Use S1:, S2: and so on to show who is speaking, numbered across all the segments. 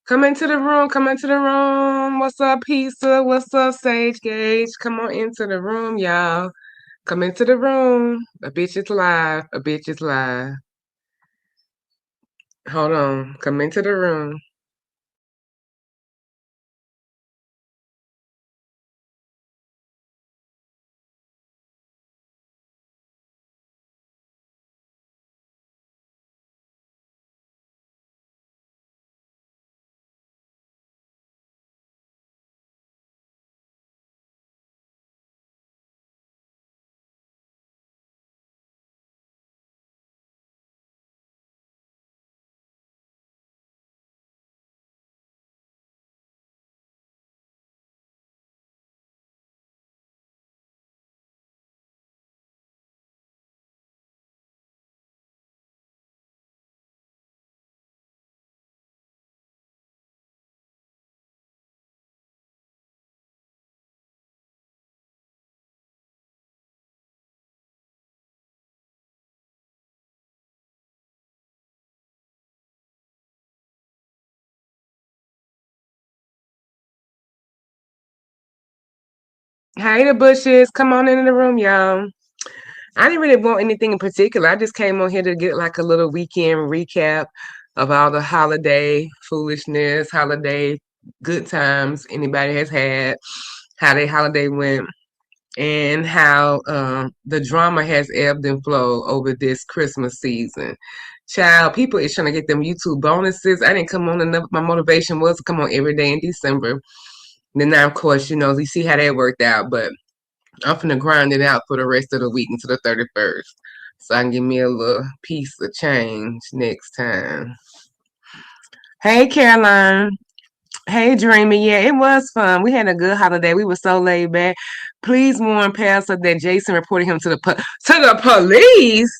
S1: Come into the room. Come into the room. What's up, pizza? What's up, Sage Gage? Come on into the room, y'all. Come into the room. A bitch is live. A bitch is live. Hold on. Come into the room. Hey, the bushes. Come on into the room, y'all. I didn't really want anything in particular. I just came on here to get like a little weekend recap of all the holiday foolishness, holiday good times anybody has had, how their holiday went, and how the drama has ebbed and flowed over this Christmas season. Child, people is trying to get them YouTube bonuses. I didn't come on enough. My motivation was to come on every day in December. Then now, of course, you see how that worked out. But I'm finna grind it out for the rest of the week until the 31st. So I can give me a little piece of change next time. Hey, Caroline. Hey, Dreamy. Yeah, it was fun. We had a good holiday. We were so laid back. Please warn Pastor that Jason reported him to the police.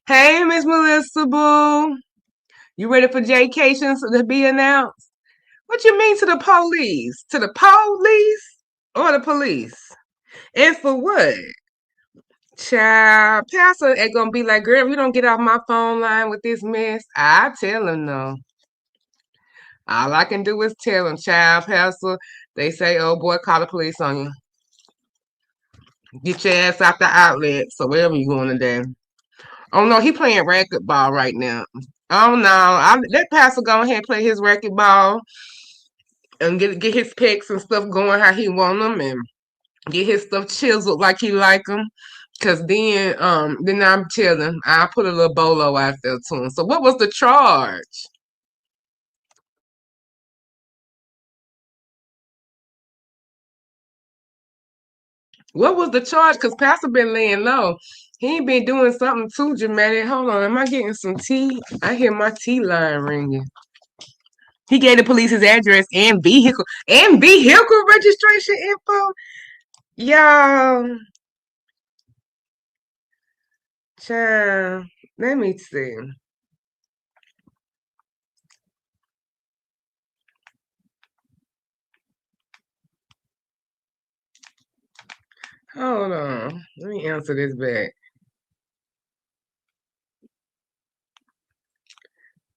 S1: Hey, Miss Melissa Boo. You ready for Jaycations to be announced? What you mean to the police? To the police or the police? And for what? Child, Pastor ain't gonna be like, girl, if you don't get off my phone line with this mess, I tell him no. All I can do is tell him, child, Pastor. They say, oh boy, call the police on you. Get your ass out the outlet. So wherever you going today. Oh no, he playing racquetball right now. Oh no, that Pastor go ahead and play his racquetball and get his pecs and stuff going how he want them and get his stuff chiseled like he like them. Cause then I'm telling, I put a little bolo out there to him. So what was the charge? What was the charge? Cause Pastor been laying low. He ain't been doing something too dramatic. Hold on, am I getting some tea? I hear my tea line ringing. He gave the police his address and vehicle registration info. Y'all, child, let me see. Hold on. Let me answer this back.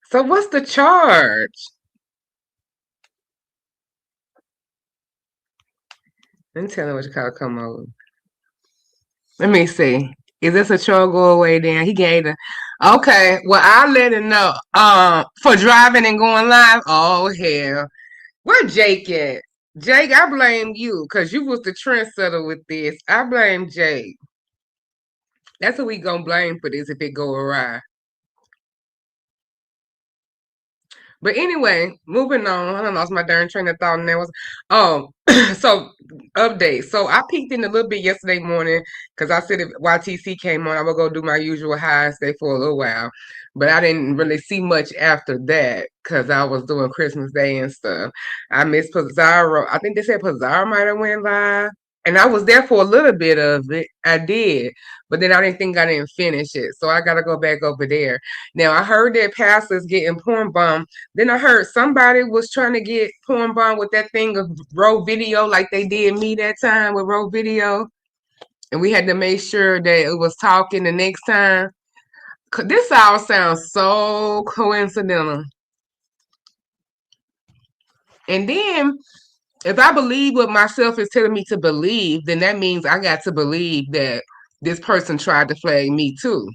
S1: So what's the charge? Let me tell him what you call come over. Let me see. Is this a troll go away then? He gave the okay. Well, I'll let him know. For driving and going live. Oh hell. Where Jake at? Jake, I blame you because you was the trendsetter with this. I blame Jake. That's who we gonna blame for this if it go awry. But anyway, moving on. I done lost my darn train of thought, and that was so update. So I peeked in a little bit yesterday morning because I said if YTC came on, I would go do my usual high stay for a little while. But I didn't really see much after that because I was doing Christmas Day and stuff. I missed Pizarro. I think they said Pizarro might have went live. And I was there for a little bit of it. I did. But then I didn't think I didn't finish it. So I gotta go back over there. Now I heard that pastors getting porn bombed. Then I heard somebody was trying to get porn bomb with that thing of Row Video, like they did me that time with Row Video, and we had to make sure that it was talking the next time. This all sounds so coincidental. And then if I believe what myself is telling me to believe, then that means I got to believe that this person tried to flag me too.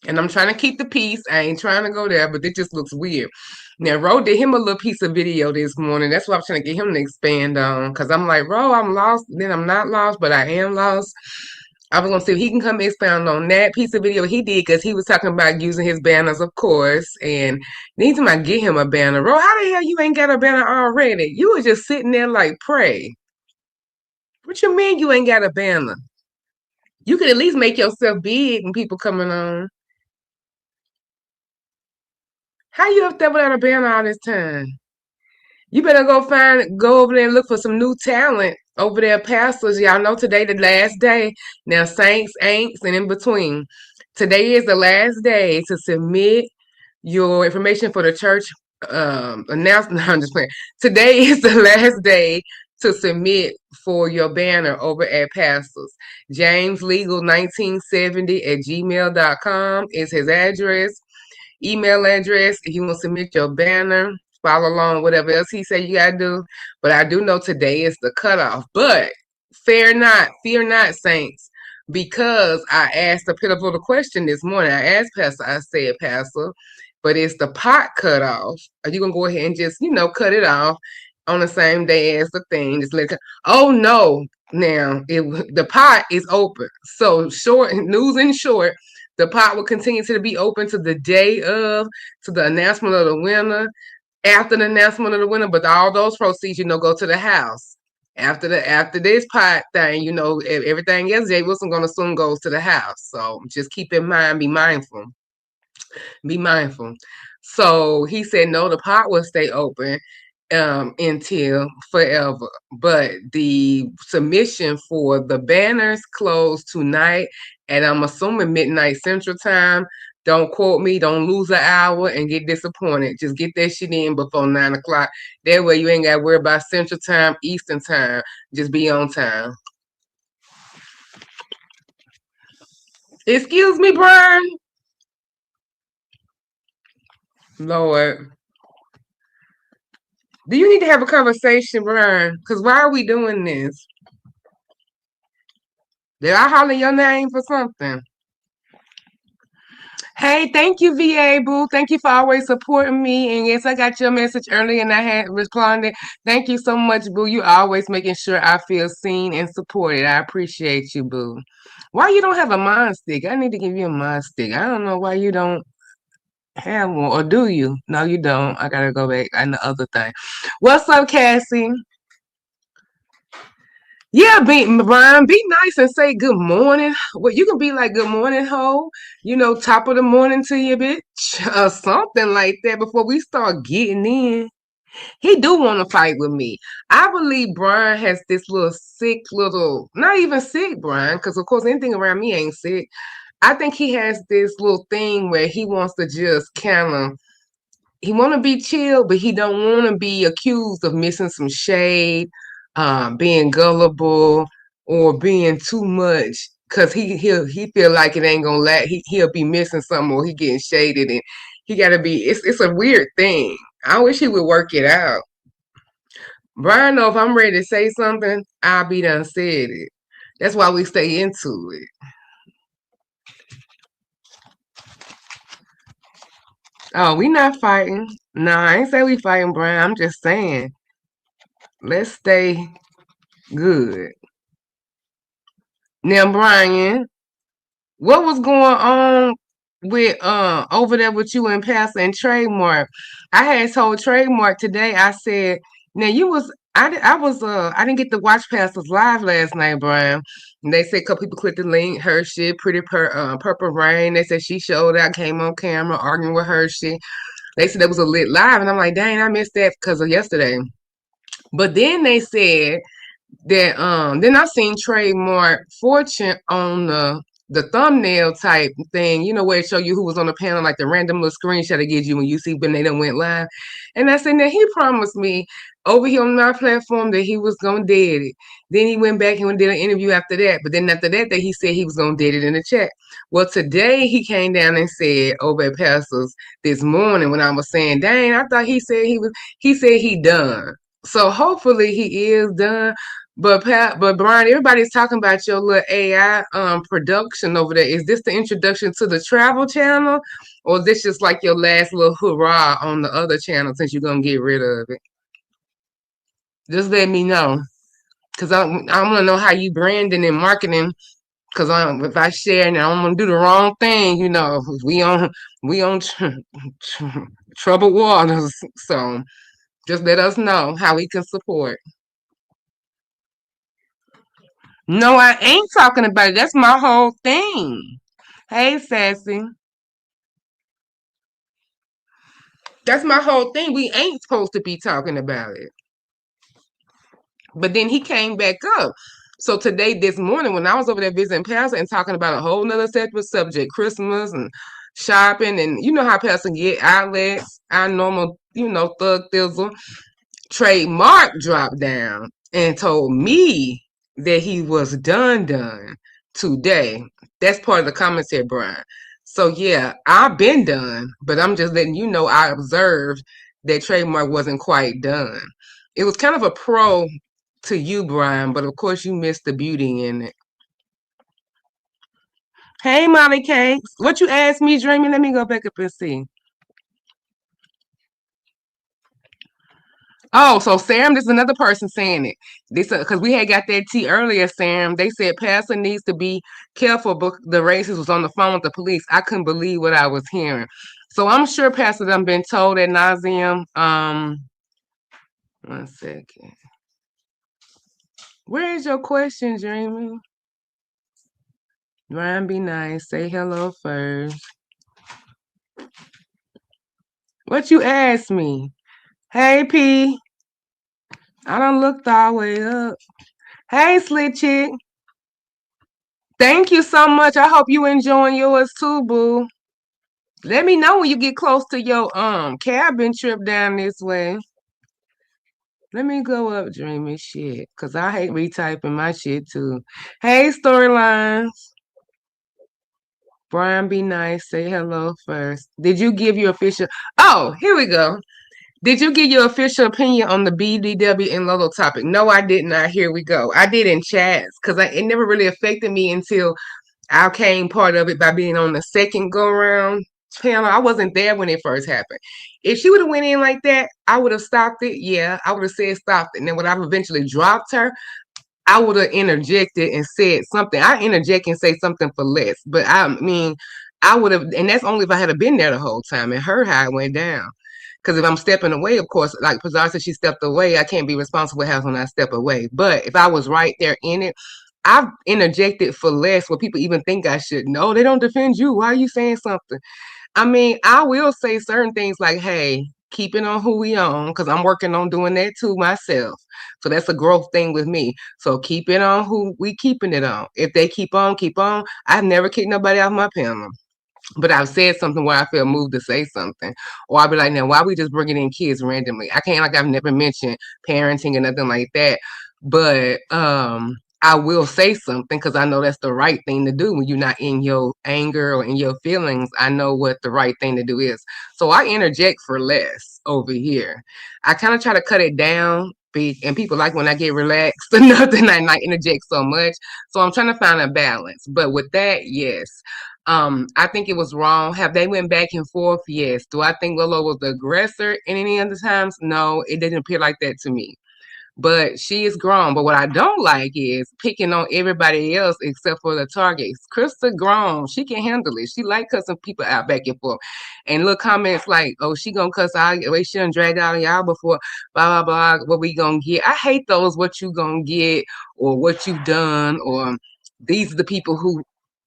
S1: And I'm trying to keep the peace. I ain't trying to go there, but it just looks weird. Now, Ro did him a little piece of video this morning. That's what I'm trying to get him to expand on. Because I'm like, Ro, I'm lost. Then I'm not lost, but I am lost. I was going to see if he can come expound on that piece of video he did because he was talking about using his banners, of course. And needs to get him a banner. Ro, how the hell you ain't got a banner already? You were just sitting there like, pray. What you mean you ain't got a banner? You could at least make yourself big when people coming on. How you up there without a banner all this time? You better go over there and look for some new talent over there, pastors. Y'all know today the last day. Now, saints, ain'ts, and in between. Today is the last day to submit your information for the church announcement. I'm just playing. Today is the last day to submit for your banner over at Pastors. James Legal 1970 at gmail.com is his address, email address. If you want to submit your banner, follow along, whatever else he said you gotta do. But I do know today is the cutoff. But fear not, saints, because I asked a pivotal question this morning. I asked Pastor, I said, Pastor, but it's the pot cutoff. Are you gonna go ahead and just, cut it off on the same day as the thing? Just let it. Oh no. Now the pot is open. So short news in short, the pot will continue to be open to the day of, to the announcement of the winner, after the announcement of the winner, but all those proceeds, go to the house. After this pot thing, everything else, Jay Wilson gonna soon goes to the house. So just keep in mind, be mindful. Be mindful. So he said no, the pot will stay open until forever. But the submission for the banners closed tonight, and I'm assuming midnight Central Time. Don't quote me. Don't lose an hour and get disappointed. Just get that shit in before 9 o'clock. That way you ain't got to worry about Central Time, Eastern Time. Just be on time. Excuse me, Brian. Lord. Do you need to have a conversation, Brian? Because why are we doing this? Did I holler your name for something? Hey, thank you, VA Boo. Thank you for always supporting me. And yes, I got your message earlier and I had responded. Thank you so much, Boo. You always making sure I feel seen and supported. I appreciate you, Boo. Why you don't have a mind stick? I need to give you a mind stick. I don't know why you don't have one. Or do you? No, you don't. I gotta go back on the other thing. What's up, Cassie? Yeah, Brian, be nice and say good morning. Well, you can be like good morning, ho. Top of the morning to you, bitch, or something like that before we start getting in. He do want to fight with me. I believe Brian has this little sick little, not even sick, Brian, because of course anything around me ain't sick. I think he has this little thing where he wants to just kind of, he want to be chill, but he don't want to be accused of missing some shade, being gullible, or being too much. Cause he feel like it ain't gonna let he'll be missing something or he getting shaded and he gotta be. It's a weird thing. I wish he would work it out. Brian know if I'm ready to say something, I'll be done said it. That's why we stay into it. Oh, we not fighting. No, I ain't say we fighting, Brian. I'm just saying, let's stay good. Now, Brian, what was going on with over there with you and Pastor and Trademark? I had told Trademark today. I said, now you was I didn't get to watch Pastor's live last night, Brian. And they said a couple people clicked the link. Her shit, Purple Rain. They said she showed out, came on camera arguing with her shit. They said it was a lit live, and I'm like, dang, I missed that because of yesterday. But then they said that then I seen Trademark Fortune on the the thumbnail type thing, where it show you who was on the panel, like the random little screenshot it gives you when you see when they done went live. And I said, now he promised me over here on my platform that he was gonna dead it. Then he went back and did an interview after that. But then after that he said he was gonna dead it in the chat. Well, today he came down and said over at Pastors this morning when I was saying, dang, I thought he said he done. So hopefully he is done. But Brian, everybody's talking about your little AI production over there. Is this the introduction to the travel channel, or is this just like your last little hurrah on the other channel since you're gonna get rid of it? Just let me know, cause I want to know how you branding and marketing. Cause if I share and I'm gonna do the wrong thing, we on troubled waters. So just let us know how we can support. No, I ain't talking about it. That's my whole thing. Hey, Sassy. That's my whole thing. We ain't supposed to be talking about it. But then he came back up. So today, this morning, when I was over there visiting Pastor and talking about a whole nother separate subject, Christmas and shopping, and you know how Pastor get outlets, our normal, thug thizzle, Trademark dropped down and told me that he was done today. That's part of the commentary, Brian. So yeah, I've been done, but I'm just letting you know I observed that Trademark wasn't quite done. It was kind of a pro to you, Brian, but of course you missed the beauty in it. Hey, Molly Cakes, what you asked me, Dreamy? Let me go back up and see. Oh, so Sam, this is another person saying it. This because we had got that tea earlier, Sam. They said Pastor needs to be careful, but the racist was on the phone with the police. I couldn't believe what I was hearing. So I'm sure Pastor done been told at nauseum. 1 second. Where is your question, Dreamy? Ryan, be nice. Say hello first. What you asked me? Hey, P. I done looked all the way up. Hey, Slit Chick. Thank you so much. I hope you enjoying yours too, boo. Let me know when you get close to your cabin trip down this way. Let me go up, Dreamy shit, cause I hate retyping my shit too. Hey, Storylines. Brian, be nice. Say hello first. Did you give your official? Oh, here we go. Did you give your official opinion on the BBW and Lolo topic? No, I did not. Here we go. I did in chats because it never really affected me until I came part of it by being on the second go around panel. I wasn't there when it first happened. If she would have went in like that, I would have stopped it. Yeah, I would have said stop it. And then when I've eventually dropped her, I would have interjected and said something. I interject and say something for less. But I mean, I would have, and that's only if I had been there the whole time and heard how it went down. Because if I'm stepping away, of course, like Pazar said, she stepped away. I can't be responsible for when I step away. But if I was right there in it, I've interjected for less what people even think I should. No, they don't defend you. Why are you saying something? I mean, I will say certain things like, hey, keep it on who we own, because I'm working on doing that too myself. So that's a growth thing with me. So keep it on who we keeping it on. If they keep on, keep on. I've never kicked nobody off my panel. But I've said something where I feel moved to say something. Or I'll be like, now, why we just bringing in kids randomly? I can't, like, I've never mentioned parenting or nothing like that. But I will say something because I know that's the right thing to do when you're not in your anger or in your feelings. I know what the right thing to do is. So I interject for less over here. I kind of try to cut it down. And people like when I get relaxed enough and I not interject so much. So I'm trying to find a balance. But with that, yes. I think it was wrong. Have they went back and forth? Yes. Do I think Lolo was the aggressor in any other times? No, it didn't appear like that to me. But she is grown. But what I don't like is picking on everybody else except for the targets. Krista grown. She can handle it. She like cussing people out back and forth. And little comments like, oh, she gonna cuss out. Wait, she done dragged out on y'all before. Blah, blah, blah. What we gonna get? I hate those what you gonna get or what you've done or these are the people who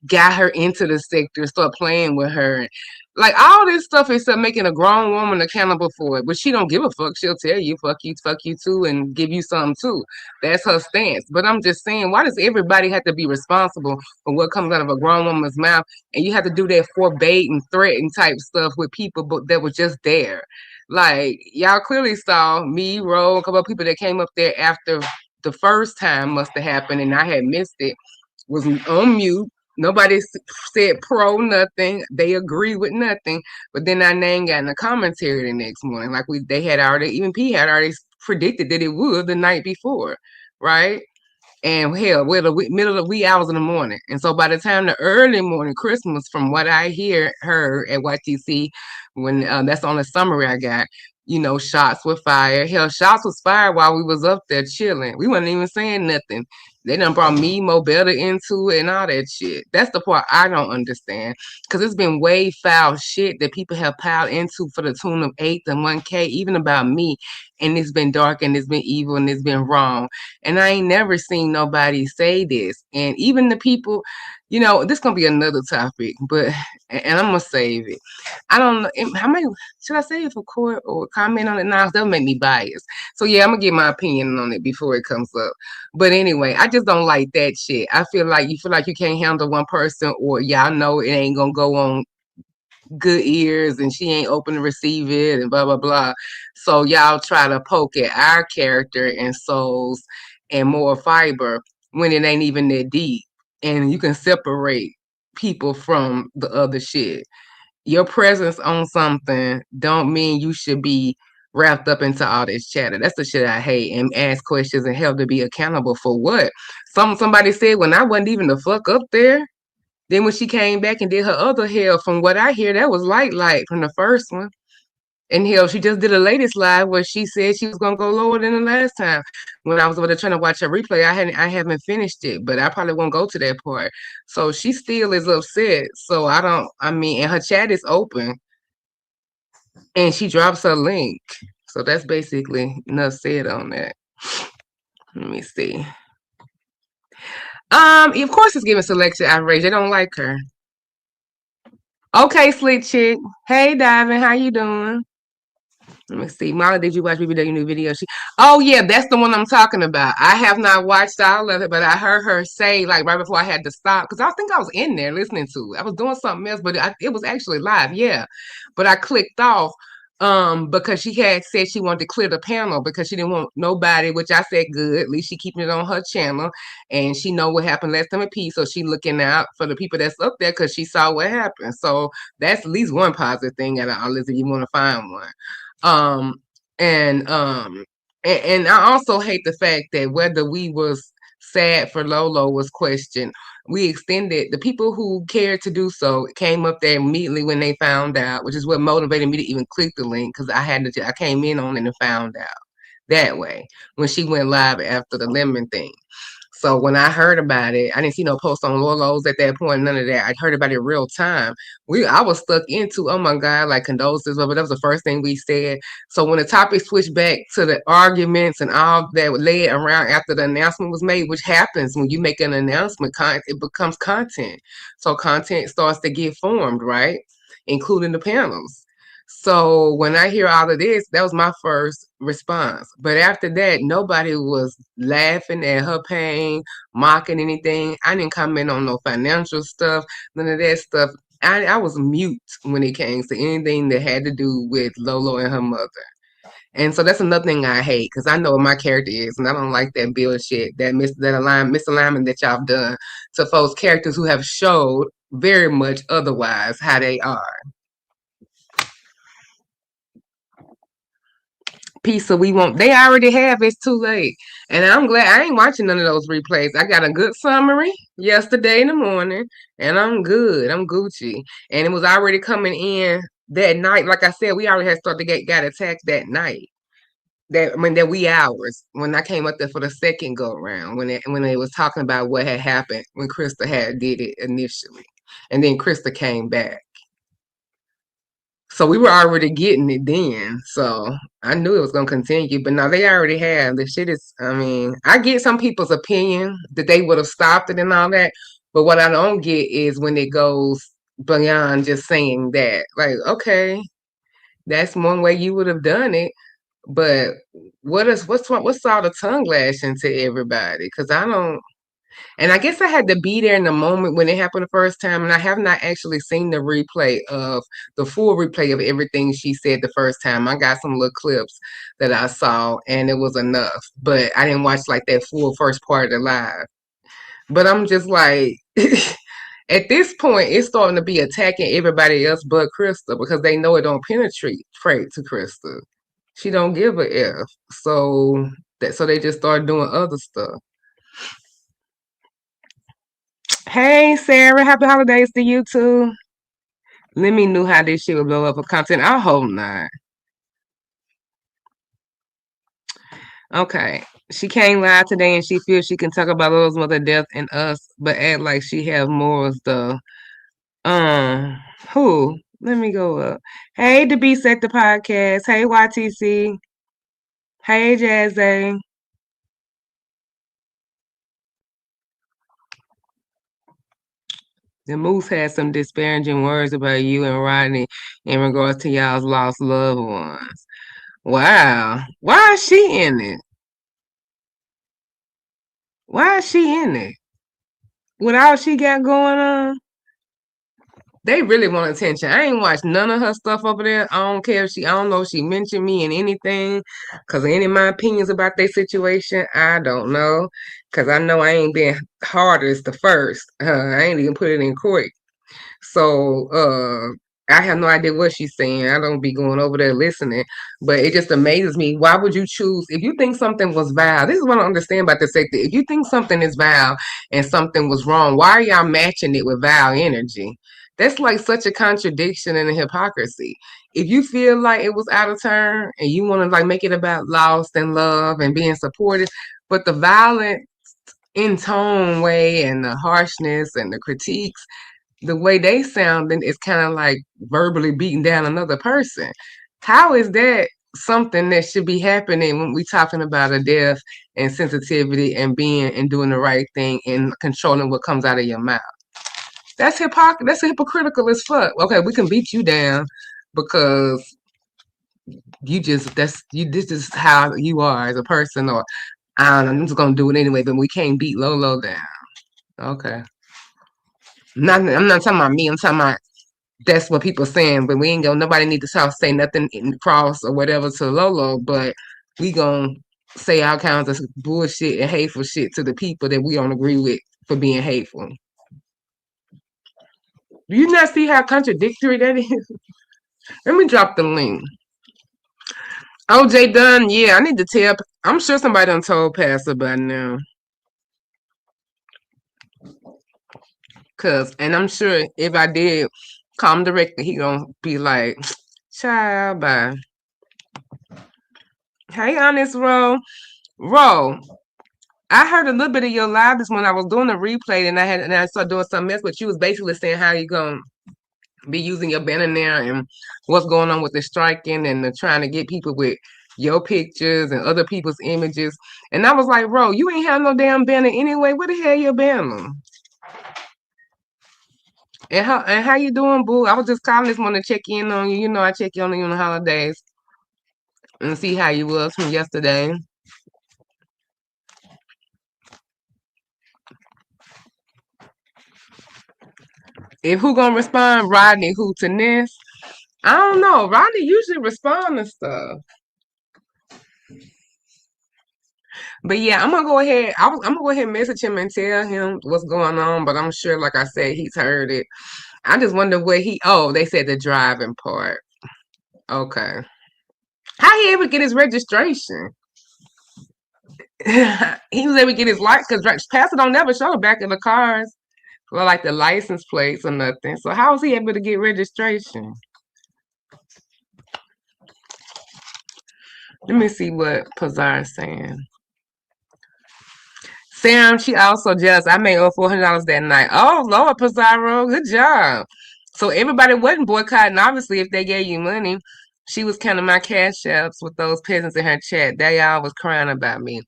S1: got her into the sector, start playing with her. Like all this stuff is making a grown woman accountable for it, but she don't give a fuck. She'll tell you, fuck you too, and give you something too. That's her stance. But I'm just saying, why does everybody have to be responsible for what comes out of a grown woman's mouth? And you have to do that forbade and threaten type stuff with people that were just there. Like y'all clearly saw me, Ro, a couple of people that came up there after the first time must have happened, and I had missed it. Was on mute. Nobody said pro nothing. They agree with nothing. But then our name got in the commentary the next morning. Like they had already, even P had already predicted that it would the night before, right? And hell, we're the middle of the wee hours in the morning. And so by the time the early morning Christmas, from what I heard at YTC, when that's on the summary I got, shots were fired. Hell, shots was fired while we was up there chilling. We wasn't even saying nothing. They done brought me, Mo Better into it and all that shit. That's the part I don't understand. Because it's been way foul shit that people have piled into for the tune of 8 to 1K, even about me. And it's been dark and it's been evil and it's been wrong. And I ain't never seen nobody say this. And even the people, this gonna be another topic, and I'm gonna save it. I don't know how many should I save it for court or comment on it now? That'll make me biased. So yeah, I'm gonna get my opinion on it before it comes up. But anyway, I just don't like that shit. I feel like you can't handle one person, or y'all know it ain't gonna go on good ears and she ain't open to receive it and blah blah blah. So y'all try to poke at our character and souls and more fiber when it ain't even that deep. And you can separate people from the other shit. Your presence on something don't mean you should be wrapped up into all this chatter. That's the shit I hate. And ask questions and help to be accountable for what? Somebody said when I wasn't even the fuck up there. Then when she came back and did her other hell, from what I hear, that was light from the first one. And hell, she just did a latest live where she said she was gonna go lower than the last time. When I was over there trying to watch her replay, I haven't finished it, but I probably won't go to that part. So she still is upset. So and her chat is open and she drops her link. So that's basically enough said on that. Let me see. Of course it's giving Selection outrage. They don't like her. Okay, slick chick. Hey, Diving, how you doing? Let me see. Molly, did you watch BBW new video? Oh yeah, that's the one I'm talking about. I have not watched all of it, but I heard her say like right before I had to stop because I think I was in there listening to it. I was doing something else, but it was actually live, yeah. But I clicked off because she had said she wanted to clear the panel because she didn't want nobody, which I said good. At least she keeping it on her channel and she know what happened last time at P, so she looking out for the people that's up there because she saw what happened. So that's at least one positive thing at all, if you want to find one. Um, and I also hate the fact that whether we was sad for Lolo was questioned. We extended the people who cared to do so came up there immediately when they found out, which is what motivated me to even click the link because I came in on it and found out that way when she went live after the lemon thing. So when I heard about it, I didn't see no post on Lolo's at that point, none of that. I heard about it real time. I was stuck into, oh my God, like condolences, but that was the first thing we said. So when the topic switched back to the arguments and all that led around after the announcement was made, which happens when you make an announcement, it becomes content. So content starts to get formed, right? Including the panels. So when I hear all of this, that was my first response. But after that, nobody was laughing at her pain, mocking anything. I didn't comment on no financial stuff, none of that stuff. I was mute when it came to anything that had to do with Lolo and her mother. And so that's another thing I hate because I know what my character is, and I don't like that bullshit, that misalignment that y'all done to folks' characters who have showed very much otherwise how they are. Pizza we want. They already have. It's too late. And I'm glad I ain't watching none of those replays. I got a good summary yesterday in the morning, and I'm good. I'm Gucci. And it was already coming in that night. Like I said, we already had started to got attacked that night. That wee hours when I came up there for the second go round when they was talking about what had happened when Krista had did it initially, and then Krista came back. So we were already getting it then. So I knew it was going to continue. But now they already have. The shit is, I get some people's opinion that they would have stopped it and all that. But what I don't get is when it goes beyond just saying that. Like, okay, that's one way you would have done it. But what's all the tongue lashing to everybody? Because I don't. And I guess I had to be there in the moment when it happened the first time, and I have not actually seen the full replay of everything she said the first time. I got some little clips that I saw, and it was enough. But I didn't watch like that full first part of the live. But I'm just like, at this point, it's starting to be attacking everybody else but Krista because they know it don't penetrate to Krista. She don't give a F. So they just start doing other stuff. Hey Sarah, happy holidays to you too. Let me know how this shit will blow up for content. I hope not. Okay. She came live today and she feels she can talk about Lord's mother death and us, but act like she have more stuff. Who? Let me go up. Hey, the B Sector Podcast. Hey, YTC. Hey, Jazzy. The Moose had some disparaging words about you and Rodney in regards to y'all's lost loved ones. Wow. Why is she in it? Why is she in it? With all she got going on? They really want attention. I ain't watched none of her stuff over there. I don't care if I don't know if she mentioned me in anything. Because any of my opinions about their situation, I don't know. Because I know I ain't been hard as the first. I ain't even put it in court. So I have no idea what she's saying. I don't be going over there listening. But it just amazes me. Why would you choose if you think something was vile? This is what I understand about the sector. If you think something is vile and something was wrong, why are y'all matching it with vile energy? That's like such a contradiction and a hypocrisy. If you feel like it was out of turn and you want to like make it about lost and love and being supported, but the violent in tone way and the harshness and the critiques, the way they sound, then it's kind of like verbally beating down another person. How is that something that should be happening when we're talking about a death and sensitivity and being and doing the right thing and controlling what comes out of your mouth? That's That's hypocritical as fuck. Okay, we can beat you down because you just that's you. This is how you are as a person, or I don't know. I'm just gonna do it anyway. But we can't beat Lolo down. Okay, I'm not talking about me. I'm talking about that's what people saying. But we ain't gonna. Nobody need to say nothing in cross or whatever to Lolo. But we gonna say all kinds of bullshit and hateful shit to the people that we don't agree with for being hateful. Do you not see how contradictory that is? Let me drop the link. OJ Dunn, yeah, I need to tell. I'm sure somebody done told Pastor by now. And I'm sure if I did call him directly, he gonna be like, child, bye. Hey, Honest Ro. Ro, I heard a little bit of your live this when I was doing the replay and I started doing something else, but you was basically saying how you gonna be using your banner there and what's going on with the striking and the trying to get people with your pictures and other people's images. And I was like, bro, you ain't have no damn banner anyway. What the hell your banner? And how you doing, boo? I was just calling this morning to check in on you. You know I check in on you on the holidays and see how you was from yesterday. If who gonna respond, Rodney, who to this? I don't know. Rodney usually respond to stuff. But yeah, I'm gonna go ahead. I'm gonna go ahead and message him and tell him what's going on. But I'm sure, like I said, he's heard it. I just wonder where he. Oh, they said the driving part. Okay, how he able to get his registration? He was able to get his license because Pastor don't never show the back of the cars or like the license plates or nothing. So how was he able to get registration? Let me see what Pazar is saying. Sam, she also just I made over $400 that night. Oh Lord, Pizarro, good job. So everybody wasn't boycotting. Obviously, if they gave you money, she was counting my cash apps with those peasants in her chat. They all was crying about me.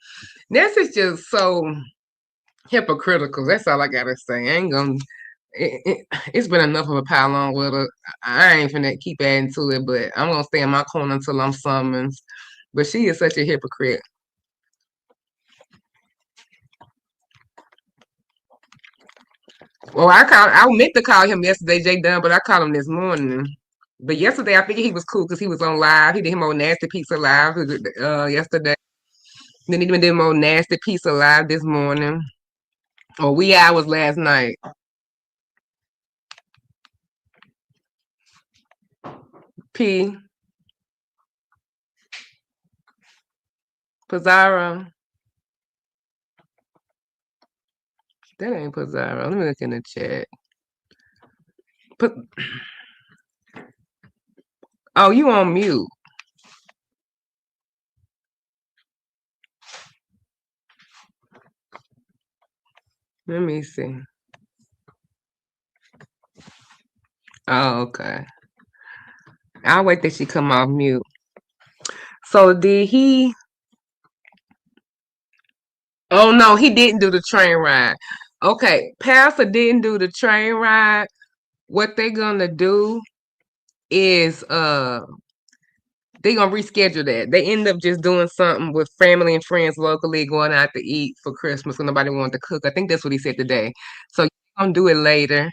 S1: This is just so Hypocritical. That's all I gotta say. I ain't gonna. It's been enough of a pile on with her. I ain't finna keep adding to it, but I'm gonna stay in my corner until I'm summoned. But she is such a hypocrite. Well, I meant to call him yesterday, Jay Dunn, but I called him this morning. But yesterday, I figured he was cool because he was on live. He did him on Nasty Pizza Live yesterday. Then he did him on Nasty Pizza Live this morning. Or wee hours last night. P. Pizarro. That ain't Pizarro. Let me look in the chat. Oh, you on mute. Let me see. Oh, okay. I'll wait till she come off mute. So did he? Oh no, he didn't do the train ride. Okay, Pastor didn't do the train ride. What they gonna do is they gonna reschedule that. They end up just doing something with family and friends locally, going out to eat for Christmas when nobody wanted to cook. I think that's what he said today. So you're gonna do it later.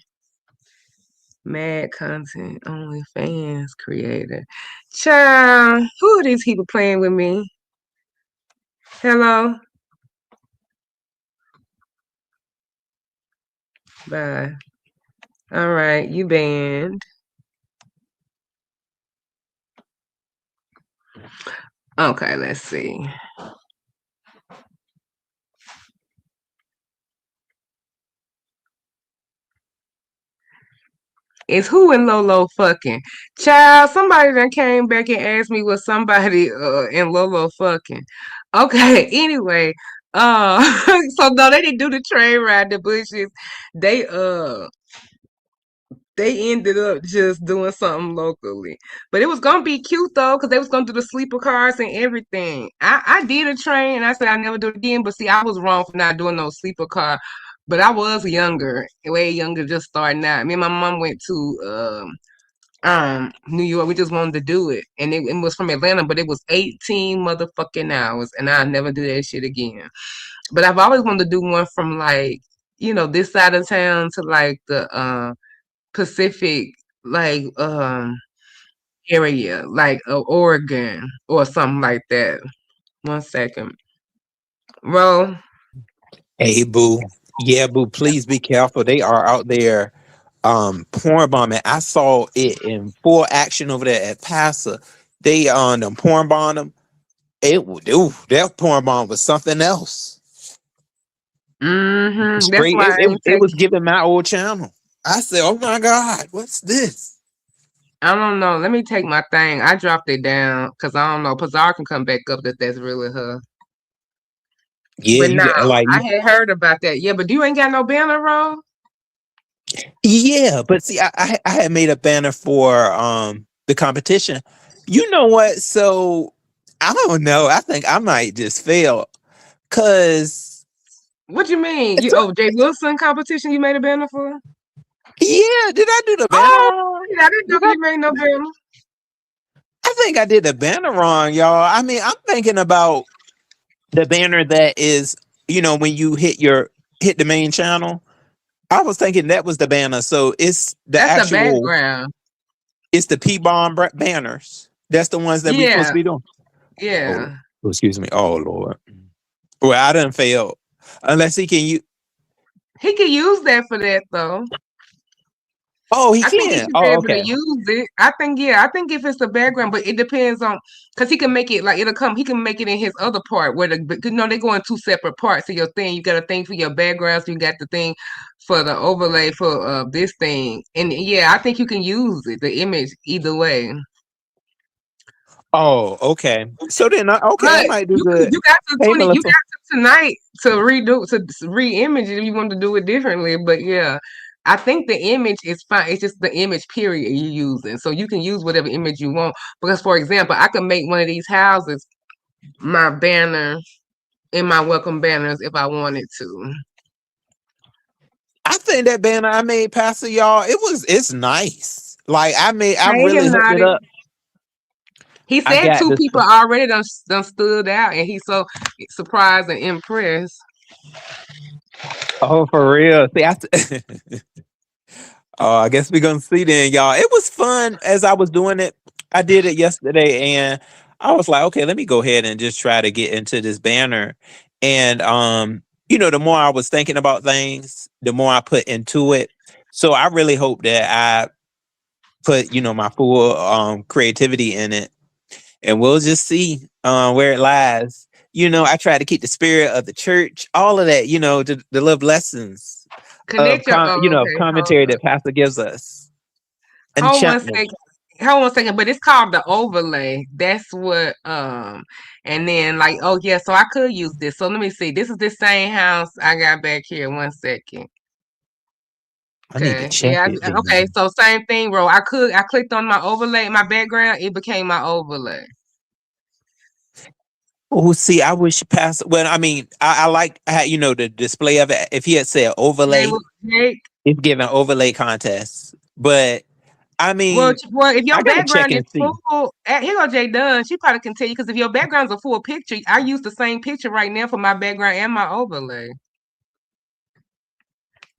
S1: Mad content, only fans creator. Child, who are these people playing with me? Hello? Bye. All right, you banned. Okay, let's see. Is who and Lolo fucking? Child, somebody then came back and asked me was somebody and Lolo fucking. Okay, anyway. So no, they didn't do the train ride the bushes. They they ended up just doing something locally. But it was gonna be cute though, because they was gonna do the sleeper cars and everything. I did a train and I said I never do it again, but see, I was wrong for not doing no sleeper car. But I was younger, way younger, just starting out. Me and my mom went to New York. We just wanted to do it. And it was from Atlanta, but it was 18 motherfucking hours. And I'll never do that shit again. But I've always wanted to do one from like, this side of town to like the Pacific like area, like Oregon or something like that. 1 second. Roll.
S2: Hey, boo. Yeah, boo. Please be careful. They are out there porn bombing. I saw it in full action over there at Passa. They on them porn bomb them. That porn bomb was something else.
S1: That's
S2: Straight.
S1: why I ain't
S2: It
S1: take.
S2: was giving my old channel. I said, "Oh my God, what's this?"
S1: I don't know. Let me take my thing. I dropped it down because I don't know. Pazar can come back up if that's really her.
S2: Yeah,
S1: But
S2: you
S1: no,
S2: got like
S1: I had heard about that. Yeah, but you ain't got no banner roll.
S2: yeah, but see, I had made a banner for the competition. You know what? So I don't know. I think I might just fail because
S1: What you mean? Jay Wilson competition you made a banner for?
S2: yeah, did I do the banner
S1: Oh,
S2: wrong?
S1: yeah, I didn't know
S2: Did I?
S1: you made no banner.
S2: I think I did the banner wrong, y'all. I mean, I'm thinking about the banner that is, when you hit the main channel. I was thinking that was the banner. So it's the
S1: That's the
S2: actual,
S1: background.
S2: it's the P bomb banners. That's the ones that we supposed to
S1: Yeah,
S2: be doing. Oh,
S1: yeah.
S2: excuse me. Oh Lord. Well, I didn't fail. Unless he can you.
S1: He could use that for that though.
S2: Oh, he
S1: I think he
S2: can.
S1: should be
S2: Oh,
S1: able to
S2: okay.
S1: use it. I think if it's the background, but it depends on because he can make it like it'll come. He can make it in his other part where they go in two separate parts of your thing. You got a thing for your backgrounds. You got the thing for the overlay for this thing, and yeah, I think you can use it, the image either way.
S2: Oh, okay. So then, okay, I
S1: But
S2: might do the.
S1: you got to
S2: Hey,
S1: you
S2: Melissa.
S1: got to tonight to redo to re-image it if you want to do it differently. But yeah, I think the image is fine. It's just the image period you're using, so you can use whatever image you want. Because for example, I could make one of these houses my banner in my welcome banners if I wanted to.
S2: I think that banner I made, Pastor, y'all, it's nice. Like I
S1: Pay
S2: really
S1: him
S2: hooked
S1: not.
S2: it up.
S1: He
S2: I
S1: said
S2: got
S1: two
S2: this.
S1: people already done stood out, and he's so surprised and impressed.
S2: Oh, for real. See, oh, I guess we're gonna see then, y'all. It was fun as I was doing it. I did it yesterday, and I was like, okay, let me go ahead and just try to get into this banner. And the more I was thinking about things, the more I put into it. So I really hope that I put, my full creativity in it, and we'll just see where it lies. I try to keep the spirit of the church, all of that, the little lessons of
S1: Connect your. Oh,
S2: of
S1: okay.
S2: commentary that Pastor gives us.
S1: Hold one
S2: Enchantment.
S1: second. Hold one second. But it's called the overlay. That's what. And then like, oh yeah. So I could use this. So let me see. This is the same house I got back here. 1 second.
S2: I need to
S1: Okay.
S2: check
S1: Yeah.
S2: it
S1: Okay.
S2: then.
S1: So same thing, bro. I clicked on my overlay, my background. It became my overlay.
S2: Oh, see, I wish Pastor. Well, I mean, I like how the display of it. If he had said
S1: Jay,
S2: overlay,
S1: Jay,
S2: it's giving overlay contests. But I
S1: well,
S2: mean,
S1: well, if your
S2: I gotta check
S1: background is
S2: and see.
S1: full, here go Jay Dunn. She probably can tell you because if your background's a full picture, I use the same picture right now for my background and my overlay.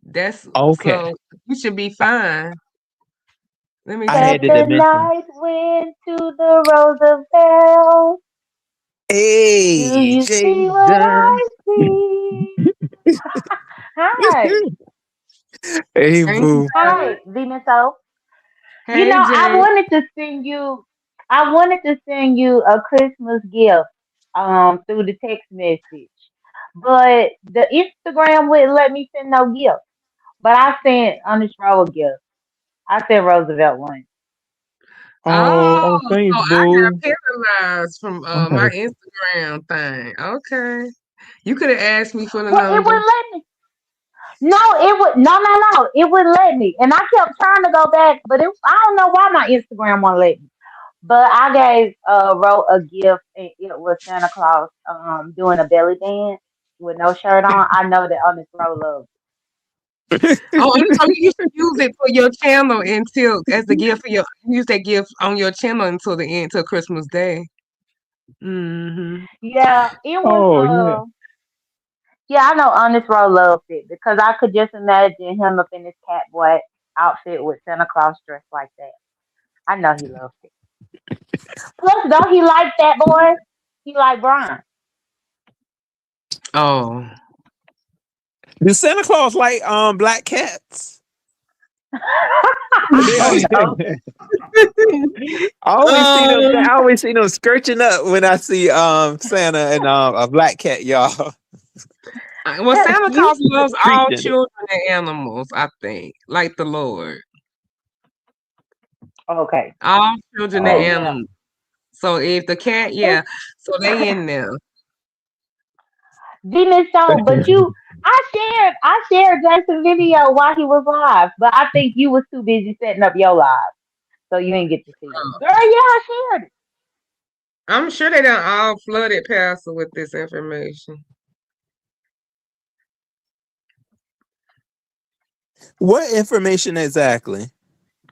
S1: That's
S2: Okay,
S1: so you should be fine. Let me
S2: I
S1: see.
S3: But
S2: had the
S3: the
S2: dimension.
S3: night went to the Roosevelt. Do
S2: Hey,
S3: you
S2: Jay
S3: see what
S2: Dunn.
S3: I see? Hi.
S2: Hey,
S1: Thank you,
S2: boo.
S1: darling.
S3: Hi, Veneto.
S1: Hey,
S3: I
S1: Jay.
S3: wanted to send you a Christmas gift through the text message. But the Instagram wouldn't let me send no gift. But I sent Ernest Roll a gift. I sent Roosevelt one.
S2: Oh, on
S1: Oh, so I
S2: Facebook.
S1: got penalized from my
S2: Okay.
S1: Instagram thing. Okay. You could have asked me for the
S3: Well, it
S1: number.
S3: wouldn't let me. No, it would no. It wouldn't let me. And I kept trying to go back, but I don't know why my Instagram won't let me. But I gave wrote a gift and it was Santa Claus doing a belly dance with no shirt on. I know that on this row love.
S1: Oh, and so you should use it for your channel until as the gift for your use that gift on your channel until the end till Christmas Day. Hmm.
S3: Yeah, it was
S2: Oh yeah.
S3: yeah, I know Honest Row loves it because I could just imagine him up in his cat boy outfit with Santa Claus dressed like that. I know he loves it. Plus, don't he like that boy? He like Brian.
S1: Oh.
S2: Do Santa Claus like black cats?
S3: I don't know.
S1: um,
S2: I always see them scratching up when I see Santa and a black cat, y'all.
S1: well, Santa
S3: You
S1: Claus loves all
S2: Preaching it.
S1: children and animals, I think, like the Lord.
S3: okay?
S1: All children and
S3: But
S2: Oh.
S3: yeah,
S1: animals. So if the cat,
S3: it's
S1: yeah, so they in there.
S3: Venus so, but I shared Jason's video while he was live, but I think you was too busy setting up your live, so you didn't get to see it. Girl, yeah, I shared it.
S1: I'm sure they done all flooded Pastor with this information.
S2: What information exactly?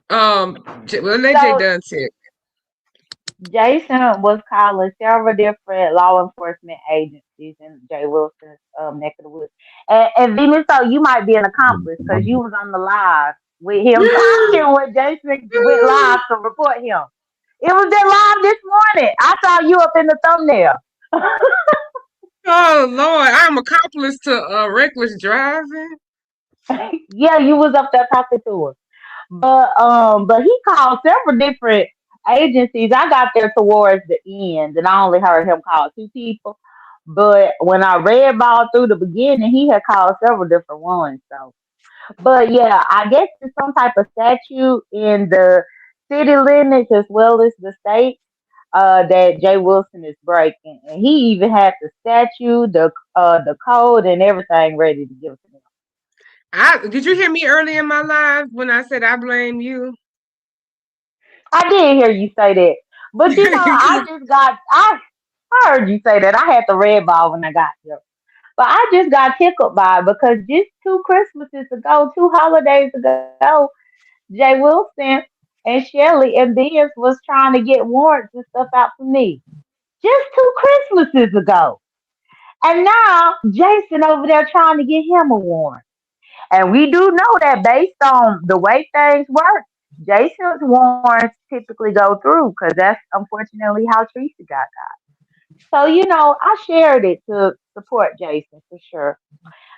S1: Well, let Jay
S3: So
S1: Dunn check.
S3: Jason was calling several different law enforcement agencies in Jay Wilson's neck of the woods. And Venus, so you might be an accomplice because you was on the live with him talking when Jason went live to report him. It was that live this morning. I saw you up in the thumbnail.
S1: Oh Lord, I'm accomplice to reckless driving.
S3: Yeah, you was up there talking to her. But he called several different agencies. I got there towards the end, and I only heard him call two people. But when I read all through the beginning, he had called several different ones. So, but yeah, I guess it's some type of statute in the city limits as well as the state that Jay Wilson is breaking, and he even had the statute, the code, and everything ready to give to him.
S1: I did you hear me early in my life when I said I blame you?
S3: I did hear you say that, but I heard you say that. I had the red ball when I got here. But I just got tickled by it because just 2 Christmases ago, 2 holidays ago, Jay Wilson and Shelly and Benz was trying to get warrants and stuff out for me. Just 2 Christmases ago. And now Jason over there trying to get him a warrant. And we do know that based on the way things work, Jason's warrants typically go through because that's unfortunately how Teresa got. So, I shared it to support Jason for sure.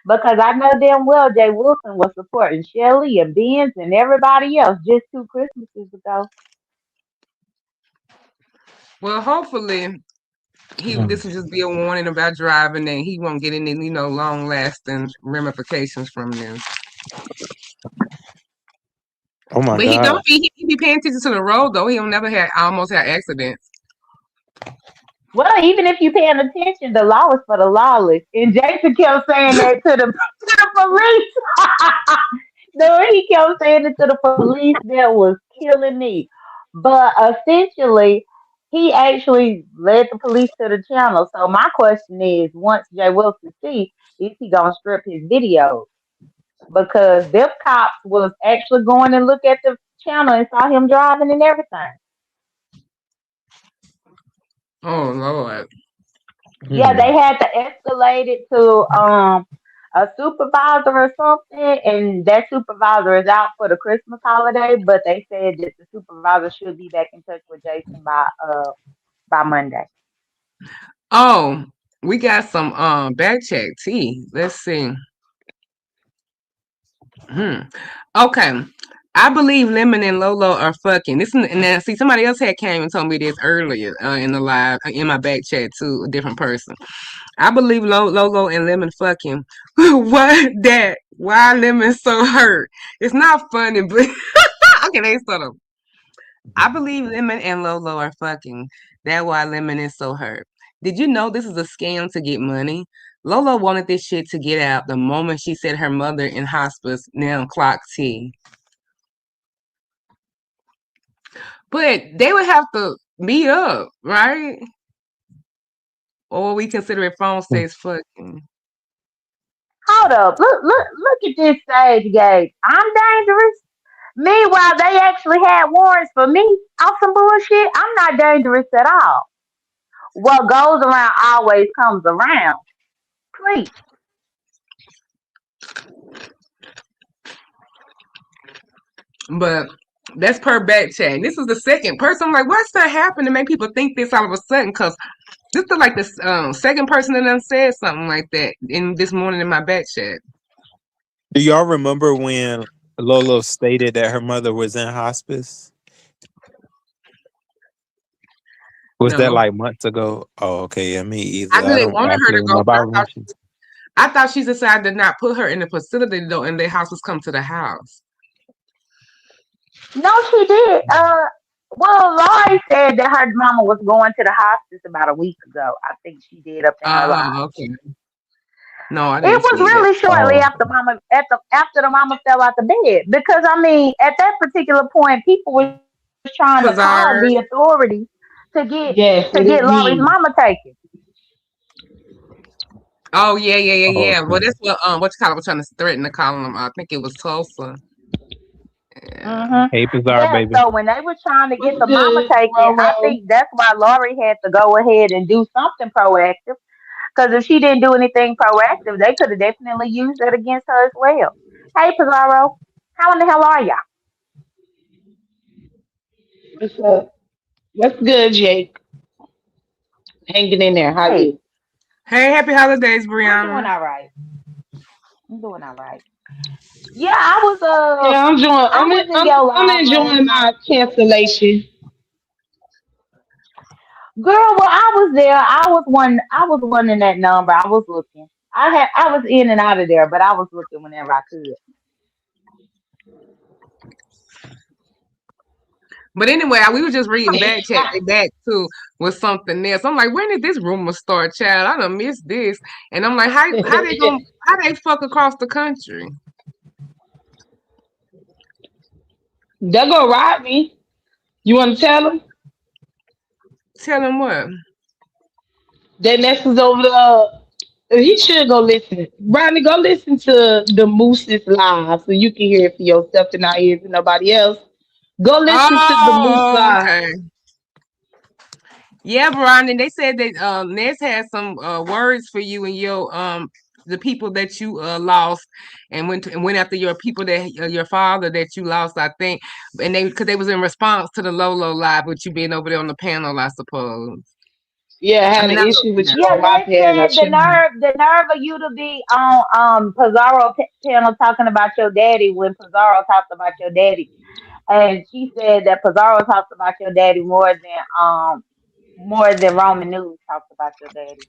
S3: Because I know damn well Jay Wilson was supporting Shelly and Benz and everybody else just 2 Christmases ago.
S1: Well, hopefully
S2: Mm.
S1: this will just be a warning about driving and he won't get any, long lasting ramifications from this.
S2: Oh my
S1: But he
S2: God.
S1: don't he be paying attention to the road though. He don't never had almost had accidents.
S3: Well, even if you're paying attention, the law is for the lawless. And Jason kept saying that to the police. No, he kept saying it to the police that was killing me. But essentially, he actually led the police to the channel. So my question is, once Jay Wilson see, is he gonna strip his videos? Because them cops was actually going and look at the channel and saw him driving and everything.
S1: Oh Lord.
S3: Yeah,
S2: Mm.
S3: they had to escalate it to a supervisor or something, and that supervisor is out for the Christmas holiday. But they said that the supervisor should be back in touch with Jason by Monday.
S1: Oh, we got some back check tea. Let's see. Okay. I believe Lemon and Lolo are fucking. And then see somebody else had came and told me this earlier in the live in my back chat to a different person. I believe Lolo and Lemon fucking. What that? Why Lemon so hurt? It's not funny, but okay, they sort of. I believe Lemon and Lolo are fucking. That's why Lemon is so hurt. Did you know this is a scam to get money? Lolo wanted this shit to get out the moment she said her mother in hospice now clock T. But they would have to meet up, right? Or we consider it phone sex fucking.
S3: Hold up, look at this stage gate. I'm dangerous. Meanwhile, they actually had warrants for me off some bullshit. I'm not dangerous at all. What goes around always comes around. Please.
S1: But that's per back chat. This is the second person. I'm like, what's that happen to make people think this all of a sudden? Because this is like the second person that done said something like that in this morning in my back chat.
S2: Do y'all remember when Lolo stated that her mother was in hospice? Was that
S1: No.
S2: like months ago? Oh, okay. Yeah, me either.
S1: I knew
S2: I
S1: they
S2: don't
S1: wanted her
S2: actually
S1: to go,
S2: remember.
S1: but I thought she decided to not put her in the facility though, and their house was come to the house.
S3: No, she did. Well, Laurie said that her mama was going to the hospice about a week ago. I think she did up in her life.
S1: Oh, okay. No, I
S3: It
S1: didn't
S3: was
S1: see that.
S3: really shortly
S2: Oh,
S3: after after the mama fell out the bed. Because I mean, at that particular point, people was trying to call the
S1: Bizarre.
S3: authorities to
S4: Yes,
S3: get
S4: it is
S3: Laurie's
S4: me.
S3: mama taken.
S1: Oh
S2: oh,
S1: yeah. Well,
S2: okay.
S1: that's what you call it was trying to threaten to call them. I think it was Tulsa. Yeah.
S3: Hmm.
S2: Hey, Bizarre,
S3: Yeah,
S2: baby.
S3: so when they were trying to get
S4: What's
S3: the mama
S4: good,
S3: taken, I
S4: Roro?
S3: think that's why Laurie had to go ahead and do something proactive. Because if she didn't do anything proactive, they could have definitely used that against her as well. Hey, Pizarro, how in the hell are ya?
S4: What's up? What's good, Jake? Hanging in there. How
S3: Hey,
S4: you?
S1: Hey, happy holidays,
S3: I'm doing
S1: Brianna.
S3: all right. I'm doing all right. Yeah,
S4: Yeah, I'm enjoying.
S3: I was in your
S4: I'm
S3: live last
S4: enjoying my
S3: night.
S4: cancellation.
S3: Girl, well, I was there. I was one in that number. I was looking. I was in and out of there, but I was looking whenever I could.
S1: But anyway, we were just reading back chat. They back to with something else. I'm like, when did this rumor start, child? I done missed this. And I'm like, how they fuck across the country?
S4: They're gonna rob me. You want to tell them
S1: Tell them what?
S4: that Ness is over He should go listen. Ronnie, go listen to the Moose's live so you can hear it for yourself and not hear it for nobody else. Go listen to the Moose
S1: Oh,
S4: live.
S1: okay. Yeah, Veronica, they said that Ness had some words for you and your the people that you lost and went after your people that your father that you lost, I think. And they because they was in response to the Lolo live with you being over there on the panel, I suppose.
S4: Yeah, I
S1: I
S4: had
S1: mean,
S4: an
S1: I
S4: issue with
S1: yeah.
S4: you
S3: Yeah,
S4: on my
S3: they
S4: panel.
S3: said the nerve of you to be on Pizarro panel talking about your daddy when Pizarro talked about your daddy, and she said that Pizarro talked about your daddy more than Roman News talked about your daddy.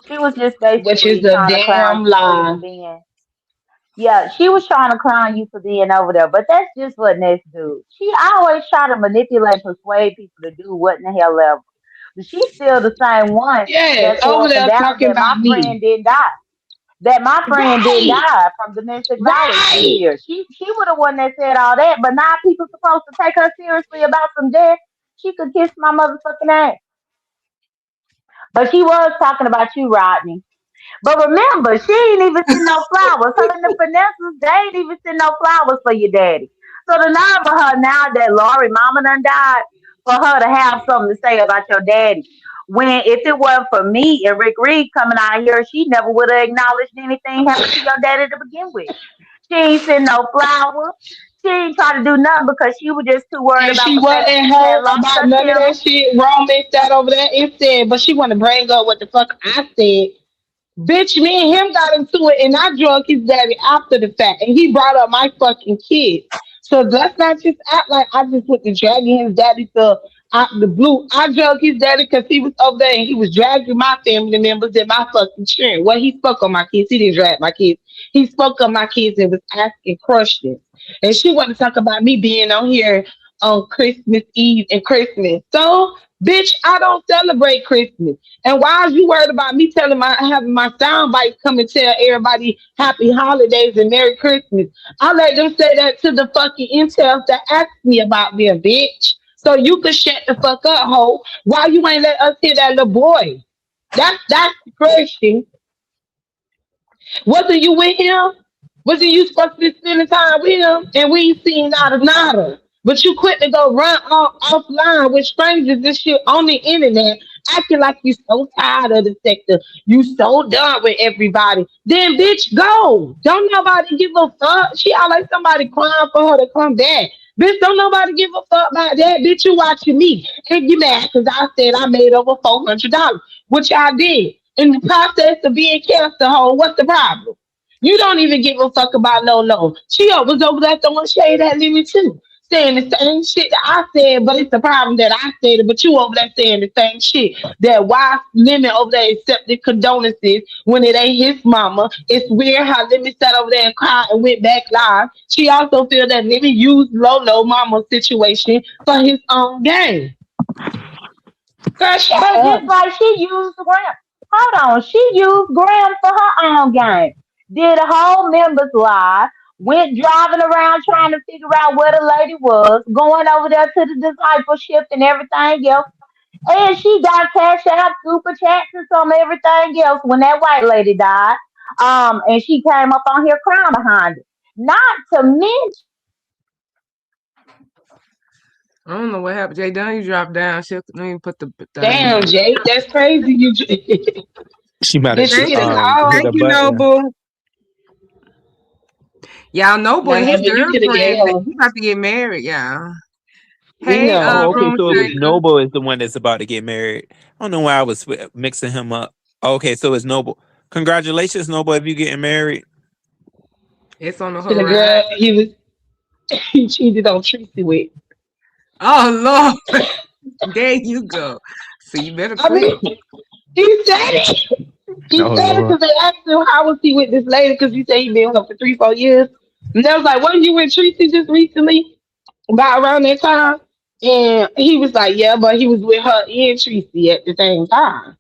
S3: She was just
S4: Which is
S3: basically
S4: a
S3: trying to clown
S4: damn
S3: you for
S4: lie.
S3: being. Yeah, she was trying to clown you for being over there, but that's just what Ness do. She always try to manipulate, persuade people to do what in the hell ever. But she's still the same one
S4: Yes,
S3: that's
S4: over
S3: going
S4: there
S3: down
S4: talking
S3: that my
S4: about me.
S3: friend didn't die. That my friend didn't
S4: Right,
S3: die from domestic violence this
S4: right.
S3: year. She would have one that said all that, but now people supposed to take her seriously about some death. She could kiss my motherfucking ass. But she was talking about you, Rodney. But remember, she ain't even send no flowers. Her and the Finesses, they ain't even send no flowers for your daddy. So the nerve of her now that Lori mama done died, for her to have something to say about your daddy. When if it weren't for me and Rick Reed coming out here, she never would have acknowledged anything happened to your daddy to begin with. She ain't send no flowers. She ain't try to do nothing because she was just too worried
S4: And
S3: about
S4: she
S3: the fact that
S4: wasn't
S3: you had
S4: hurt
S3: lost
S4: about
S3: her
S4: none of that
S3: channel.
S4: shit. Roman sat over there instead, but she want to bring up what the fuck I said. Bitch, me and him got into it, and I drug his daddy after the fact, and he brought up my fucking kids. So let's not just act like I just went to dragging his daddy to out the blue. I drug his daddy because he was over there and he was dragging my family members and my fucking children. Well, he spoke on my kids. He didn't drag my kids. He spoke on my kids and was asking questions. And she wanted to talk about me being on here on Christmas Eve and Christmas. So, bitch, I don't celebrate Christmas. And why are you worried about me telling my having my sound bites come and tell everybody happy holidays and Merry Christmas? I let them say that to the fucking intel that asked me about them, bitch. So you could shut the fuck up, hoe. Why you ain't let us hear that little boy? That's the question. Wasn't you with him? Wasn't you supposed to be spending time with him? And we ain't seen nada nada. But you quit to go run offline with strangers this shit on the internet, acting like you so tired of the sector. You so done with everybody. Then bitch, go. Don't nobody give a fuck. She out like somebody crying for her to come back. Bitch, don't nobody give a fuck about that. Bitch, you watching me. And you mad because I said I made over $400, which I did. In the process of being cancer home, what's the problem? You don't even give a fuck about Lolo. She was over there throwing shade at Lemmy too. Saying the same shit that I said, but it's the problem that I said it, but you over there saying the same shit. That why Lemmy over there accepted condolences when it ain't his mama. It's weird how Lemmy sat over there and cried and went back live. She also feel that Lemmy used Lolo mama's situation for his own gain. Girl, shut
S3: But just
S4: up.
S3: like she used Graham. Hold on, she used Graham for her own game. Did a whole members live, went driving around trying to figure out where the lady was, going over there to the discipleship and everything else. And she got cash out, super chats and some everything else when that white lady died. And she came up on here crying behind it. Not to mention
S1: I don't know what happened. Jay Dunn, you dropped down. She let me put the thing.
S4: Damn, Jake, that's crazy.
S2: She might have
S4: Did you
S1: Thank
S4: get a
S1: you.
S2: hit
S4: call?
S2: a
S1: Thank you,
S2: button.
S1: Noble. Y'all, Noble
S4: No,
S1: and
S4: no,
S1: his
S4: but you could have gave
S1: girlfriend,
S4: her.
S1: he about to get married, y'all.
S4: We
S1: Hey,
S4: know.
S2: Oh, okay.
S1: Room
S2: So it was
S1: Shaker.
S2: Noble is the one that's about to get married. I don't know why I was mixing him up. Okay, so it's Noble. Congratulations, Noble, if you getting married.
S1: It's on the
S4: To the girl
S1: horizon.
S4: he was he cheated on Tracy with.
S1: Oh, Lord. There you go. So you better
S4: I
S1: quit.
S4: mean, he said it. He
S2: Oh
S4: said it
S2: Lord.
S4: because they asked him how was he with this lady because he said he been with her for 3, 4 years. And they was like, wasn't you with Tracy just recently? About around that time? And he was like, yeah, but he was with her and Tracy at the same time.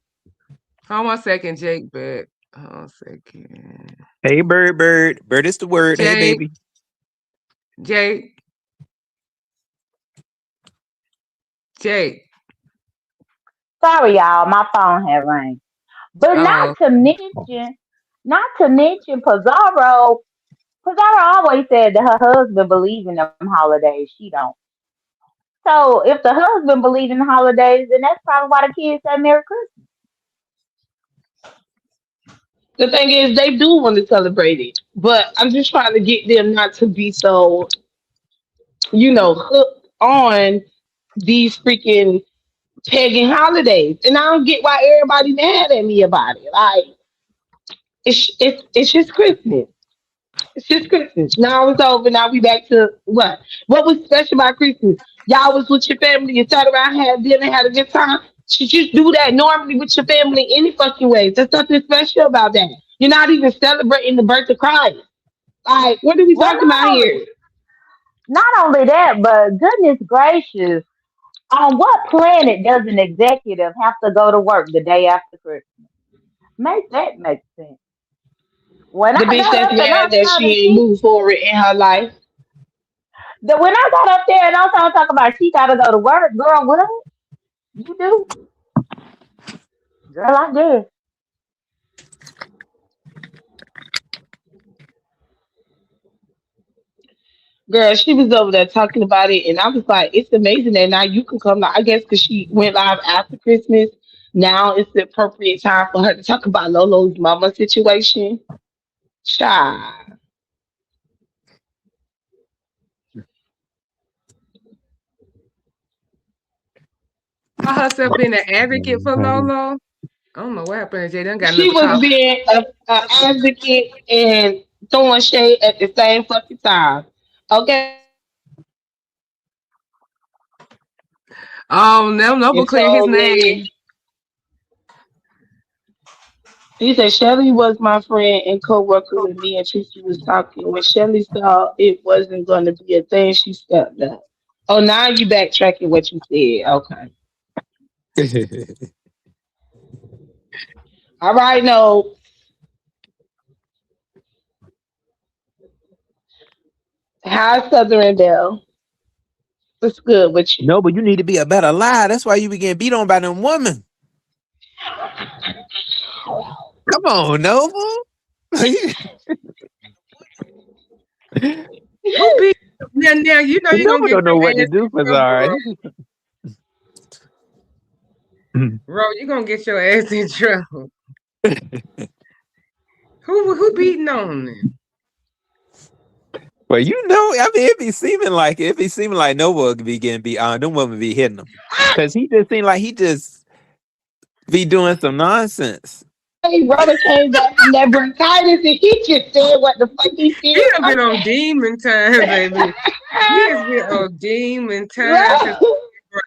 S1: Hold on 1 second, Jake, but hold on a second.
S2: Hey, Bird, Bird. Bird is the word. Hey,
S1: Jake,
S2: baby.
S1: Jake, Jake.
S3: sorry y'all, my phone had rang. But
S1: Oh,
S3: not to mention Pizarro. Pizarro always said that her husband believes in them holidays. She don't. So if the husband believes in holidays, then that's probably why the kids say Merry Christmas.
S4: The thing is, they do want to celebrate it, but I'm just trying to get them not to be so, hooked on these freaking pagan holidays. And I don't get why everybody mad at me about it. Like, it's just Christmas. It's just Christmas. Now it's over. Now we back to what? What was special about Christmas? Y'all was with your family. You sat around, had dinner, had a good time. Should you do that normally with your family any fucking way? There's nothing special about that. You're not even celebrating the birth of Christ. Like, what are we
S3: Well,
S4: talking about here?
S3: not only that, but goodness gracious, on what planet does an executive have to go to work the day after Christmas? Make that make sense. When
S4: The
S3: I
S4: bitch
S3: got
S4: that's
S3: up and I
S4: mad that
S3: started
S4: she ain't
S3: see
S4: moved forward in her life.
S3: when I got up there and I started talking about she gotta go to work, girl, what you do? Girl, I did.
S4: Girl, she was over there talking about it, and I was like, it's amazing that now you can come. I guess because she went live after Christmas, now it's the appropriate time for her to talk about Lolo's mama situation. Child.
S1: call herself being an advocate for
S2: Mhm.
S1: Lolo. I don't know what happened. Jay done got
S4: She
S1: another
S4: was
S1: call.
S4: being a advocate and throwing shade at the same fucking time. Okay.
S1: Oh, no, Noble
S4: And
S1: clear his
S4: so then
S1: name.
S4: he said Shelly was my friend and co-worker when me and Tracy was talking. When Shelly saw it wasn't going to be a thing, she stepped up. Oh, now you backtracking what you said. Okay. All right, no. Hi, Southern Belle. What's good with you?
S2: No, but you need to be a better lie. That's why you be getting beat on by them women. Come on, Noble.
S1: Who beat now you know you're gonna
S2: Noble
S1: get
S2: don't know
S1: your
S2: what to
S1: ass in
S2: do for
S1: trouble,
S2: Zara.
S1: bro. Bro, you're gonna get your ass in trouble. Who beating on him?
S2: Well, I mean, it be seeming like Noble would be getting beat on. Them women be hitting him. Cause he just seemed like he just be doing some nonsense.
S4: Hey, brother came back from that bronchitis and he just said what the fuck he
S1: He
S4: said.
S1: done been on demon time, baby. He has been on demon time since
S4: Bro.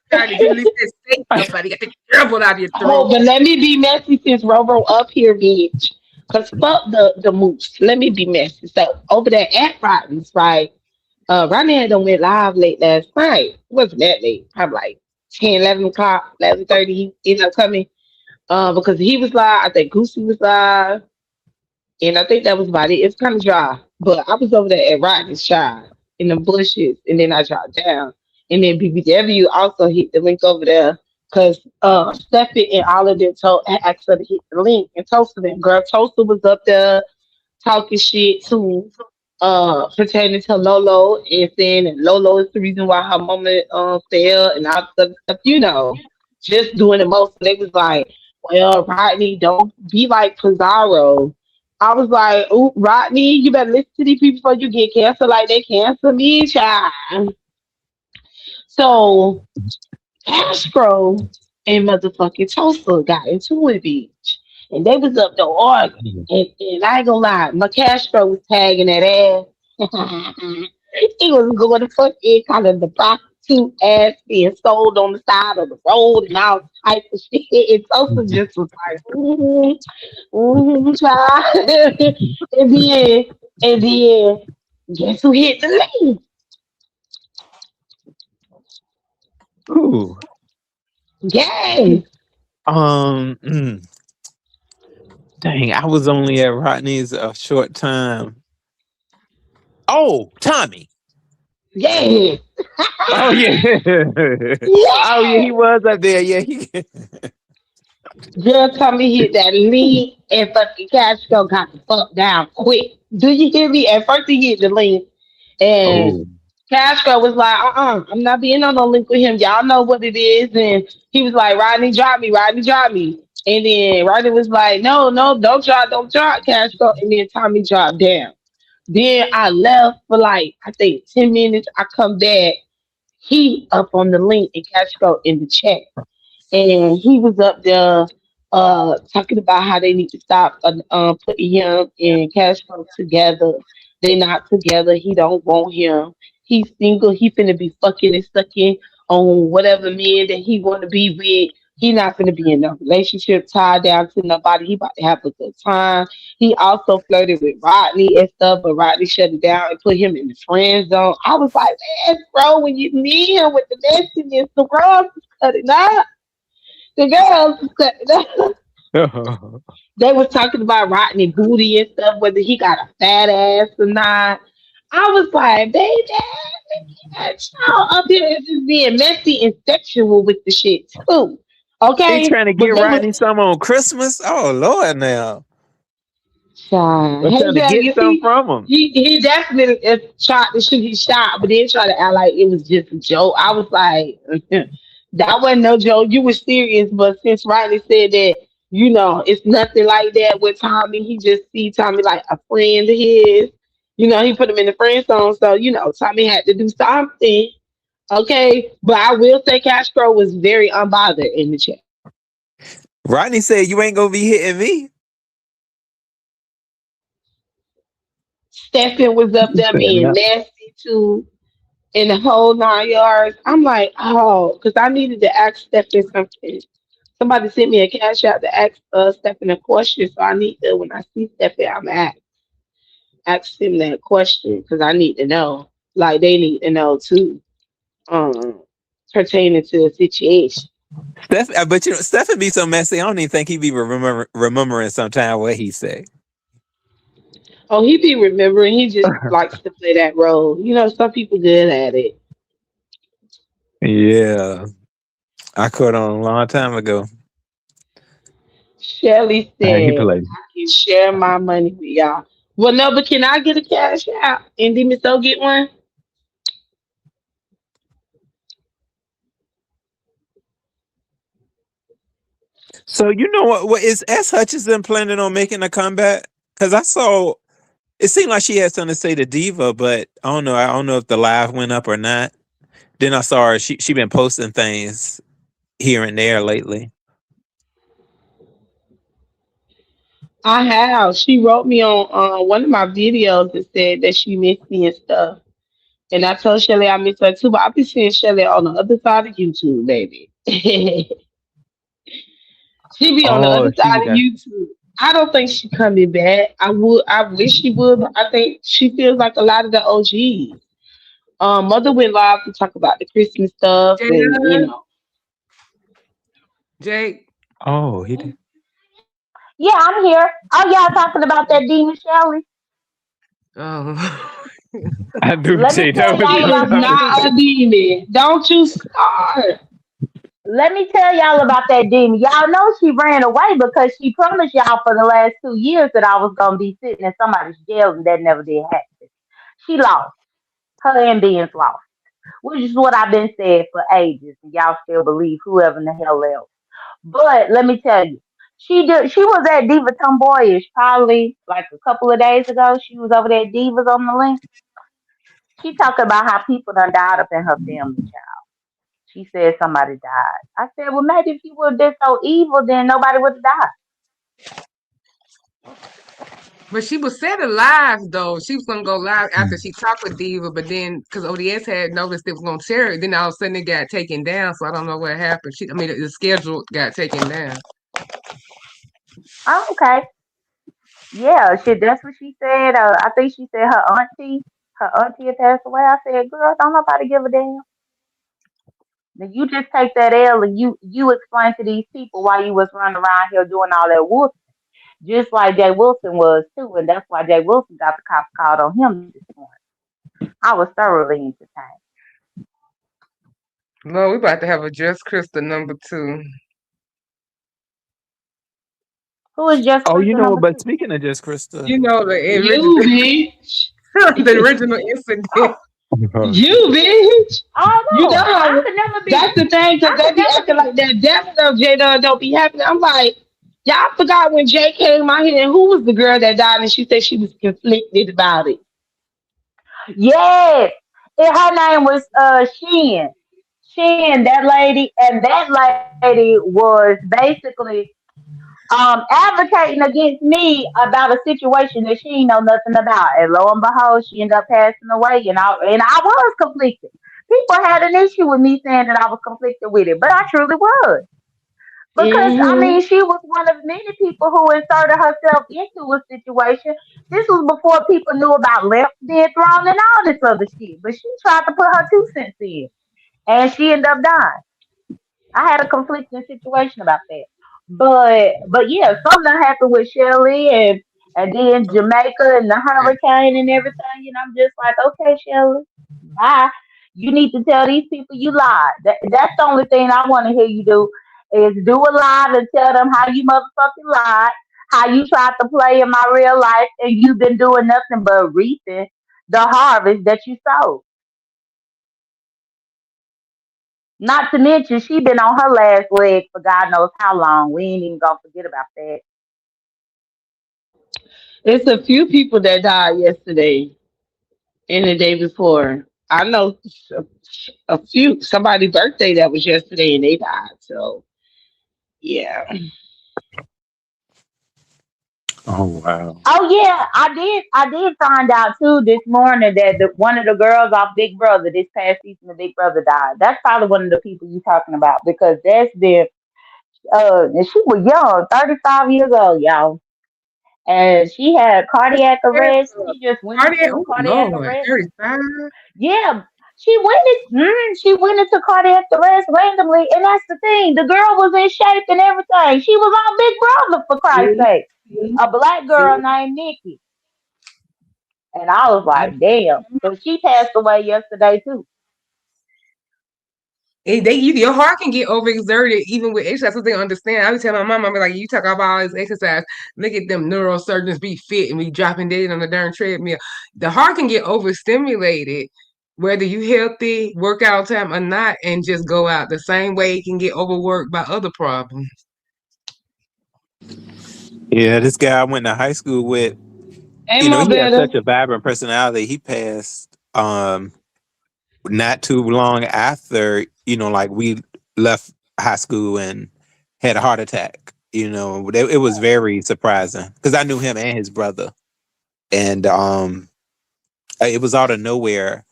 S1: bronchitis. You release that snake up out, you got the trouble out of your
S4: Oh,
S1: throat.
S4: but let me be messy since Roro up here, bitch. Cause fuck the moose. Let me be messy. So over there at Rodney's, right? Rodney had done went live late last night. It wasn't that late. Probably like 10, 11 o'clock, 11:30. He ended up coming. Because he was live. I think Goosey was live. And I think that was about it. It's kind of dry. But I was over there at Rodney's shop in the bushes. And then I dropped down. And then BBW also hit the link over there. Because Steffi and all of them asked her to hit the link and toasted them. Girl, Toaster was up there talking shit too, pertaining to Lolo and saying that Lolo is the reason why her mama fell and all the stuff, just doing the most. They was like, well, Rodney, don't be like Pizarro. I was like, oh, Rodney, you better listen to these people before you get canceled like they cancel me, child. So Castro and motherfucking Tulsa got into it, bitch. And they was up there arguing. And I ain't gonna lie, my Castro was tagging that ass. He was going to fuck in kind of the prostitute ass being sold on the side of the road and all type of shit. And Tulsa just was like, child. and then, guess who hit the lead?
S2: Ooh.
S4: Yes.
S2: Mm, dang, I was only at Rodney's a short time. Oh, Tommy.
S4: Yes.
S2: Oh yeah. Oh yeah, he
S4: Yes.
S2: was up there. Yeah,
S4: Girl, Tommy hit that link and fucking Castro got the fuck down quick. Do you hear me? At first he hit the link and
S2: Oh,
S4: Castro was like, I'm not being on no link with him. Y'all know what it is. And he was like, Rodney, drop me, Rodney, drop me. And then Rodney was like, no, no, don't drop, Castro. And then Tommy dropped down. Then I left for like, I think 10 minutes. I come back. He up on the link and Castro in the chat and he was up there talking about how they need to stop putting him and Castro together. They not together. He don't want him. He's single. He finna be fucking and sucking on whatever man that he want to be with. He not finna be in a relationship tied down to nobody. He about to have a good time. He also flirted with Rodney and stuff, but Rodney shut it down and put him in the friend zone. I was like, man, bro, when you need him with the messiness, the world is cutting up. The girls, they was talking about Rodney booty and stuff, whether he got a fat ass or not. I was like, baby, that y'all up here is just being messy and sexual with the shit too.
S2: he
S4: Okay,
S2: trying to
S4: but
S2: get
S4: they was
S2: Rodney some on Christmas. Oh Lord, now
S4: shy.
S2: I'm
S4: Hey,
S2: trying to
S4: Jack,
S2: get
S4: you
S2: some
S4: see,
S2: from him.
S4: he definitely tried to shoot his shot, but then tried to act like it was just a joke. I was like, that wasn't no joke. You were serious, but since Riley said that, it's nothing like that with Tommy. He just see Tommy like a friend of his. He put him in the friend zone, so Tommy had to do something. Okay, but I will say Castro was very unbothered in the chat.
S2: Rodney said you ain't gonna be hitting me.
S4: Stephen was up
S2: He
S4: there
S2: said
S4: being
S2: no.
S4: nasty too. In the whole 9 yards. I'm like, oh, because I needed to ask Stephen something. Somebody sent me a cash out to ask Stephen a question, so I need to when I see Stephen, I'm ask him that question because I need to know. Like they need to know too, um, pertaining to the situation.
S2: But Stephen be so messy. I don't even think he be remembering sometime what he say.
S4: Oh, he be remembering. He just likes to play that role. Some people good at it.
S2: Yeah, I caught on a long time ago.
S4: Shelly
S2: He
S4: said,
S2: played.
S4: I can share my money with y'all. Well, no, but can I get a cash out and Demi so get one?
S2: So you know what is S. Hutchinson planning on making a comeback? Because I saw it seemed like she had something to say to Diva, but I don't know. I don't know if the live went up or not. Then I saw her. She been posting things here and there lately.
S4: I have. She wrote me on one of my videos that said that she missed me and stuff. And I told Shelly I miss her too, but I've been seeing Shelly on the other side of YouTube, baby. She be on the
S2: Oh,
S4: other
S2: she
S4: side of
S2: got.
S4: YouTube. I don't think she coming back. I wish she would, but I think she feels like a lot of the OGs. Mother went live to talk about the Christmas stuff and
S1: Jada, Jake.
S2: Oh, he did.
S3: Yeah, I'm here. Oh, y'all talking about that demon Shelley?
S1: Oh.
S2: I do
S3: Let me
S2: say
S3: tell
S2: that was
S3: y'all
S4: she is
S3: about that
S2: your.
S4: not a
S3: demon.
S4: demon. Don't you start.
S3: Let me tell y'all about that demon. Y'all know she ran away because she promised y'all for the last 2 years that I was gonna be sitting in somebody's jail, and that never did happen. She lost. Her and beings lost, which is what I've been saying for ages, and y'all still believe whoever in the hell else. But let me tell you, she was at Diva Tomboyish probably like a couple of days ago. She was over there at Divas on the link. She talked about how people done died up in her family, child. She said somebody died. I said, well, maybe if you would have been so evil, then nobody would have died.
S1: But she was set alive though. She was gonna go live after she talked with Diva, but then because ODS had noticed it was gonna share it, then all of a sudden it got taken down. So I don't know what happened. I mean, the schedule got taken down.
S3: Oh, okay. Yeah, shit, that's what she said. I think she said her auntie had passed away. I said, girl, don't nobody give a damn. Then you just take that L and you explain to these people why you was running around here doing all that wolf, just like Jay Wilson was too, and that's why Jay Wilson got the cops called on him this morning. I was thoroughly entertained.
S1: No, we about to have a Just Krista number 2.
S3: Who is Just
S2: Oh, you
S3: Crystal
S2: know,
S3: number
S2: but
S3: two?
S2: speaking of just Krista,
S1: You know the original,
S4: You bitch.
S1: the original incident.
S3: Oh,
S4: You bitch.
S3: I
S4: You
S3: don't know. I
S4: know,
S3: could never be.
S4: that's the thing, because
S3: I
S4: they
S3: could
S4: be
S3: never
S4: acting
S3: be.
S4: like that death stuff, J Dub don't be happening. I'm like, y'all forgot when Jay came out here and who was the girl that died and she said she was conflicted about it.
S3: Yes, and her name was Shin. Shin, that lady, and that lady was basically advocating against me about a situation that she ain't know nothing about. And lo and behold, she ended up passing away, and I was conflicted. People had an issue with me saying that I was conflicted with it, but I truly was. Because I
S4: Hmm.
S3: mean, she was one of many people who inserted herself into a situation. This was before people knew about left being thrown and all this other shit. But she tried to put her 2 cents in, and she ended up dying. I had a conflicting situation about that. But yeah, something happened with Shelly and then Jamaica and the hurricane and everything. And I'm just like, okay, Shelly, bye. You need to tell these people you lied. That's the only thing I want to hear you do is do a live and tell them how you motherfucking lied, how you tried to play in my real life, and you've been doing nothing but reaping the harvest that you sowed. Not to mention, she been on her last leg for God knows how long. We ain't even gonna forget about that.
S4: It's a few people that died yesterday and the day before. I know a few, somebody's birthday that was yesterday and they died. So, yeah.
S2: oh wow.
S3: Oh yeah, I did. I did find out too this morning that one of the girls off Big Brother this past season of Big Brother died. That's probably one of the people you talking about because that's the and she was young, 35 years old, y'all, and she had cardiac arrest. She just went
S1: Cardiac,
S3: into
S1: oh
S3: cardiac
S1: Lord,
S3: arrest.
S1: 35.
S3: Yeah, she went into cardiac arrest randomly, and that's the thing. The girl was in shape and everything. She was on Big Brother for Christ's
S1: See,
S3: sake. A black girl
S1: see.
S3: named Nikki, and I was like, damn. So she passed away yesterday too.
S1: Your heart can get overexerted even with exercise. Something I understand. I would tell my mom, I'm like, you talk about all this exercise. Look at them neurosurgeons be fit and be dropping dead on the darn treadmill. The heart can get overstimulated, whether you healthy, work out time or not, and just go out. The same way it can get overworked by other problems.
S2: Yeah, this guy I went to high school with,
S4: Ain't
S2: you know,
S4: more
S2: he had
S4: better.
S2: such a vibrant personality. He passed not too long after, like we left high school and had a heart attack. It was very surprising because I knew him and his brother, and it was out of nowhere.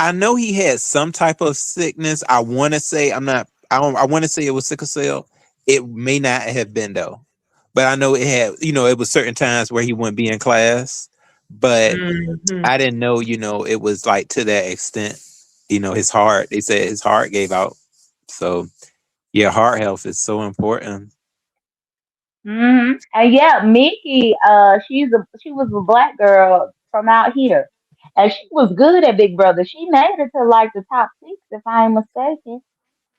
S2: I know he had some type of sickness. I want to say I'm not. I don't. I want to say it was sickle cell. It may not have been though, but I know it had. It was certain times where he wouldn't be in class, but
S1: Hmm.
S2: I didn't know. It was like to that extent. His heart. They said his heart gave out. So yeah, heart health is so important.
S3: And yeah, Mickey, she was a black girl from out here, and she was good at Big Brother. She made it to like the top 6, if I ain't mistaken.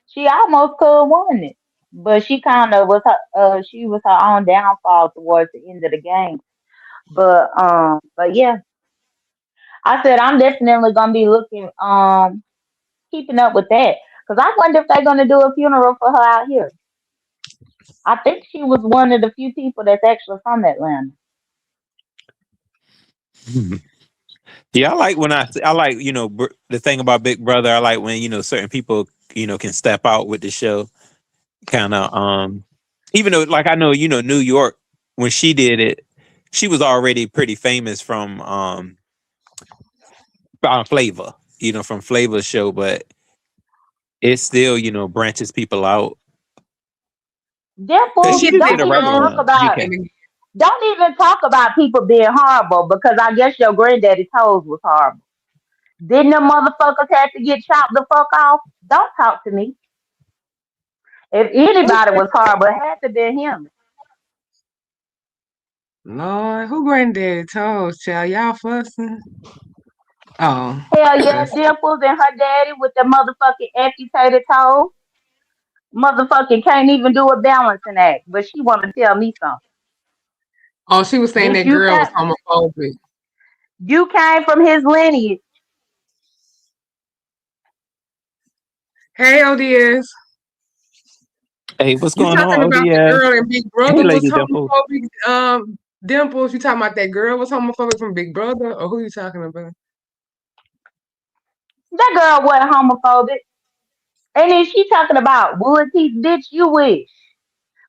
S3: She almost could have won it, but she kind of was her. She was her own downfall towards the end of the game. But yeah, I said I'm definitely gonna be looking, keeping up with that, because I wonder if they're gonna do a funeral for her out here. I think she was one of the few people that's actually from Atlanta.
S2: Yeah, I like when I like the thing about Big Brother. I like when certain people can step out with the show, kind of even though like I know New York when she did it, she was already pretty famous from Flavor, from Flavor's show, but it still branches people out because
S3: Therefore,
S2: she
S1: She
S2: did
S3: don't
S2: a
S3: even
S2: regular
S3: talk
S2: one.
S1: belongs
S3: about
S2: UK.
S1: in
S3: don't even talk about people being horrible because I guess your granddaddy toes was horrible. Didn't them motherfuckers have to get chopped the fuck off? Don't talk to me. If anybody
S1: the
S3: was horrible, it had to be him.
S1: Lord, who granddaddy told child? Y'all fussing? Oh,
S3: Hell yeah,
S1: that's
S3: Dimples and her daddy with the motherfucking amputated toes. Motherfucking can't even do a balancing act, but she want to tell me something.
S1: Oh, she was saying
S3: Bitch,
S1: that girl was homophobic.
S3: you came from his lineage.
S1: Hey, ODS.
S2: Hey, what's
S1: You
S2: going
S1: talking
S2: on,
S1: about the
S2: ODS?
S1: girl and Big
S2: Hey,
S1: Brother was
S2: Lady Dimple.
S1: homophobic? Dimples, you talking about that girl was homophobic from Big Brother, or who you talking about?
S3: That girl wasn't homophobic. And then she talking about wood teeth, bitch, you wish.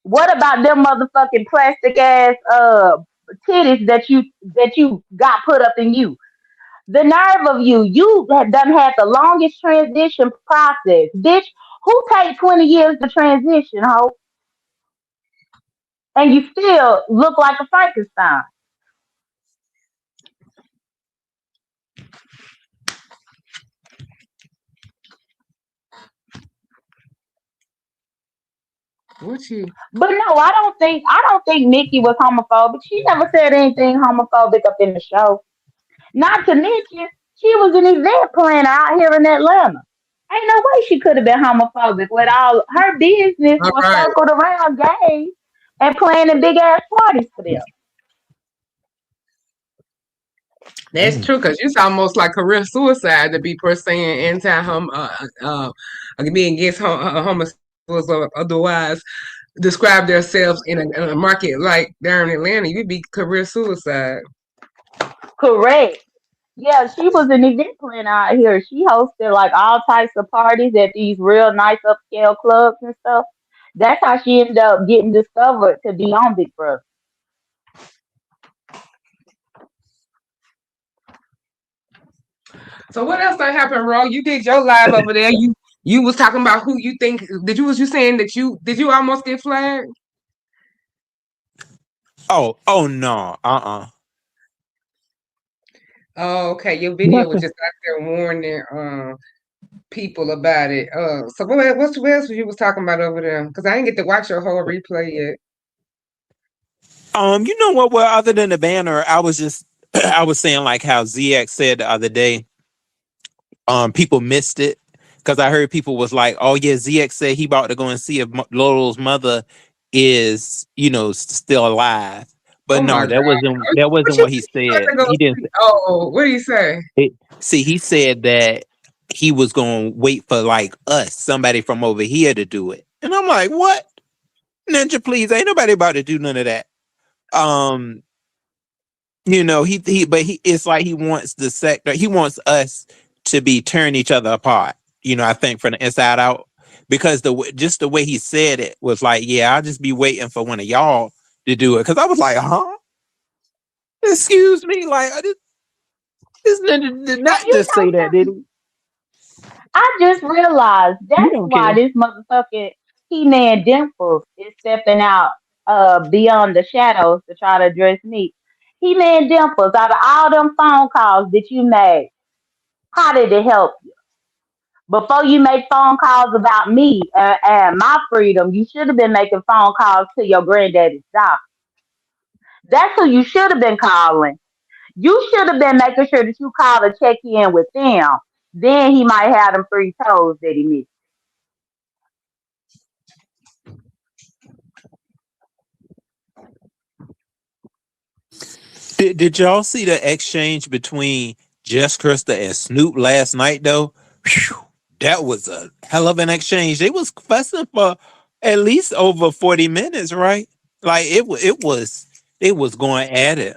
S3: What about them motherfucking plastic ass titties that you got put up in you? The nerve of you have done had the longest transition process, bitch. Who take 20 years to transition, ho? And you still look like a Frankenstein.
S1: What you?
S3: But no, I don't think Nikki was homophobic. She never said anything homophobic up in the show. Not to mention, she was an event planner out here in Atlanta. Ain't no way she could have been homophobic with all her business
S1: All
S3: was
S1: right.
S3: circled around gays and planning big ass parties for them.
S1: That's
S2: Mm.
S1: true, because it's almost like career suicide to be per se anti-hom being against homosexuals or otherwise describe themselves in a market like there in Atlanta. You'd be career suicide.
S3: Correct. Yeah, she was an event planner out here. She hosted like all types of parties at these real nice upscale clubs and stuff. That's how she ended up getting discovered to be on Big Brother.
S1: So what else done happened, Ro? You did your live over there. You was talking about who you think was you saying that you almost get flagged?
S2: Oh no.
S1: Oh, okay. Your video was
S2: Nothing.
S1: just out there warning people about it. So what else you was talking about over there? Because I didn't get to watch your whole replay yet.
S2: You know what? Well, other than the banner, I was just I was saying like how ZX said the other day. People missed it because I heard people was like, "Oh yeah, ZX said he about to go and see if Lolo's mother is, still alive."
S1: Oh
S2: But
S1: my
S2: no,
S1: God.
S2: that
S1: What
S2: wasn't
S1: you
S2: what he
S1: think you about
S2: said.
S1: to go
S2: He didn't.
S1: see? Oh, what did he say?
S2: See, he said that he was going to wait for like us, somebody from over here, to do it, and I'm like, "What, Ninja? Please, ain't nobody about to do none of that." Um, but it's like he wants the sector. He wants us to be tearing each other apart. I think from the inside out, because just the way he said it was like, yeah, I'll just be waiting for one of y'all to do it. Because I was like, huh? Excuse me, like this nigga did
S3: Are
S2: not
S3: you
S2: just say that, did he?
S3: I just realized
S2: You
S3: that's
S2: don't
S3: why
S2: care.
S3: this motherfucking He-Man Dimples is stepping out beyond the shadows to try to address me. He-Man Dimples, out of all them phone calls that you made, how did it help you? Before you make phone calls about me and my freedom, you should have been making phone calls to your granddaddy's doctor. That's who you should have been calling. You should have been making sure that you call to check in with them. Then he might have them three toes that he missed.
S2: Did y'all see the exchange between Jess Krista and Snoop last night though? Phew, that was a hell of an exchange. They was fussing for at least over 40 minutes, right? Like it was going at it.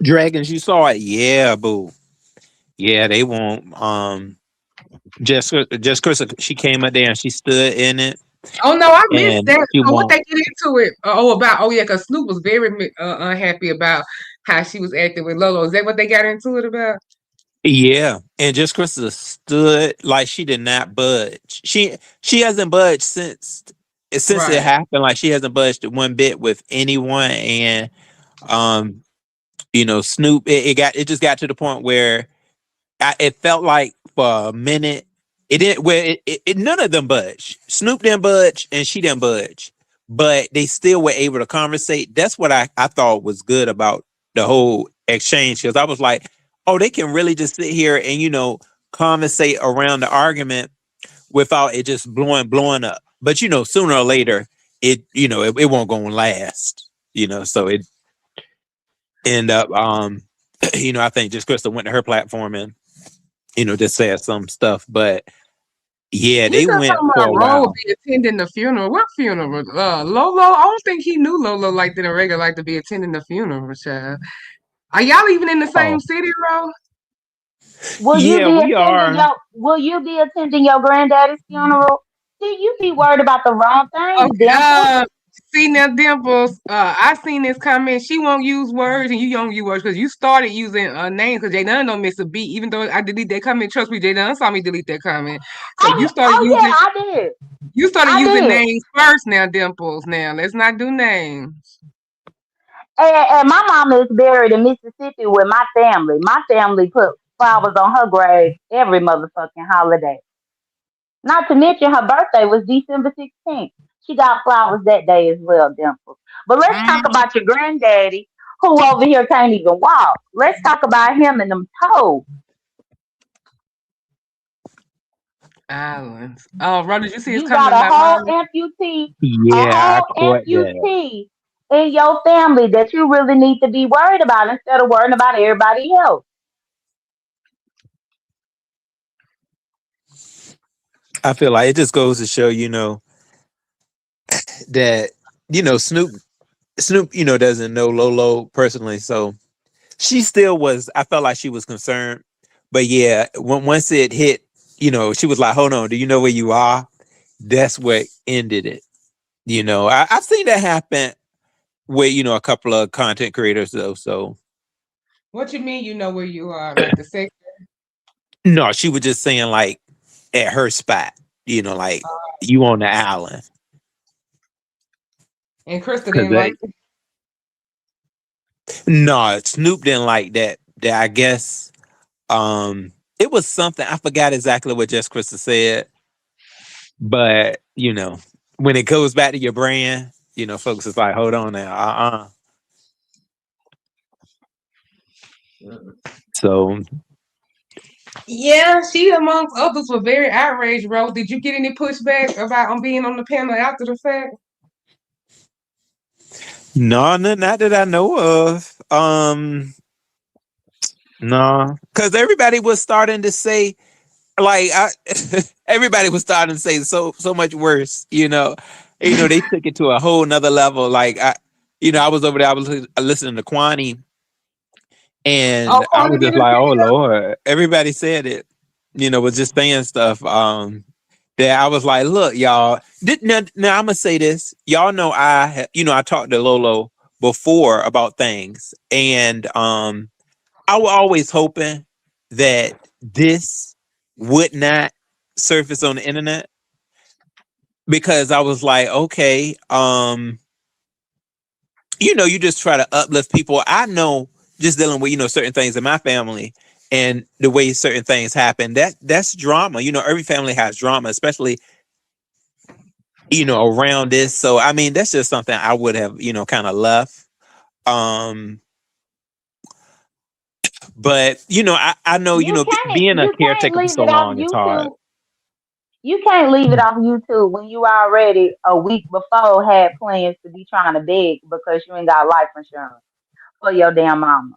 S2: Dragons, you saw it? Yeah, boo. Yeah, they won't. Jess Krista, she came up there and she stood in it,
S1: Oh no, I missed
S2: and
S1: that.
S2: she
S1: So what
S2: won't.
S1: they get into it? Yeah, because Snoop was very unhappy about how she was acting with Lolo. Is that what they got into it about?
S2: Yeah, and just Krista stood like she did not budge. She hasn't budged since it
S1: Right.
S2: happened. Like she hasn't budged one bit with anyone. And um, Snoop. It just got to the point where it felt like for a minute it didn't. Where none of them budged. Snoop didn't budge, and she didn't budge. But they still were able to conversate. That's what I thought was good about the whole exchange because I was like, oh, they can really just sit here and conversate around the argument without it just blowing up. But sooner or later, it won't go and last. So it end up I think just Crystal went to her platform and just said some stuff. But yeah,
S1: He
S2: they
S1: just
S2: went
S1: talking
S2: for
S1: about
S2: a
S1: Ron would
S2: while.
S1: be attending the funeral. What funeral? Lolo. I don't think he knew Lolo like that in regular like to be attending the funeral, child. Are y'all even in the same
S2: Oh,
S1: city, Ro?
S2: yeah, we are.
S3: Will you be attending your granddaddy's funeral? See, you be worried about the wrong thing,
S1: Okay.
S3: Dimple.
S1: See now, Dimples. I seen this comment. She won't use words, and you don't use words because you started using names. Because Jay don't miss a beat. Even though I delete that comment, trust me, Jay saw me delete that comment. So
S3: Oh yeah, I did.
S1: you started
S3: I
S1: using
S3: did.
S1: names first. Now, Dimples. Now let's not do names.
S3: And my mama is buried in Mississippi with my family. My family put flowers on her grave every motherfucking holiday. Not to mention her birthday was December 16th. She got flowers that day as well, Dimple. But let's talk
S1: Mm,
S3: about your granddaddy, who over here can't even walk. Let's talk about him and them toes.
S1: Islands. Oh, Ro, did you see his
S3: You got
S1: comment
S3: a
S1: about
S3: whole
S1: mine?
S3: amputee, a
S2: Yeah, I
S3: whole
S2: caught that.
S3: amputee in your family that you really need to be worried about instead of worrying about everybody else.
S2: I feel like it just goes to show, that Snoop, doesn't know Lolo personally, so she still was. I felt like she was concerned, but yeah, once it hit, she was like, "Hold on, do you know where you are?" That's what ended it. I've seen that happen with a couple of content creators though. So
S1: What you mean? You know where you are? Like the sex
S2: no, she was just saying like at her spot, like you on the island
S1: and Krista
S2: because
S1: didn't like it.
S2: no, Snoop didn't like that. That I guess it was something I forgot exactly what Jess Krista said, but when it goes back to your brand, folks is like, hold on now, So
S1: Yeah, she amongst others were very outraged, Rose. Did you get any pushback about being on the panel after the fact?
S2: no, not that I know of. No, because everybody was starting to say like everybody was starting to say so much worse. They took it to a whole nother level. Like I was over there. I was listening to Kwani,
S1: Oh,
S2: and I
S1: Corner
S2: was
S1: did
S2: just
S1: a
S2: like, "Oh
S1: video?
S2: Lord!" Everybody said it. Was just saying stuff. That I was like, "Look, y'all. Now I'm gonna say this. Y'all know I talked to Lolo before about things, and I was always hoping that this would not surface on the internet because I was like, okay, you just try to uplift people. I know just dealing with, certain things in my family and the way certain things happen, that's drama. Every family has drama, especially, around this. So I mean, that's just something I would have, kind of left. Um, but I know, being a
S3: You can't
S2: caretaker for
S3: leave
S2: so
S3: it off
S2: long is hard.
S3: YouTube. You can't leave it off YouTube when you already a week before had plans to be trying to beg because you ain't got life insurance for your damn mama.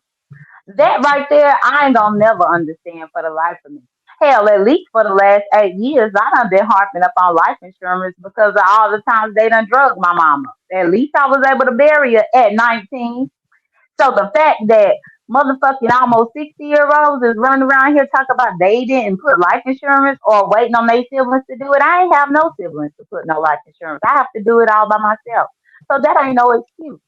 S3: That right there, I ain't gonna never understand for the life of me. Hell, at least for the last 8 years, I done been harping up on life insurance because of all the times they done drugged my mama. At least I was able to bury her at 19. So the fact that motherfucking almost 60-year-olds is running around here talking about they didn't put life insurance or waiting on their siblings to do it, I ain't have no siblings to put no life insurance. I have to do it all by myself. So that ain't no excuse.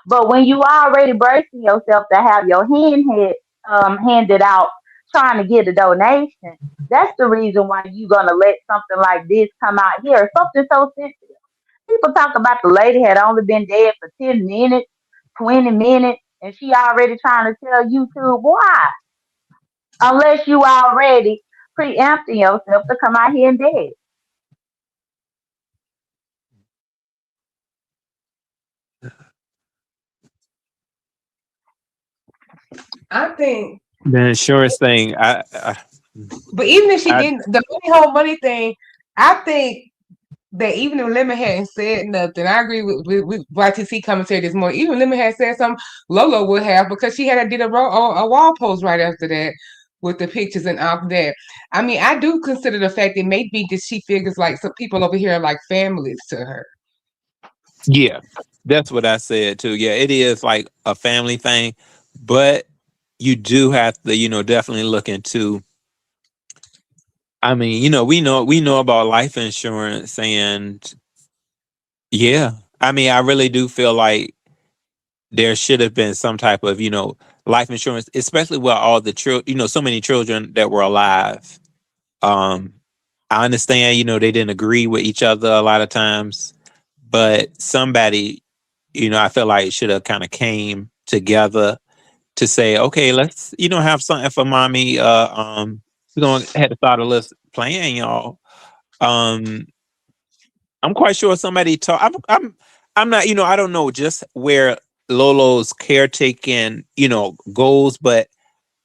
S3: But when you already bracing yourself to have your handed out trying to get a donation, that's the reason why you gonna let something like this come out here. Something so sensitive. People talk about the lady had only been dead for 10 minutes, 20 minutes, and she already trying to tell YouTube why. Unless you already preempting yourself to come out here and dead.
S1: I think
S2: The insurance thing, I
S1: But even if she
S2: I
S1: didn't, the whole money thing, I think that even if Lemon hadn't said nothing, I agree with YTC commentary this morning. Even if Lemon had said something, Lolo would have, because she had did a wall post right after that with the pictures and all that. I mean, I do consider the fact that maybe that she figures like some people over here are like families to her.
S2: Yeah, that's what I said too. Yeah, it is like a family thing, but you do have to, definitely look into. I mean, we know about life insurance, and yeah, I mean, I really do feel like there should have been some type of, life insurance, especially with all the children, so many children that were alive. Um, I understand, they didn't agree with each other a lot of times, but somebody, I feel like should have kind of came together to say, okay, let's, have something for mommy. We're gonna have to start a list plan, y'all. Um, I'm quite sure somebody talk. I'm not, I don't know just where Lolo's caretaking, goes, but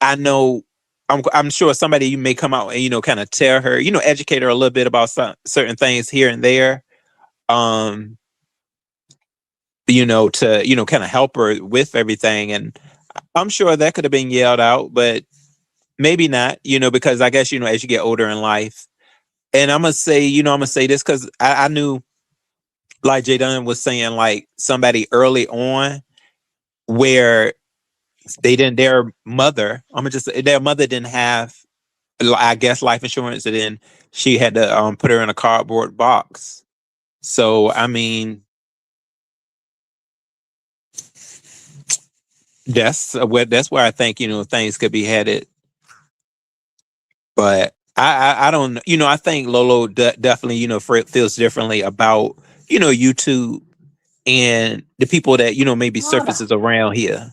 S2: I know I'm sure somebody you may come out and kind of tell her, educate her a little bit about certain things here and there. Um, to kind of help her with everything, and I'm sure that could have been yelled out, but maybe not, because I guess as you get older in life, and I'm gonna say this because I knew, like Jay Dunn was saying, like somebody early on where their mother, I'm gonna just say their mother didn't have, I guess, life insurance, and then she had to put her in a cardboard box. So I mean, that's where I think things could be headed. But I don't, I think Lolo definitely feels differently about YouTube and the people that maybe
S3: Hold on,
S2: surfaces around here.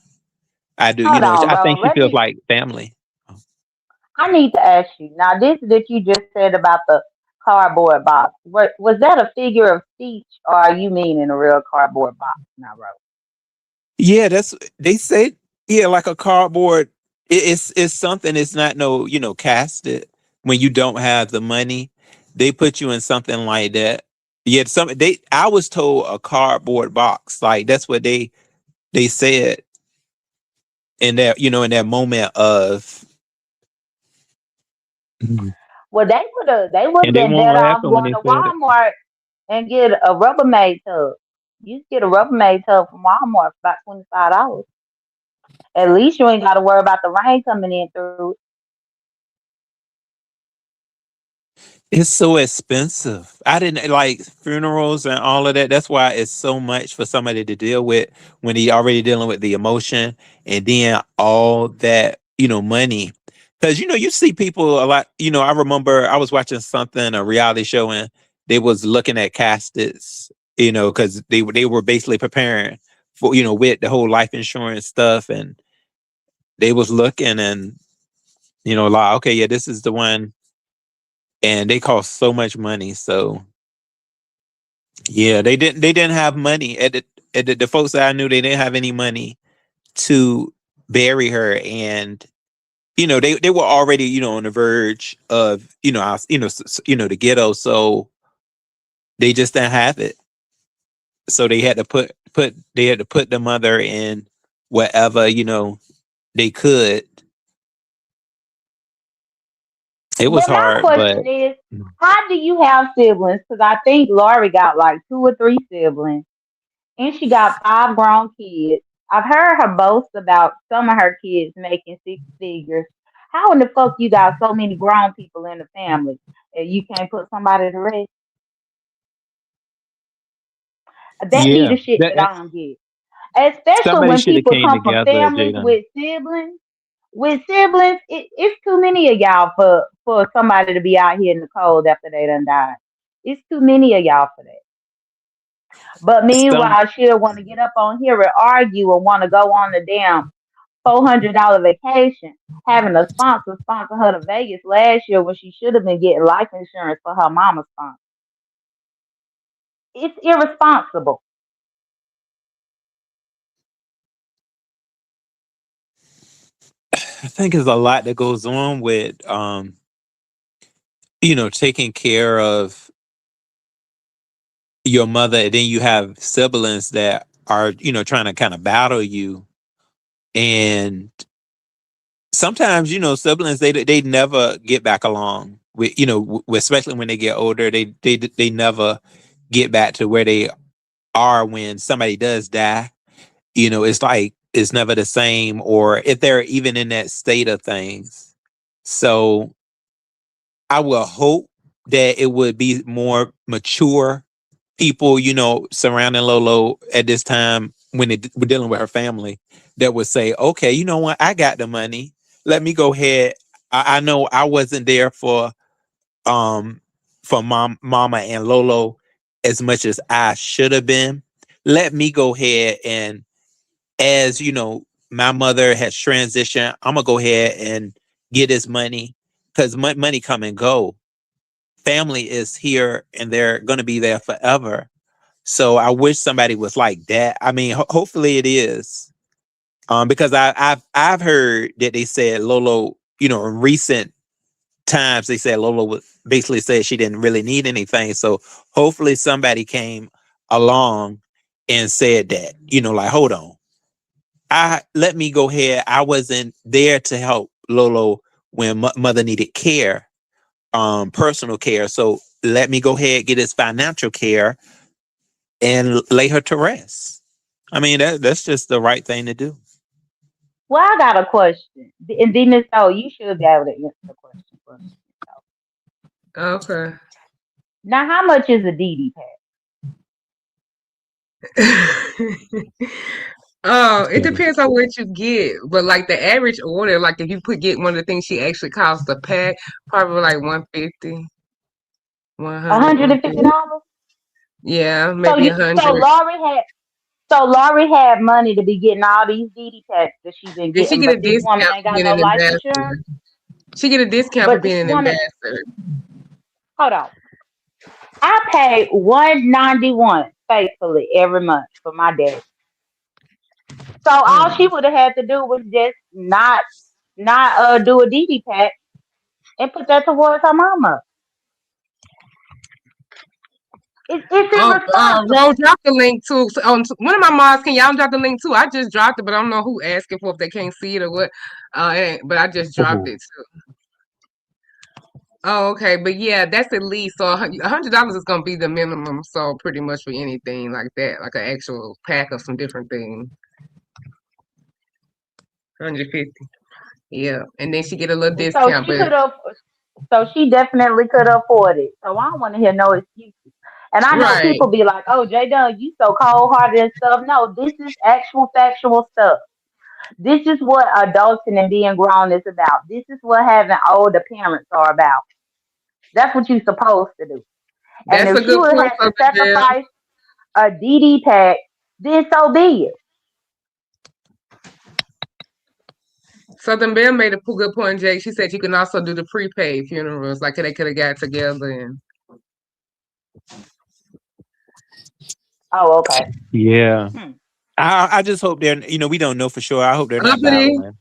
S2: I do,
S3: hold on,
S2: I
S3: bro.
S2: think she
S3: Let
S2: feels
S3: me.
S2: like family.
S3: I need to ask you now. This that you just said about the cardboard box. What was that a figure of speech, or are you meaning a real cardboard box? Now, bro.
S2: Yeah, that's they said. Yeah, like a cardboard. It's something. It's not no casted. When you don't have the money, they put you in something like that. Yeah, I was told a cardboard box. Like that's what they said in that moment of. Mhm.
S3: Well, they would have
S2: And they
S3: been
S2: won't
S3: better off
S2: laughing when
S3: going
S2: they
S3: to
S2: said it.
S3: Walmart and get a Rubbermaid tub. You get a Rubbermaid tub from Walmart for about $25. At least you ain't got to worry about the rain coming in through.
S2: It's so expensive. I didn't like funerals and all of that. That's why it's so much for somebody to deal with when he already dealing with the emotion and then all that, money. Because you see people a lot, I remember I was watching something, a reality show, and they was looking at caskets, because they were basically preparing for, with the whole life insurance stuff, and they was looking and like, okay, yeah, this is the one, and they cost so much money. So yeah, they didn't have money the folks that I knew. They didn't have any money to bury her, and they were already on the verge of the ghetto, so they just didn't have it. So they had to put the mother in whatever they could. It was
S3: But my
S2: hard, but
S3: question is, how do you have siblings? Because I think Lori got like two or three siblings, and she got five grown kids. I've heard her boast about some of her kids making six figures. How in the fuck you got so many grown people in the family and you can't put somebody to rest? That be
S2: yeah,
S3: the shit that I don't get. Especially
S2: somebody
S3: when
S2: should have
S3: people
S2: came
S3: come from
S2: together,
S3: families
S2: Jada.
S3: with siblings. With siblings, it's too many of y'all for somebody to be out here in the cold after they done died. It's too many of y'all for that. But
S2: Some
S3: meanwhile, she'll want to get up on here and argue and want to go on the damn $400 vacation, having a sponsor her to Vegas last year when she should have been getting life insurance for her mama's sponsor. It's irresponsible.
S2: I think there's a lot that goes on with taking care of your mother, and then you have siblings that are, trying to kind of battle you. And sometimes, siblings, they never get back along with, especially when they get older, they never get back to where they are when somebody does die. It's like it's never the same, or if they're even in that state of things. So I will hope that it would be more mature people, surrounding Lolo at this time when we're dealing with her family, that would say, okay, you know what? I got the money. Let me go ahead. I know I wasn't there for mama and Lolo as much as I should have been. Let me go ahead and, as my mother has transitioned, I'm gonna go ahead and get this money, because money come and go. Family is here and they're gonna be there forever. So I wish somebody was like that. I mean, hopefully it is, because I've heard that they said Lolo, in recent times, they said Lola basically said she didn't really need anything. So hopefully somebody came along and said that, like, hold on, let me go ahead. I wasn't there to help Lolo when mother needed care, personal care. So let me go ahead, get his financial care and lay her to rest. I mean, that's just the right thing to do.
S3: Well, I got a question, and then so you should be able to answer the question for me.
S1: Okay.
S3: Now, how much is a DD
S1: Oh, it depends on what you get, but like the average order, like if you get one of the things she actually costs a pack, probably like 150,
S3: One
S1: 100,
S3: hundred and fifty
S1: 150.
S3: dollars.
S1: Yeah,
S3: So
S1: maybe
S3: you, so
S1: 100.
S3: Laurie had money to be getting all these DD packs that she been
S1: Did she
S3: getting,
S1: get
S3: but
S1: a
S3: this woman
S1: discount
S3: ain't
S1: for
S3: got
S1: being
S3: no
S1: an
S3: life
S1: ambassador?
S3: insurance.
S1: She get a discount for
S3: But this
S1: being an
S3: woman,
S1: ambassador.
S3: hold on, I pay $191 faithfully every month for my dad. So all she
S1: Mm.
S3: would have had to do was just not do a DD pack and put that towards her mama. It's
S1: Oh, Ro,
S3: irresponsible.
S1: drop the link too. So, one of my moms, can y'all drop the link too? I just dropped it, but I don't know who asking for if they can't see it or what. But I just dropped
S2: Oh.
S1: it too. Oh, okay, but yeah, that's at least so $100 is gonna be the minimum. So pretty much for anything like that, like an actual pack of some different things, 150. Yeah, and then she get a little
S3: So
S1: discount,
S3: she
S1: but
S3: could have. So she definitely could afford it. So I don't want to hear no excuses. And I know
S1: right.
S3: people be like, "Oh, J Dunn, you so cold hearted and stuff." No, this is actual factual stuff. This is what adulting and being grown is about. This is what having older parents are about. That's what you're supposed to do. And
S1: That's
S3: if
S1: a
S3: she
S1: good
S3: would
S1: point
S3: have
S1: for
S3: to
S1: the jail.
S3: sacrifice a DD pack, then so be it.
S1: Southern Belle made a good point, Jake. She said you can also do the prepaid funerals, like they could have got together and
S3: Oh, okay.
S2: Yeah.
S3: Hmm.
S2: I just hope they're, we don't know for sure. I hope they're not
S1: uppity.
S2: battling.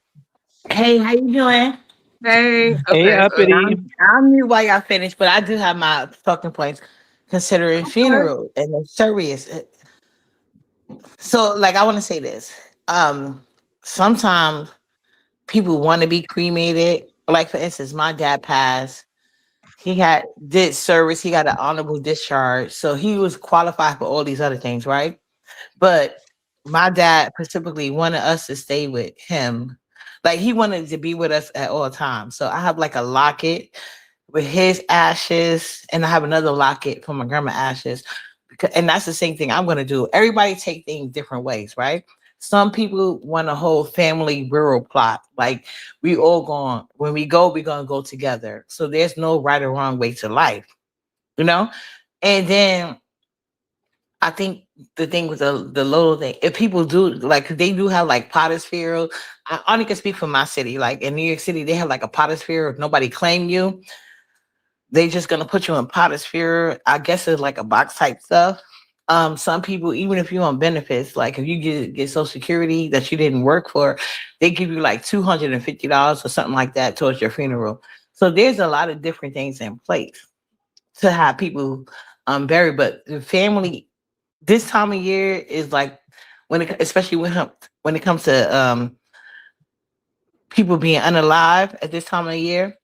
S5: Hey, how you doing?
S1: Hey,
S2: Hey,
S1: okay, so
S2: uppity.
S5: I'm new while y'all finish, but I do have my talking points considering
S1: okay.
S5: funeral and the serious. So, like, I want to say this. Sometimes people want to be cremated. Like, for instance, my dad passed. He did service. He got an honorable discharge, so he was qualified for all these other things, right? But my dad specifically wanted us to stay with him. Like he wanted to be with us at all times. So I have like a locket with his ashes, and I have another locket for my grandma ashes. And that's the same thing I'm gonna do. Everybody take things different ways, right? Some people want a whole family burial plot. Like we all going when we go, we're gonna go together. So there's no right or wrong way to life, you know? And then I think the thing with the little thing, if people do like they do have like potosphere, I only can speak for my city. Like in New York City, they have like a potosphere. If nobody claim you, they just gonna put you in potosphere. I guess it's like a box type stuff. Some people, even if you're on benefits, like if you get Social Security that you didn't work for, they give you like $250 or something like that towards your funeral. So there's a lot of different things in place to have people buried. But the family this time of year is like especially when it comes to people being unalive at this time of the year,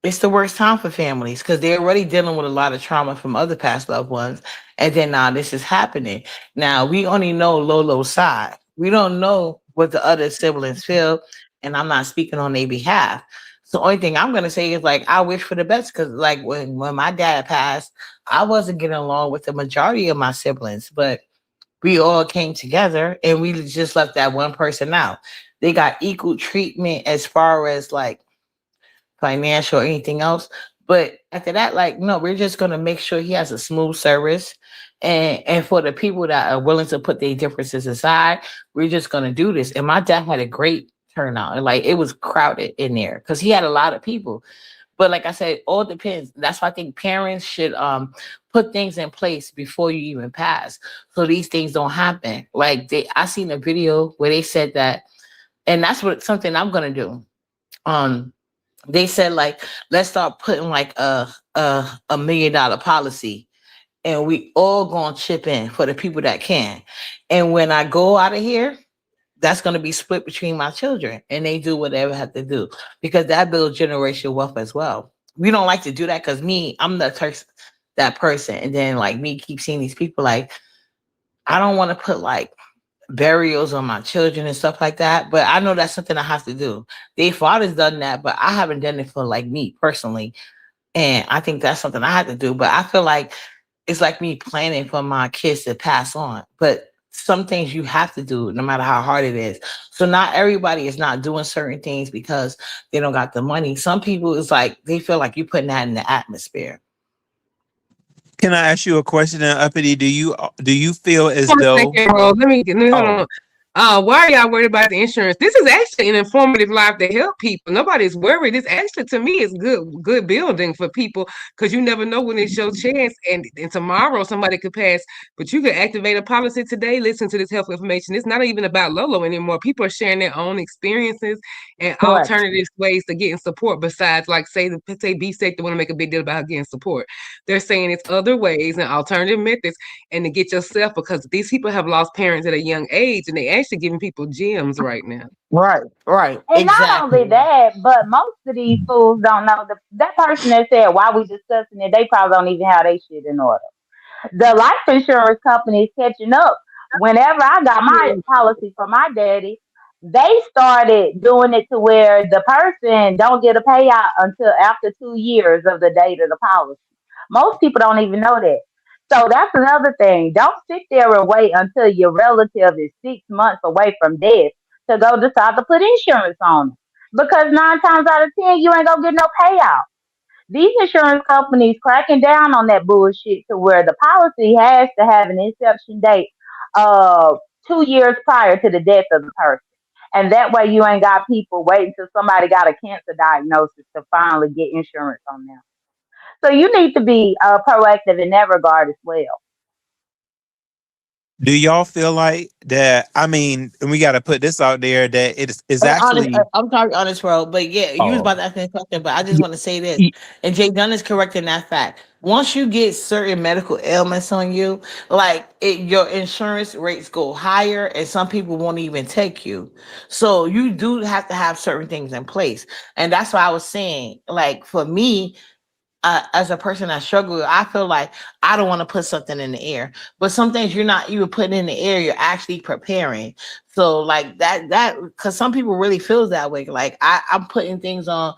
S5: it's the worst time for families because they're already dealing with a lot of trauma from other past loved ones. And then now this is happening. Now we only know Lolo's side. We don't know what the other siblings feel. And I'm not speaking on their behalf. So the only thing I'm gonna say is like I wish for the best because like when my dad passed, I wasn't getting along with the majority of my siblings, but we all came together and we just left that one person out. They got equal treatment as far as like financial or anything else. But after that, like, no, we're just gonna make sure he has a smooth service. And for the people that are willing to put their differences aside, we're just gonna do this. And my dad had a great turnout. And like it was crowded in there because he had a lot of people. But like I said, all depends. That's why I think parents should put things in place before you even pass. So these things don't happen. Like I seen a video where they said that, and that's what something I'm gonna do. They said like let's start putting like a $1 million policy and we all gonna chip in for the people that can. And when I go out of here, that's gonna be split between my children and they do whatever have to do because that builds generational wealth as well. We don't like to do that because I'm that person. And then like me keep seeing these people like I don't want to put like burials on my children and stuff like that. But I know that's something I have to do. Their father's done that, but I haven't done it for like me personally. And I think that's something I have to do. But I feel like it's like me planning for my kids to pass on. But some things you have to do no matter how hard it is. So not everybody is not doing certain things because they don't got the money. Some people it's like they feel like you're putting that in the atmosphere.
S2: Can I ask you a question, Uppity? Do you feel as
S1: Hold on a
S2: though
S1: second, Rose. Let me hold
S2: oh
S1: on. Why are y'all worried about the insurance? This is actually an informative life to help people. Nobody's worried. This actually, to me, is good building for people because you never know when it's your chance. And tomorrow somebody could pass, but you could activate a policy today. Listen to this health information. It's not even about Lolo anymore. People are sharing their own experiences and
S5: Correct.
S1: alternative ways to getting support. Besides, like say B sector want to make a big deal about getting support. They're saying it's other ways and alternative methods and to get yourself because these people have lost parents at a young age and they actually giving people gems right now.
S5: Right.
S3: And not only
S5: Exactly.
S3: that, but most of these fools don't know that person that said why we discussing it, they probably don't even have their shit in order. The life insurance company is catching up. Whenever I got my policy for my daddy, they started doing it to where the person don't get a payout until after 2 years of the date of the policy. Most people don't even know that. So that's another thing. Don't sit there and wait until your relative is 6 months away from death to go decide to put insurance on them. Because 9 times out of 10, you ain't gonna get no payout. These insurance companies cracking down on that bullshit to where the policy has to have an inception date of 2 years prior to the death of the person. And that way you ain't got people waiting till somebody got a cancer diagnosis to finally get insurance on them. So you need to be proactive in that regard as well.
S2: do y'all feel like that? I mean, and we got to put this out there that it's
S5: Honest,
S2: actually
S5: I'm sorry, honest world, but yeah, you was
S2: oh
S5: about to ask me a question, but I just
S2: y-
S5: want to say this,
S2: y-
S5: and Jay Dunn is correct in that fact. Once you get certain medical ailments on you, like your insurance rates go higher, and some people won't even take you. So you do have to have certain things in place, and that's why I was saying, like for me, as a person that struggle, I feel like I don't want to put something in the air. But some things you're not even putting in the air, you're actually preparing. So like that because some people really feels that way. Like I'm putting things on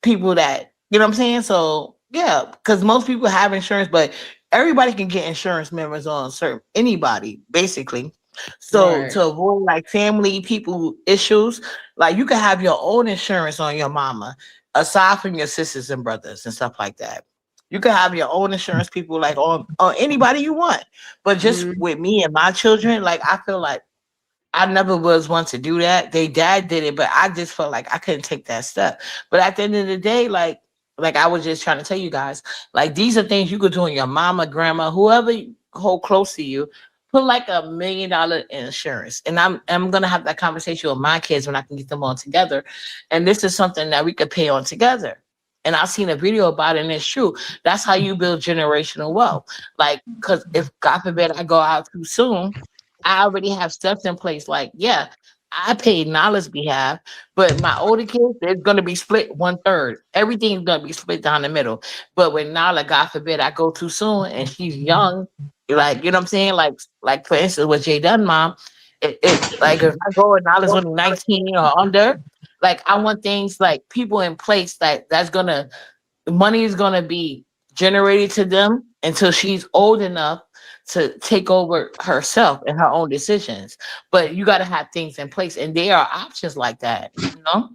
S5: people that you know what I'm saying. So yeah, because most people have insurance, but everybody can get insurance members on certain anybody basically. So
S1: Right.
S5: to avoid like family people issues, like you can have your own insurance on your mama, aside from your sisters and brothers and stuff like that. You can have your own insurance people like on anybody you want. But just
S1: Mhm.
S5: with me and my children, like I feel like I never was one to do that. They dad did it, but I just felt like I couldn't take that step. But at the end of the day, like I was just trying to tell you guys, like these are things you could do on your mama, grandma, whoever you hold close to you. Put like $1 million insurance, and I'm gonna have that conversation with my kids when I can get them all together. And this is something that we could pay on together. And I've seen a video about it, and it's true. That's how you build generational wealth. Like, because if God forbid I go out too soon, I already have steps in place. Like, yeah, I paid Nala's behalf, but my older kids, they're going to be split 1/3. Everything's going to be split down the middle. But when Nala, God forbid, I go too soon and she's young, like, you know what I'm saying? Like for instance, with Jay Dunn, mom, it like if I go and Nala's only 19 or under, like I want things like people in place that's gonna money is gonna be generated to them until she's old enough to take over herself and her own decisions. But you got to have things in place, and there are options like that. You know.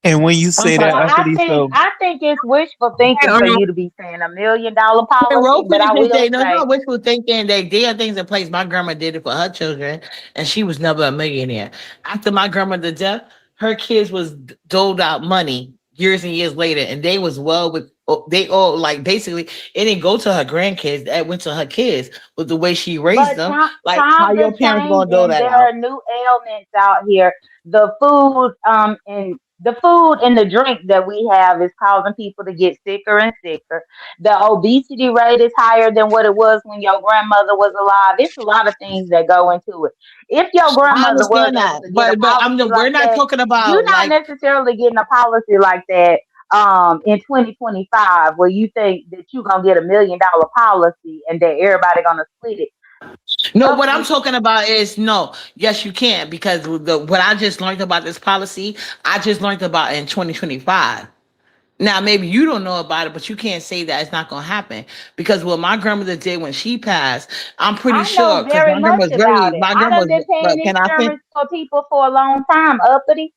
S2: And when you
S5: I'm
S2: say
S5: sorry.
S2: that,
S3: Well,
S2: Uppity, so
S3: I think it's wishful thinking for you to be saying $1 million
S5: And
S3: policy,
S5: Rose
S3: but I
S5: can
S3: will
S5: say, no,
S3: say,
S5: no, wishful thinking. There are things in place. My grandma did it for her children, and she was never a millionaire. After my grandmother's death, her kids was doled out money years and years later, and they was well with. They all like basically it didn't go to her grandkids. That went to her kids with the way she raised
S3: but
S5: them. Like how
S3: times
S5: your
S3: are
S5: parents gonna dole
S3: changing.
S5: that
S3: There
S5: out?
S3: are new ailments out here. The food and the drink that we have is causing people to get sicker and sicker. The obesity rate is higher than what it was when your grandmother was alive. It's a lot of things that go into it. If your
S5: I
S3: grandmother was
S5: understand
S3: able
S5: that,
S3: to get a
S5: but
S3: policy
S5: we're
S3: like
S5: not
S3: that,
S5: talking
S3: you're
S5: about
S3: not
S5: like
S3: necessarily getting a policy like that in 2025 where you think that you're gonna get $1 million policy and that everybody gonna split it.
S5: no.
S3: Up
S5: What I'm
S3: with
S5: talking about is no. Yes, you can because what I just learned about this policy, I just learned about in 2025. Now, maybe you don't know about it, but you can't say that it's not going to happen because what my grandmother did when she passed, I'm pretty
S3: I know
S5: sure because
S3: very much about it.
S5: my
S3: I
S5: grandma
S3: done
S5: was,
S3: been paying
S5: but can I finish?
S3: insurance for people for a long time, uppity.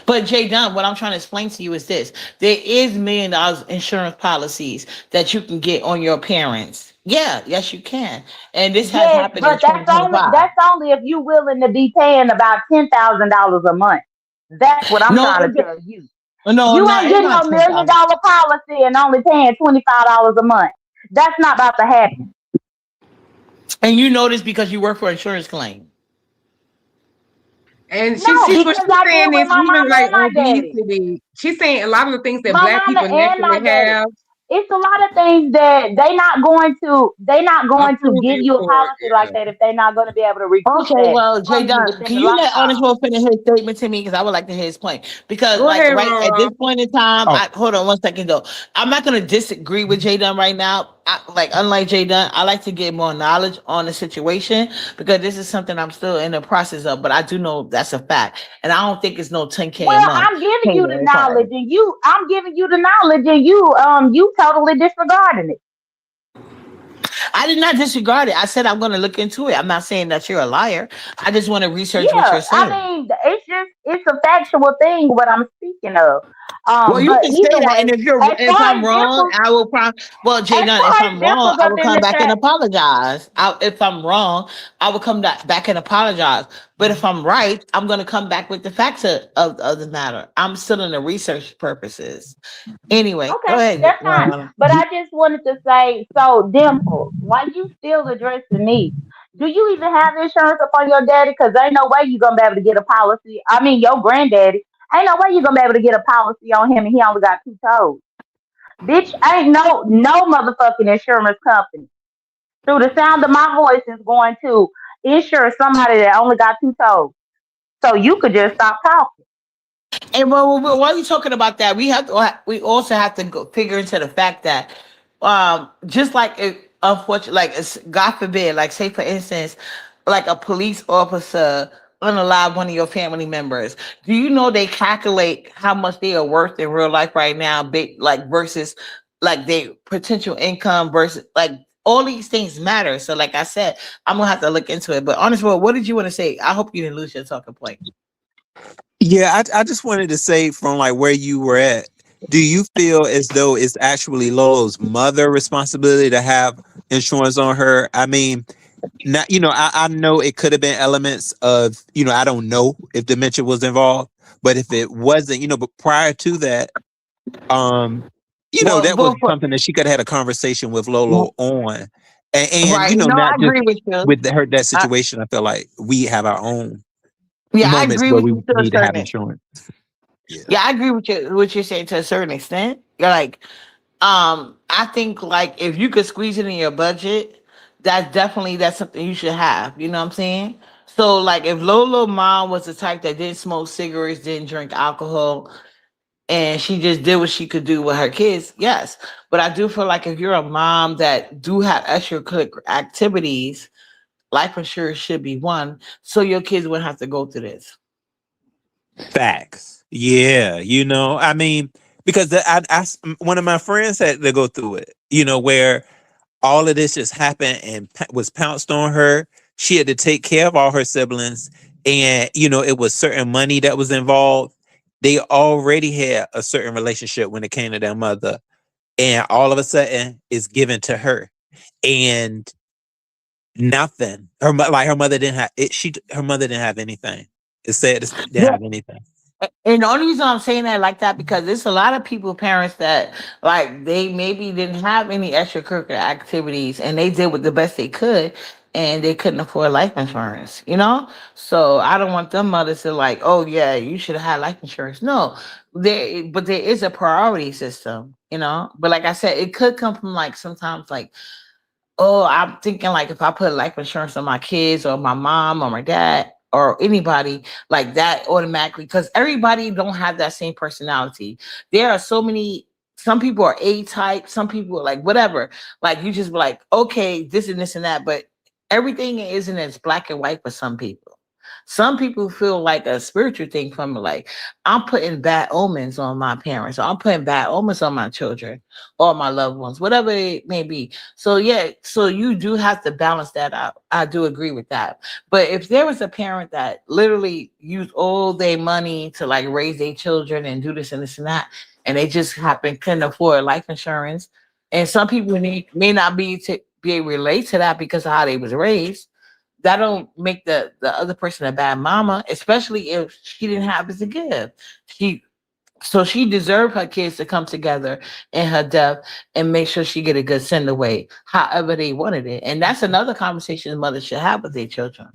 S5: But Jay Dunn, what I'm trying to explain to you is this: there is $1 million insurance policies that you can get on your parents. Yeah, yes, you can, and this has
S3: Yes,
S5: happened in
S3: but
S5: 2025.
S3: that's only if you willing to be paying about $10,000 a month. That's what I'm
S5: No,
S3: trying to tell you.
S5: no,
S3: You
S5: no,
S3: ain't
S5: it's
S3: getting
S5: not
S3: no million
S5: 10,000.
S3: dollar policy and only paying $25 a month. That's not about to happen.
S5: And you know this because you work for insurance claim.
S1: And
S3: No,
S1: she's what
S3: because
S1: she's
S3: I did
S1: saying
S3: with
S1: is
S3: my
S1: even
S3: mama
S1: like
S3: and my daddy.
S1: obesity. She's saying a lot of the things that
S3: My
S1: black
S3: mama
S1: people
S3: and my
S1: naturally
S3: daddy.
S1: have
S3: It's a lot of things that they not going to give
S1: approving
S3: you a
S1: for.
S3: policy like that if they're not going to be able to recoup
S5: Okay,
S3: that
S5: well, Jay
S3: from you
S5: Dunn,
S3: within
S5: can
S3: the
S5: you let Honest
S3: lifetime.
S5: Will finish his statement to me? Because I would like to hear his point. Because,
S1: Go
S5: like,
S1: ahead,
S5: right at
S1: Roro.
S5: this point in time,
S2: oh,
S5: hold on 1 second though. I'm not going to disagree with Jay Dunn right now. Like, unlike Jay Dunn, I like to get more knowledge on the situation because this is something I'm still in the process of. But I do know that's a fact, and I don't think it's no 10K a
S3: Well,
S5: month
S3: I'm giving you the
S5: payment. It's
S3: knowledge
S5: hard.
S3: and I'm giving you the knowledge and you totally disregarding it.
S5: I did not disregard it. I said I'm going to look into it. I'm not saying that you're a liar. I just want to research what
S3: Yeah,
S5: you're
S3: I
S5: saying.
S3: mean, it's a factual thing what I'm speaking of.
S5: Well, you
S3: But
S5: can say
S3: either
S5: that, and
S3: way,
S5: if
S3: as
S5: if
S3: far
S5: I'm
S3: as
S5: wrong,
S3: dimples,
S5: I will Well, Jay Dunn, if I'm wrong, I
S3: up
S5: will
S3: in
S5: come
S3: the
S5: back and
S3: chat.
S5: apologize. If I'm wrong, I will come back and apologize. But if I'm right, I'm going to come back with the facts of the matter. I'm still in the research purposes. Anyway, go
S3: Okay,
S5: ahead.
S3: that's fine. But I just wanted to say, so Dimples, why you still addressing me? Do you even have insurance upon your daddy? Because ain't no way you gonna be able to get a policy. I mean, your granddaddy. Ain't no way you gonna be able to get a policy on him, and he only got two toes. Bitch, ain't no motherfucking insurance company through the sound of my voice is going to insure somebody that only got two toes. So you could just stop talking.
S5: And while you're talking about that, we also have to go figure into the fact that, just like it, unfortunately, like God forbid, like say for instance, like a police officer unalive one of your family members. Do you know they calculate how much they are worth in real life right now, like versus like their potential income versus like all these things matter. So, like I said, I'm gonna have to look into it. But honest, what did you want to say? I hope you didn't lose your talking point.
S2: yeah, I just wanted to say from like where you were at, do you feel as though it's actually Lolo's mother responsibility to have insurance on her? I mean, not, I know it could have been elements of, I don't know if dementia was involved, but if it wasn't, but prior to that, um,
S5: Well,
S2: that was
S5: well, for,
S2: something that she could have had a conversation with Lolo on. And
S5: right. No, I
S2: not just
S5: agree with you.
S2: with that
S5: I,
S2: situation. I feel like we have our own
S5: yeah, I
S2: moments
S5: agree
S2: where
S5: with
S2: we
S5: you to a
S2: need to have
S5: certain.
S2: insurance.
S5: Yeah, I agree with you. What you're saying to a certain extent. You're like, I think like if you could squeeze it in your budget, that's something you should have. You know what I'm saying? So like if Lolo mom was the type that didn't smoke cigarettes, didn't drink alcohol, and she just did what she could do with her kids, yes. But I do feel like if you're a mom that do have extracurricular activities, life insurance should be one, so your kids wouldn't have to go through this.
S2: Facts. Yeah, I mean, because one of my friends had to go through it, where all of this just happened and was pounced on her. She had to take care of all her siblings, and it was certain money that was involved. They already had a certain relationship when it came to their mother, and all of a sudden it's given to her, and nothing. Her mother didn't have it. Her mother didn't have anything. It said it didn't have anything.
S5: And the only reason I'm saying that like that because there's a lot of people, parents that like they maybe didn't have any extracurricular activities and they did what the best they could and they couldn't afford life insurance, you know? So I don't want them mothers to like, oh yeah, you should have had life insurance. No, there is a priority system, you know? But like I said, it could come from like sometimes like oh, I'm thinking like if I put life insurance on my kids or my mom or my dad or anybody like that automatically, because everybody don't have that same personality. There are so many. Some people are A type. Some people are like whatever. Like you just be like, okay, this and this and that, but everything isn't as black and white for some people. Some people feel like a spiritual thing from it, like I'm putting bad omens on my parents, or I'm putting bad omens on my children or my loved ones, whatever it may be. So yeah, so you do have to balance that out. I do agree with that. But if there was a parent that literally used all their money to like raise their children and do this and this and that, and they just couldn't afford life insurance, and some people may not be able to relate to that because of how they was raised, that don't make the other person a bad mama, especially if she didn't have it to give. She so she deserved her kids to come together in her death and make sure she get a good send away, however they wanted it. And that's another conversation mothers should have with their children.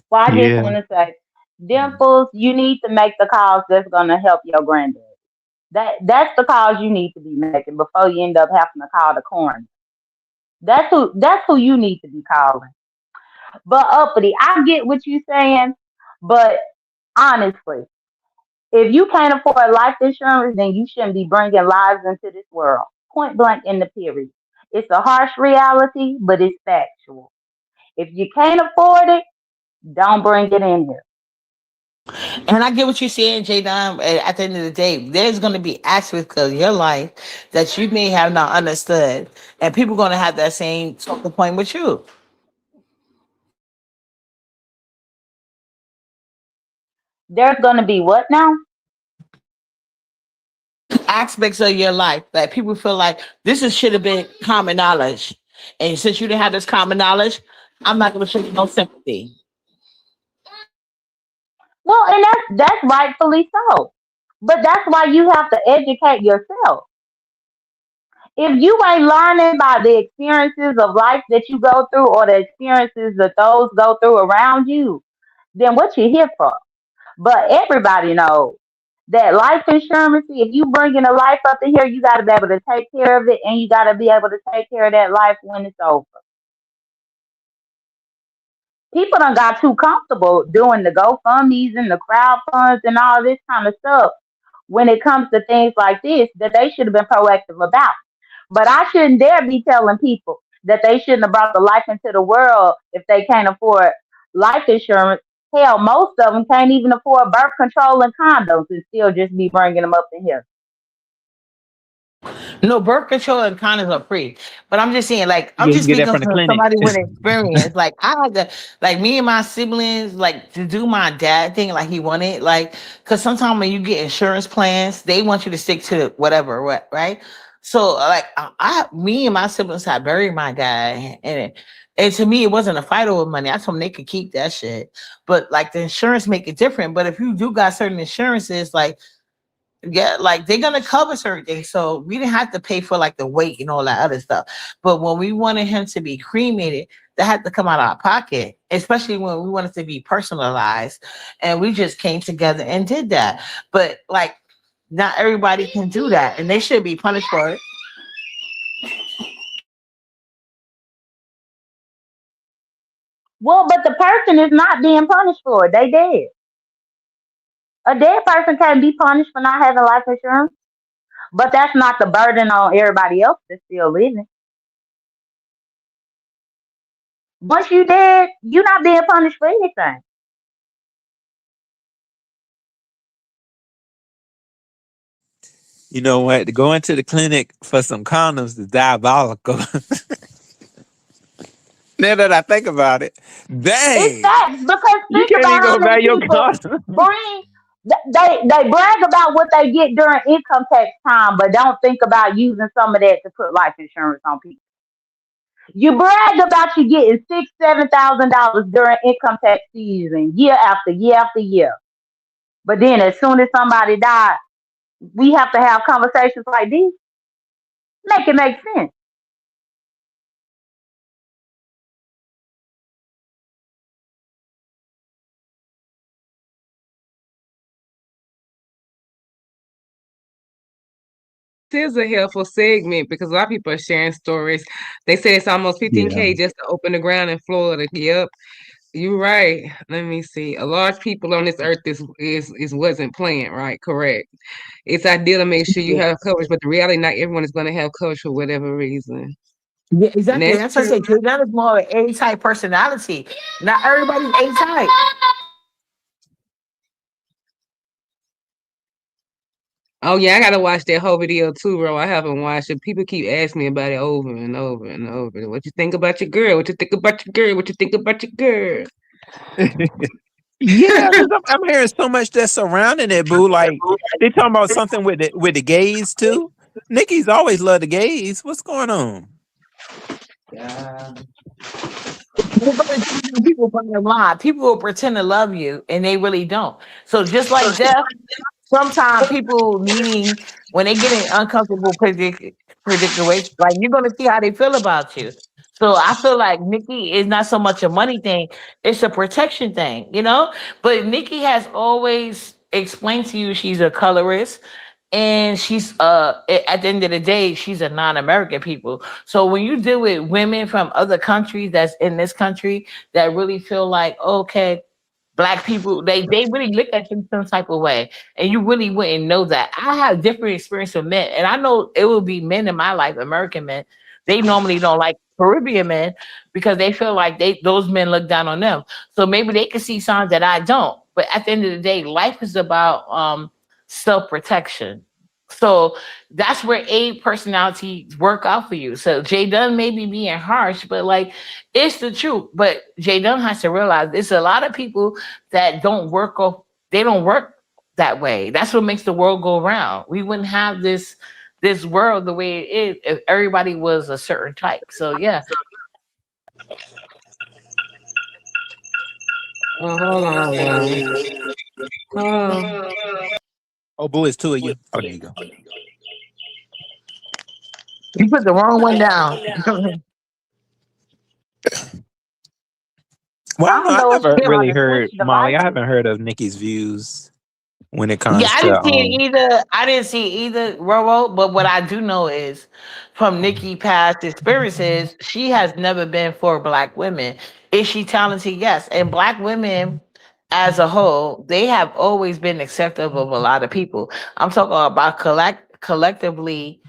S3: Well, I just
S2: Yeah.
S3: want to say, Dimples, you need to make the calls that's gonna help your granddad. That's the calls you need to be making before you end up having to call the coroner. That's who you need to be calling. But uppity, I get what you're saying, but honestly, if you can't afford life insurance, then you shouldn't be bringing lives into this world. Point blank in the period. It's a harsh reality, but it's factual. If you can't afford it, don't bring it in here.
S5: And I get what you're saying, Jadon. At the end of the day, there's going to be aspects of your life that you may have not understood, and people going to have that same talking point with you.
S3: There's gonna be what now?
S5: Aspects of your life that people feel like should have been common knowledge, and since you didn't have this common knowledge, I'm not going to show you no sympathy.
S3: Well, and that's rightfully so. But that's why you have to educate yourself. If you ain't learning by the experiences of life that you go through or the experiences that those go through around you, then what you here for? But everybody knows that life insurance, if you bringing a life up in here, you got to be able to take care of it and you got to be able to take care of that life when it's over. People done got too comfortable doing the GoFundMe's and the crowdfunds and all this kind of stuff when it comes to things like this that they should have been proactive about. But I shouldn't dare be telling people that they shouldn't have brought the life into the world if they can't afford life insurance. Hell, most of them can't even afford birth control and condoms and still just be bringing them up in here.
S5: No, birth control and condoms are free. But I'm just saying, like, I'm
S2: Yeah, you
S5: just
S2: can get that
S5: speaking
S2: from the
S5: from
S2: clinic.
S5: somebody with experience. Like, I had to, like, me and my siblings, like, to do my dad thing, like, he wanted, like, because sometimes when you get insurance plans, they want you to stick to whatever, right? So, like, me and my siblings had buried my dad, and to me, it wasn't a fight over money. I told them they could keep that shit, but like the insurance make it different. But if you do got certain insurances, like yeah, like they're gonna cover certain things. So we didn't have to pay for like the weight and all that other stuff. But when we wanted him to be cremated, that had to come out of our pocket, especially when we wanted to be personalized, and we just came together and did that. But like, not everybody can do that, and they should be punished for it.
S3: Well, but the person is not being punished for it. They dead. A dead person can't be punished for not having life insurance. But that's not the burden on everybody else that's still living. Once you dead, you're not being punished for anything.
S2: You know what? Going to the clinic for some condoms is diabolical. Now that I think about it,
S3: It's
S2: dang,
S3: facts because
S2: you
S3: think
S2: can't
S3: about
S2: even
S3: how
S2: go buy
S3: many
S2: your
S3: people
S2: condom.
S3: bring. They brag about what they get during income tax time, but don't think about using some of that to put life insurance on people. You brag about you getting $6,000, $7,000 during income tax season, year after year after year. But then, as soon as somebody dies, we have to have conversations like these. Make it make sense.
S1: This is a helpful segment because a lot of people are sharing stories. They say it's almost
S2: Yeah.
S1: 15K just to open the ground in Florida. Yep, you're right. Let me see. A large people on this earth is wasn't planned, right? Correct. It's ideal to make sure you
S3: Yeah.
S1: have coverage, but the reality, not everyone is going to have coverage for whatever reason.
S5: Yeah,
S1: And
S5: exactly.
S1: that's
S5: That's what I
S1: true.
S5: say. That is more of an A type personality. Not everybody's A type.
S1: Oh yeah, I gotta watch that whole video too, bro. I haven't watched it. People keep asking me about it over and over and over. What you think about your girl? What you think about your girl? What you think about your girl?
S2: Yeah, because I'm hearing so much that's surrounding it, boo. Like they talking about something with the gays too. Nikki's always loved the gays. What's going on?
S5: Yeah. People from the lie. People will pretend to love you and they really don't. So just like death, sometimes people needing when they get in uncomfortable predicament, like you're gonna see how they feel about you. So I feel like Nikki is not so much a money thing; it's a protection thing, you know. But Nikki has always explained to you she's a colorist, and she's at the end of the day she's a non-American people. So when you deal with women from other countries that's in this country that really feel like okay, black people they really look at you some type of way, and you really wouldn't know that. I have different experience with men, and I know it will be men in my life, American men. They normally don't like Caribbean men because they feel like those men look down on them. So maybe they can see signs that I don't. But at the end of the day, life is about self protection. So that's where A personality work out for you. So Jay Dunn may be being harsh, but like it's the truth. But Jay Dunn has to realize there's a lot of people that don't work off, they don't work that way. That's what makes the world go round. We wouldn't have this world the way it is if everybody was a certain type. So yeah.
S1: Oh, hold on, y'all. Oh,
S2: Oh, boo, it's two of you. Oh, there you go.
S5: You put the wrong one down.
S2: Well, I
S3: I
S2: don't know.
S3: don't
S2: I
S3: know if
S2: never
S3: she's trying
S2: really
S3: to switch
S2: heard Molly. I
S3: devices.
S2: haven't heard of Nikki's views when it
S5: Yeah,
S2: comes
S5: I
S2: to
S5: didn't see it either. I didn't see either, Roro. But what I do know is from Nikki past experiences, she has never been for black women. Is she talented? Yes. And black women as a whole, they have always been acceptive of a lot of people. I'm talking about collectively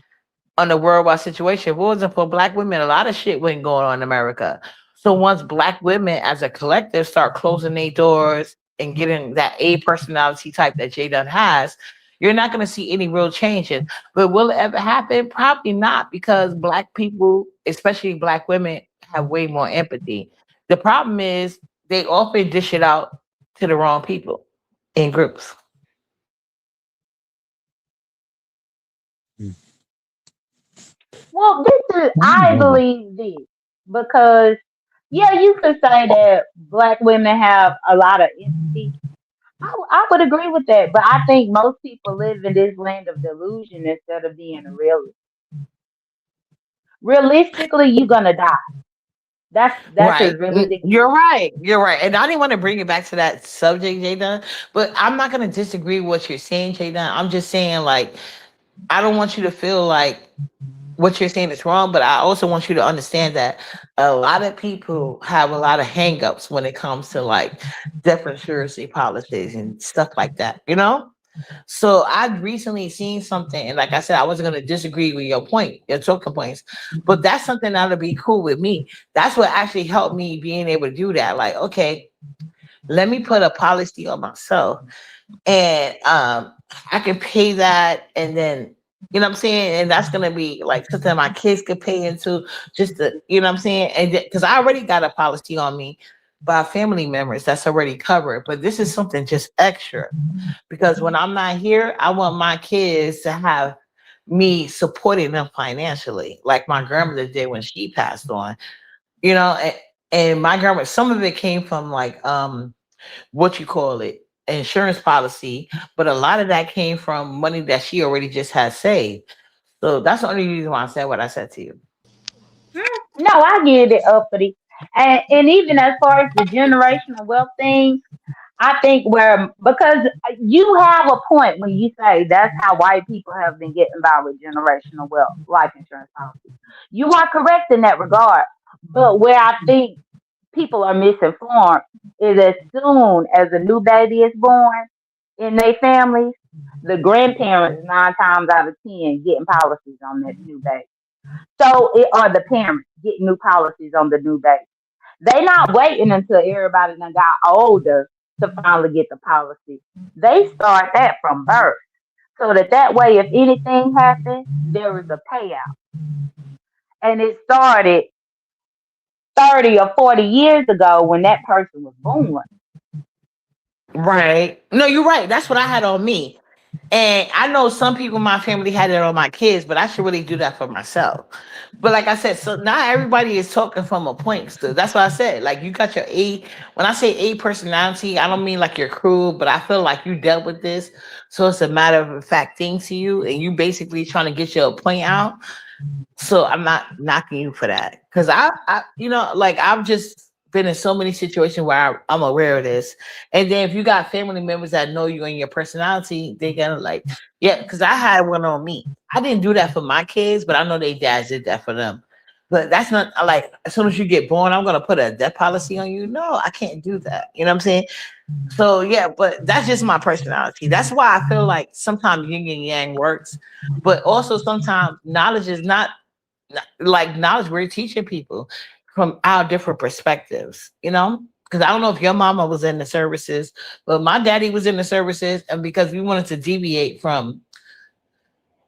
S5: on the worldwide situation. If it wasn't for black women, a lot of shit wasn't going on in America. So once black women as a collective start closing their doors and getting that A personality type that Jay Dunn has, you're not going to see any real changes. But will it ever happen? Probably not, because black people, especially black women, have way more empathy. The problem is they often dish it out to the wrong people in groups.
S2: Mm.
S3: Well, this is I
S2: Mm.
S3: believe this because yeah, you could say that black women have a lot of empathy. I would agree with that, but I think most people live in this land of delusion instead of being a realist. Realistically, you're gonna die. That's
S5: Right.
S3: just really the key.
S5: You're right. You're right. And I didn't want to bring it back to that subject, Jada, but I'm not going to disagree with what you're saying, Jada. I'm just saying, like, I don't want you to feel like what you're saying is wrong, but I also want you to understand that a lot of people have a lot of hangups when it comes to like death insurance policies and stuff like that, you know? So I've recently seen something, and like I said, I wasn't going to disagree with your point, your talking points, but that's something that'll be cool with me. That's what actually helped me being able to do that. Like, okay, let me put a policy on myself, and I can pay that, and then you know what I'm saying, and that's gonna be like something my kids could pay into, just to you know what I'm saying, and because I already got a policy on me by family members that's already covered, but this is something just extra because when I'm not here, I want my kids to have me supporting them financially, like my grandmother did when she passed on. You know, and my grandma, some of it came from like what you call it, insurance policy, but a lot of that came from money that she already just had saved. So that's the only reason why I said what I said to you.
S3: No, I get it, uppity. And even as far as the generational wealth thing, I think where because you have a point when you say that's how white people have been getting by with generational wealth life insurance policies. You are correct in that regard. But where I think people are misinformed is as soon as a new baby is born in their families, the grandparents 9 times out of 10 getting policies on that new baby. So it are the parents getting new policies on the new baby. They not waiting until everybody done got older to finally get the policy. They start that from birth. So that way, if anything happens, there is a payout. And it started 30 or 40 years ago when that person was born.
S5: Right. No, you're right. That's what I had on me. And I know some people in my family had it on my kids, but I should really do that for myself. But like I said, so not everybody is talking from a point still. That's what I said. Like you got your A. When I say A personality, I don't mean like your crew, but I feel like you dealt with this. So it's a matter of fact thing to you, and you basically trying to get your point out. So I'm not knocking you for that. Cause you know, like I've just been in so many situations where I'm aware of this. And then if you got family members that know you and your personality, they gonna like, yeah, because I had one on me. I didn't do that for my kids, but I know they dads did that for them. But that's not like as soon as you get born, I'm gonna put a death policy on you. No, I can't do that. You know what I'm saying? So yeah, but that's just my personality. That's why I feel like sometimes yin and yang works, but also sometimes knowledge is not like knowledge we're teaching people from our different perspectives, you know? Because I don't know if your mama was in the services, but my daddy was in the services, and because we wanted to deviate from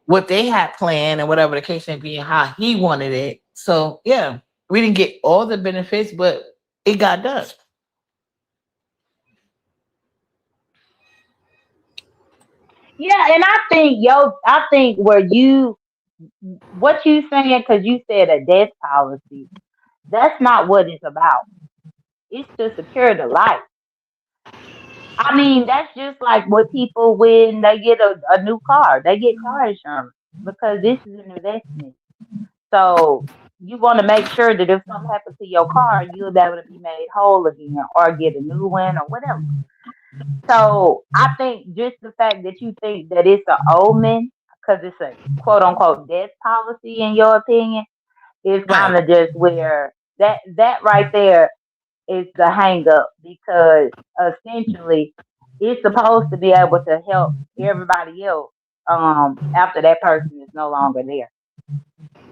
S5: what they had planned and whatever the case may be, how he wanted it. So yeah, we didn't get all the benefits, but it got done.
S3: Yeah, and I think what you saying, because you said a death policy, that's not what it's about. It's to secure the life. I mean, that's just like what people when they get a new car, they get car insurance because this is an investment. So you want to make sure that if something happens to your car, you'll be able to be made whole again or get a new one or whatever. So I think just the fact that you think that it's an omen because it's a quote unquote death policy in your opinion is
S5: Right.
S3: kind of just where that right there is the hang up because essentially it's supposed to be able to help everybody else after that person is no longer there.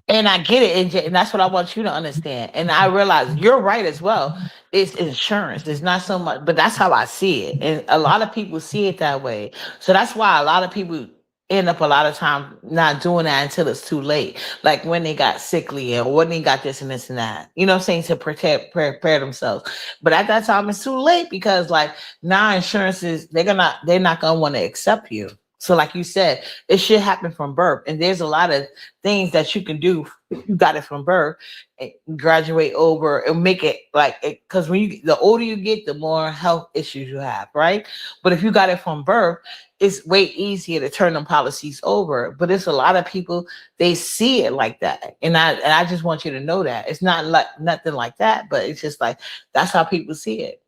S5: And I get it, and that's what I want you to understand. And I realize you're right as well. It's insurance. It's not so much, but that's how I see it. And a lot of people see it that way. So that's why a lot of people end up a lot of times not doing that until it's too late. Like when they got sickly or when they got this and this and that. You know what I'm saying? To prepare themselves. But at that time it's too late because like now insurances, they're not gonna want to accept you. So, like you said, it should happen from birth. And there's a lot of things that you can do if you got it from birth and graduate over and make it like it. Because when you the older you get, the more health issues you have, right? But if you got it from birth, it's way easier to turn them policies over. But it's a lot of people they see it like that, and I just want you to know that it's not like nothing like that, but it's just like that's how people see it.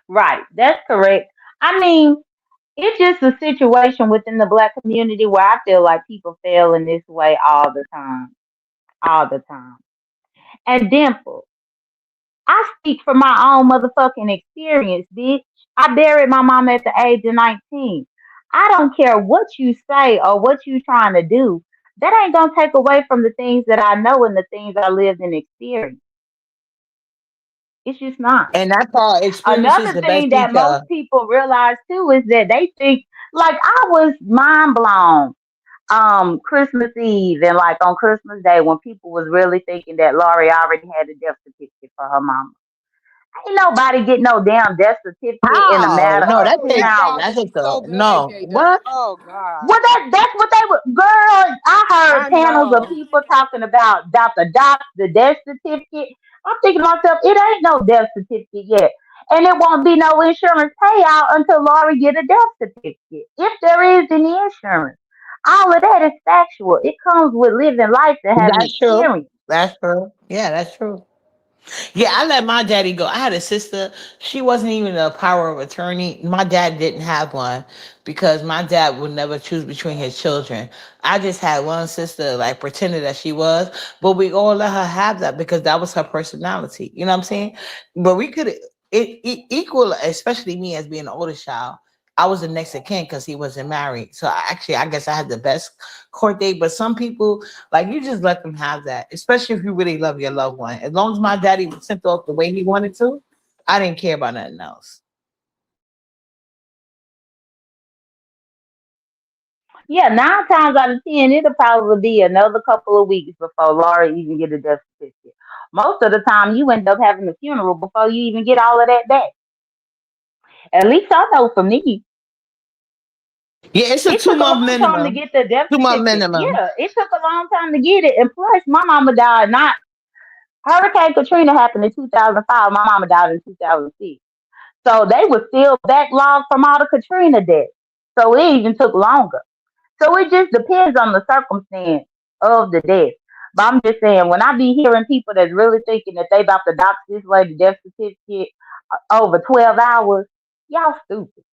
S3: Right, that's correct. I mean, it's just a situation within the black community where I feel like people fail in this way all the time. And Dimple, I speak from my own motherfucking experience, bitch. I buried my mom at the age of 19. I don't care what you say or what you trying to do. That ain't gonna take away from the things that I know and the things I lived and experienced. It's just not.
S5: And that's all experience is
S3: Another
S5: the best
S3: thing that most
S5: teacher.
S3: people realize too is that they think like I was mind blown Christmas Eve and like on Christmas Day when people was really thinking that Laurie already had a death certificate for her mama. Ain't nobody get no damn death certificate in a
S5: How?
S3: matter
S5: No,
S3: of
S1: Oh,
S5: that
S3: 10
S5: takes
S1: that
S3: hours.
S1: dog
S5: that
S1: is
S5: takes
S1: so
S5: a
S1: black,
S5: no.
S1: Jada.
S5: What?
S1: Oh God.
S3: Well, that's what they were. Girl, I heard
S1: I
S3: panels of
S1: know.
S3: people talking about Dr. Doc, the death certificate. I'm thinking to myself, it ain't no death certificate yet. And it won't be no insurance payout until Laurie get a death certificate. If there is any insurance. All of that is factual. It comes with living life and having
S5: That's true.
S3: experience.
S5: That's true. Yeah, that's true. Yeah, I let my daddy go. I had a sister. She wasn't even a power of attorney. My dad didn't have one because my dad would never choose between his children. I just had one sister, like pretended that she was, but we all let her have that because that was her personality. You know what I'm saying? But we could it equal, especially me as being an older child. I was the next of kin because he wasn't married. So actually, I guess I had the best court date. But some people like you just let them have that, especially if you really love your loved one. As long as my daddy was sent off the way he wanted to, I didn't care about nothing else.
S3: Yeah, 9 times out of 10, it'll probably be another couple of weeks before Laurie even get a death certificate. Most of the time, you end up having a funeral before you even get all of that back. At least I know for me,
S5: Yeah, it's a
S3: it
S5: two
S3: took a
S5: month
S3: long time to
S5: minimum.
S3: get the death
S5: 2 month
S3: certificate.
S5: minimum.
S3: Yeah, it took a long time to get it. And plus, my mama died not Hurricane Katrina happened in 2005. My mama died in 2006. So they were still backlogged from all the Katrina deaths. So it even took longer. So it just depends on the circumstance of the death. But I'm just saying, when I be hearing people that's really thinking that they about to dox this lady death certificate over 12 hours, y'all stupid.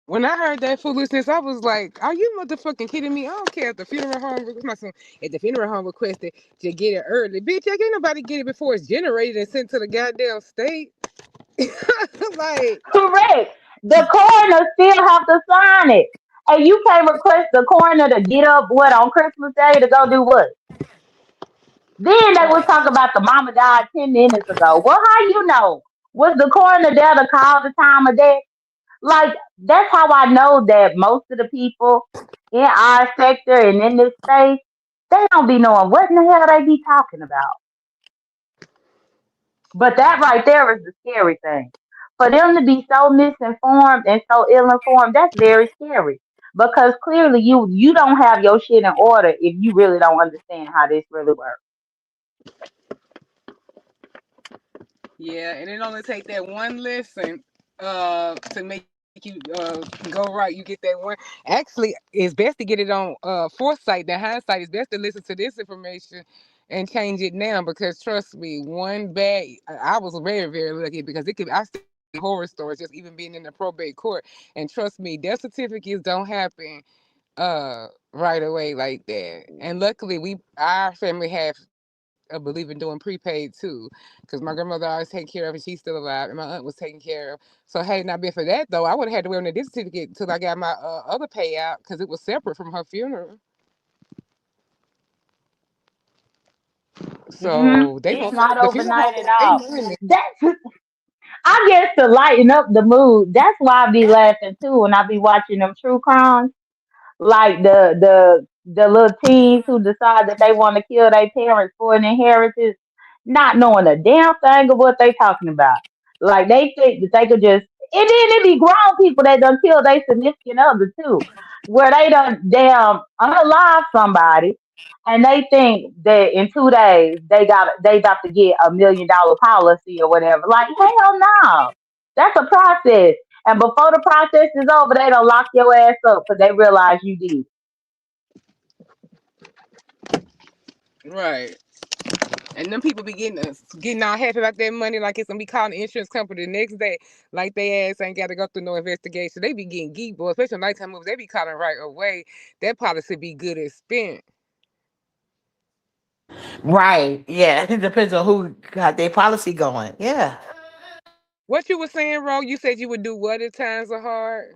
S1: When I heard that foolishness, I was like, "Are you motherfucking kidding me? I don't care if the funeral home if the funeral home requested to get it early, bitch. Ain't nobody get it before it's generated and sent to the goddamn state. Like,
S3: Correct. The coroner still have to sign it. And you can't request the coroner to get up, what, on Christmas Day to go do what? Then they was talking about the mama died 10 minutes ago. Well, how you know? Was the coroner there to call the time of death? Like, that's how I know that most of the people in our sector and in this space, they don't be knowing what in the hell they be talking about. But that right there is the scary thing. For them to be so misinformed and so ill informed, that's very scary. Because clearly you don't have your shit in order if you really don't understand how this really works.
S1: yeah, and it only take that one lesson to make you go right. You get that one. Actually, it's best to get it on foresight. The hindsight is best to listen to this information and change it now because trust me, one bad I was very, very lucky because it could I see horror stories just even being in the probate court. And trust me, death certificates don't happen right away like that. And luckily our family have a belief in doing prepaid too, because my grandmother always take care of, and she's still alive, and my aunt was taken care of. So had it not been for that though, I would have had to wait on the death certificate until I got my other payout because it was separate from her funeral. So they
S3: It's
S1: gonna
S3: not
S1: the funeral home
S3: overnight at
S1: gonna pay
S3: all.
S1: money.
S3: That's I guess to lighten up the mood. That's why I be laughing too when I be watching them true crimes. like the little teens who decide that they want to kill their parents for an inheritance, not knowing a damn thing of what they talking about. Like they think that they could just, and then it be grown people that done kill their significant other too, where they done damn unalive somebody, and they think that in 2 days they got to get $1 million policy or whatever. Like hell no, that's a process. And before the process is over, they don't lock your ass up because they realize you did.
S1: Right. And them people be getting all happy about that money like it's gonna be calling the insurance company the next day, like they ass ain't got to go through no investigation. They be getting geek, boy, especially on nighttime movies. They be calling right away. That policy be good as spent.
S5: Right. Yeah. It depends on who got their policy going. Yeah.
S1: What you was saying, Ro? You said you would do what if times are hard?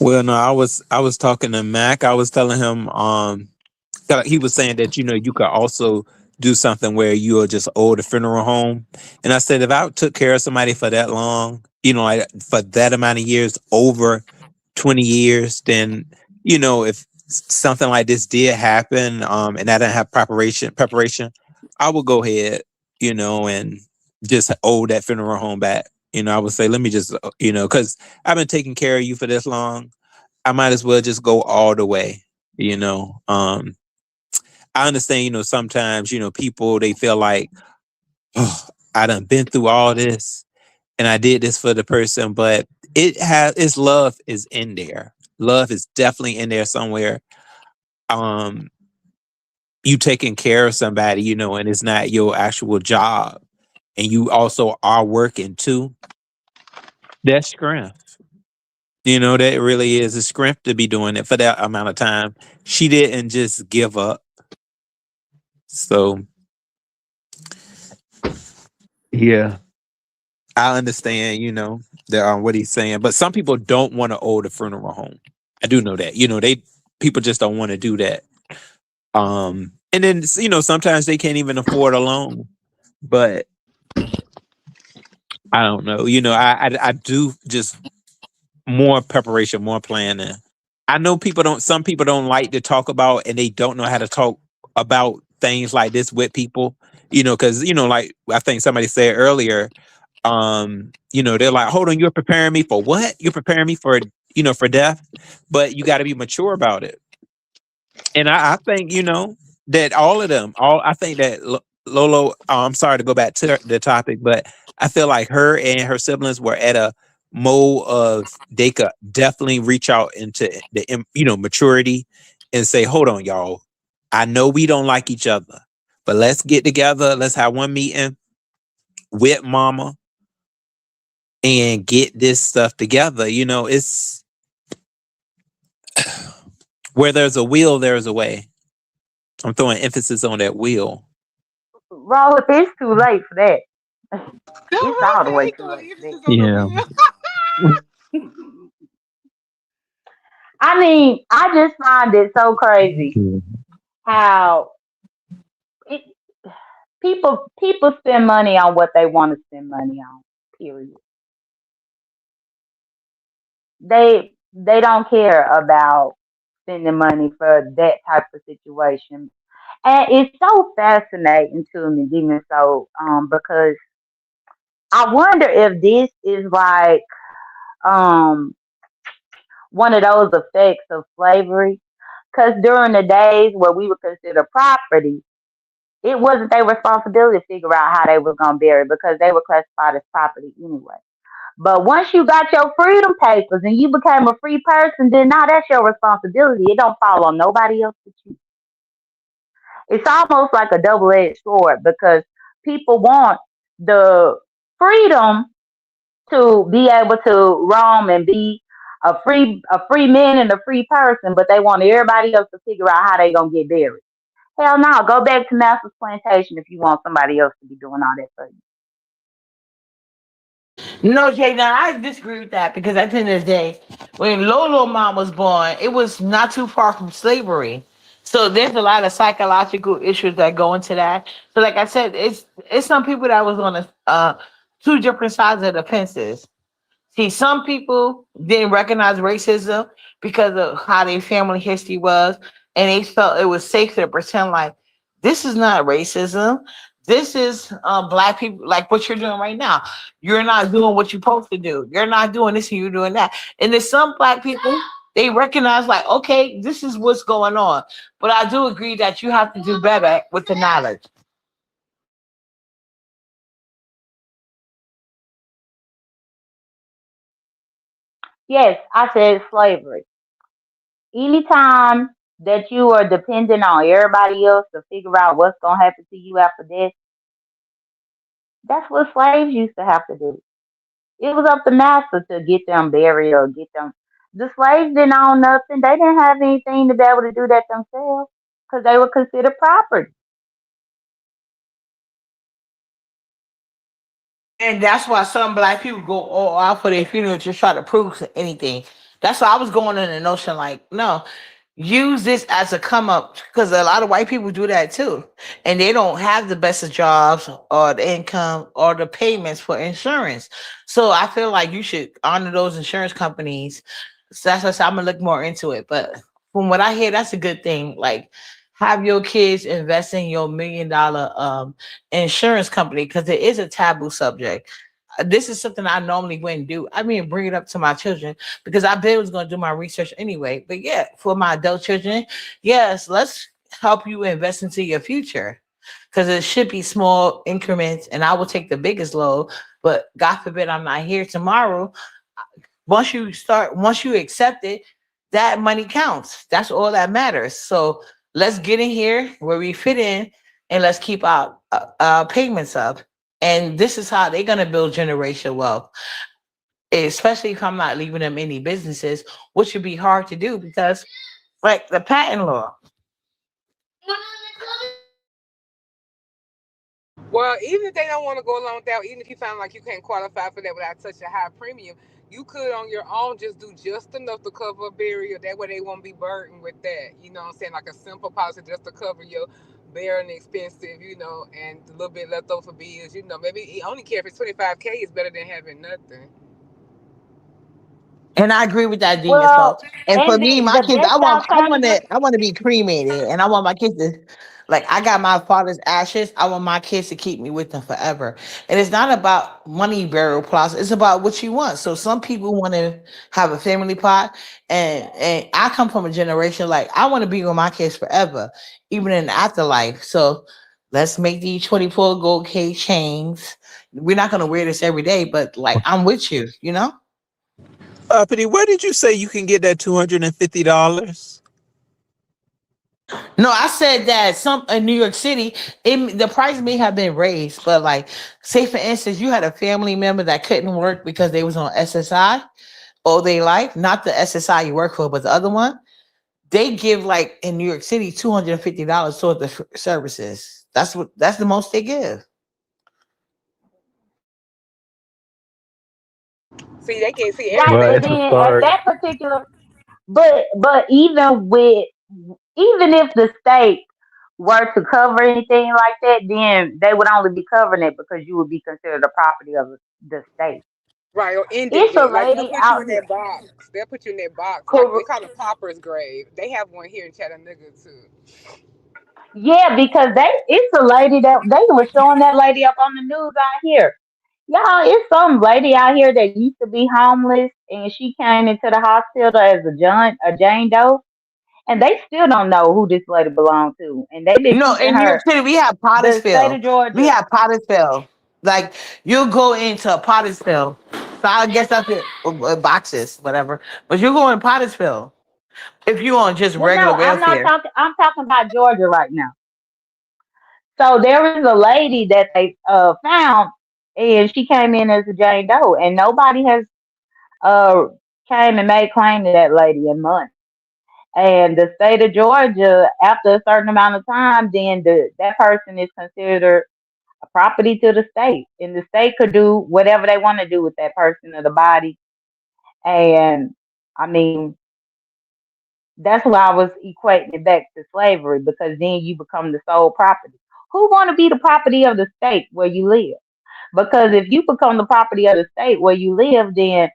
S2: Well, no, I was talking to Mac. I was telling him he was saying that you could also do something where you'll just owe the funeral home. And I said if I took care of somebody for that long, like for that amount of years, over 20 years, then if something like this did happen, and I didn't have preparation, I would go ahead, and just owe that funeral home back. I would say, let me just, because I've been taking care of you for this long. I might as well just go all the way, I understand, sometimes, people, they feel like, oh, I done been through all this and I did this for the person, but its love is in there. Love is definitely in there somewhere. Um, you taking care of somebody, and it's not your actual job, and you also are working too. That's strength. That really is a strength to be doing it for that amount of time. She didn't just give up. So yeah, I understand, what he's saying, but some people don't want to owe the funeral home. I do know that. People just don't want to do that. And then sometimes they can't even afford a loan. But I don't know. I do just more preparation, more planning. I know some people don't like to talk about, and they don't know how to talk about things like this with people, because like I think somebody said earlier, they're like, hold on, you're preparing me for what? You're preparing me for for death, but you got to be mature about it. And I think that all of them, I think that Lolo, I'm sorry to go back to the topic, but I feel like her and her siblings were at a mode of they could definitely reach out into the maturity and say, hold on, y'all, I know we don't like each other, but let's get together, let's have one meeting with mama and get this stuff together. It's where there's a will, there's a way. I'm throwing emphasis on that will.
S3: Bro, it's too late for that.
S1: Don't
S3: It's
S1: Ro
S3: all the
S1: say
S3: way
S1: he
S3: too
S1: throwing
S3: late for
S1: emphasis
S3: that.
S1: on the
S2: Yeah.
S1: wheel.
S3: I mean, I just find it so crazy how it, people spend money on what they want to spend money on. Period. They don't care about spending money for that type of situation. And it's so fascinating to me, Demon Soul, because I wonder if this is like um one of those effects of slavery. Because during the days where we would consider property, it wasn't their responsibility to figure out how they was gonna bury it because they were classified as property anyway. But once you got your freedom papers and you became a free person, then now that's your responsibility. It don't fall on nobody else but you. It's almost like a double-edged sword because people want the freedom to be able to roam and be a free man and a free person, but they want everybody else to figure out how they gonna get buried. Hell no, go back to Master's Plantation if you want somebody else to be doing all that for you.
S5: No, Jay, now I disagree with that because at the end of the day, when Lolo mom was born, it was not too far from slavery. So there's a lot of psychological issues that go into that. So like I said, it's some people that was on two different sides of the fences. See, some people didn't recognize racism because of how their family history was, and they felt it was safe to pretend like this is not racism. This is black people, like what you're doing right now. You're not doing what you're supposed to do. You're not doing this and you're doing that. And there's some black people, they recognize, like, okay, this is what's going on. But I do agree that you have to do better with the knowledge.
S3: Yes, I said slavery. Anytime that you are dependent on everybody else to figure out what's gonna happen to you after death, that's what slaves used to have to do. It was up to master to get them buried or get them. The slaves didn't own nothing. They didn't have anything to be able to do that themselves because they were considered property.
S5: And that's why some black people go all out for their funeral to try to prove anything. That's why I was going in the notion like, no, use this as a come up because a lot of white people do that too. And they don't have the best of jobs or the income or the payments for insurance. So I feel like you should honor those insurance companies. So that's why I said I'm gonna look more into it. But from what I hear, that's a good thing. Like have your kids invest in your $1 million insurance company because it is a taboo subject. This is something I normally wouldn't do. I mean, bring it up to my children because I bet I was going to do my research anyway. But yeah, for my adult children, yes, let's help you invest into your future because it should be small increments and I will take the biggest load. But God forbid I'm not here tomorrow. Once you accept it, that money counts. That's all that matters. So let's get in here where we fit in and let's keep our payments up. And this is how they're going to build generational wealth, especially if I'm not leaving them any businesses, which would be hard to do because, like the patent law.
S1: Well, even if they don't want to go along with that, even if you find like you can't qualify for that without such a high premium, you could on your own just do just enough to cover a burial. That way they won't be burdened with that. You know what I'm saying? Like a simple policy just to cover your burial and expensive, and a little bit left over for bills. Maybe he only care if it's 25K is better than having nothing.
S5: And I agree with that, Dean, as well.
S3: Well,
S5: And for
S3: and
S5: me, my
S3: the
S5: kids,
S3: best alternative.
S5: I want to be cremated, and I want my kids to, like, I got my father's ashes. I want my kids to keep me with them forever. And it's not about money burial plots. It's about what you want. So some people want to have a family pot, and I come from a generation like I want to be with my kids forever, even in the afterlife. So let's make these 24 gold K chains. We're not gonna wear this every day, but like I'm with you, you know.
S2: Uppity, where did you say you can get that $250?
S5: No, I said that some in New York City, the price may have been raised, but like, say for instance, you had a family member that couldn't work because they was on SSI all day life, not the SSI you work for, but the other one. They give like in New York City $250 toward the services. That's the most they give.
S1: See, they can't see
S3: Right,
S1: everything.
S6: Well,
S3: and
S6: it's a
S3: then at
S6: start.
S3: that particular, but even if the state were to cover anything like that, then they would only be covering it because you would be considered a property of the state.
S1: Right, or
S3: It's a
S1: indigent. Like they'll
S3: lady
S1: put you
S3: out
S1: in
S3: here.
S1: that box. They'll put you in that box. Like they
S3: Cor-
S1: call it pauper's grave. They have one here in Chattanooga too.
S3: Yeah, because it's a lady that they were showing that lady up on the news out here. Y'all, it's some lady out here that used to be homeless and she came into the hospital as a Jane Doe, and they still don't know who this lady belonged to, and they've been
S5: No,
S3: keeping
S5: in New York
S3: her.
S5: City, we have
S3: The state
S5: Pottersville.
S3: of
S5: We
S3: Georgia.
S5: have Pottersville. Like you'll go into Pottersville. So I guess that's it, boxes, whatever. But you go in Pottersville if you on just
S3: Well, no,
S5: regular
S3: I'm not
S5: welfare.
S3: talking. I'm talking about Georgia right now. So there is a lady that they found, and she came in as a Jane Doe, and nobody has uh came and made claim to that lady in months. And the state of Georgia, after a certain amount of time, then that person is considered a property to the state, and the state could do whatever they want to do with that person or the body. And I mean, that's why I was equating it back to slavery because then you become the sole property. Who want to be the property of the state where you live? Because if you become the property of the state where you live, then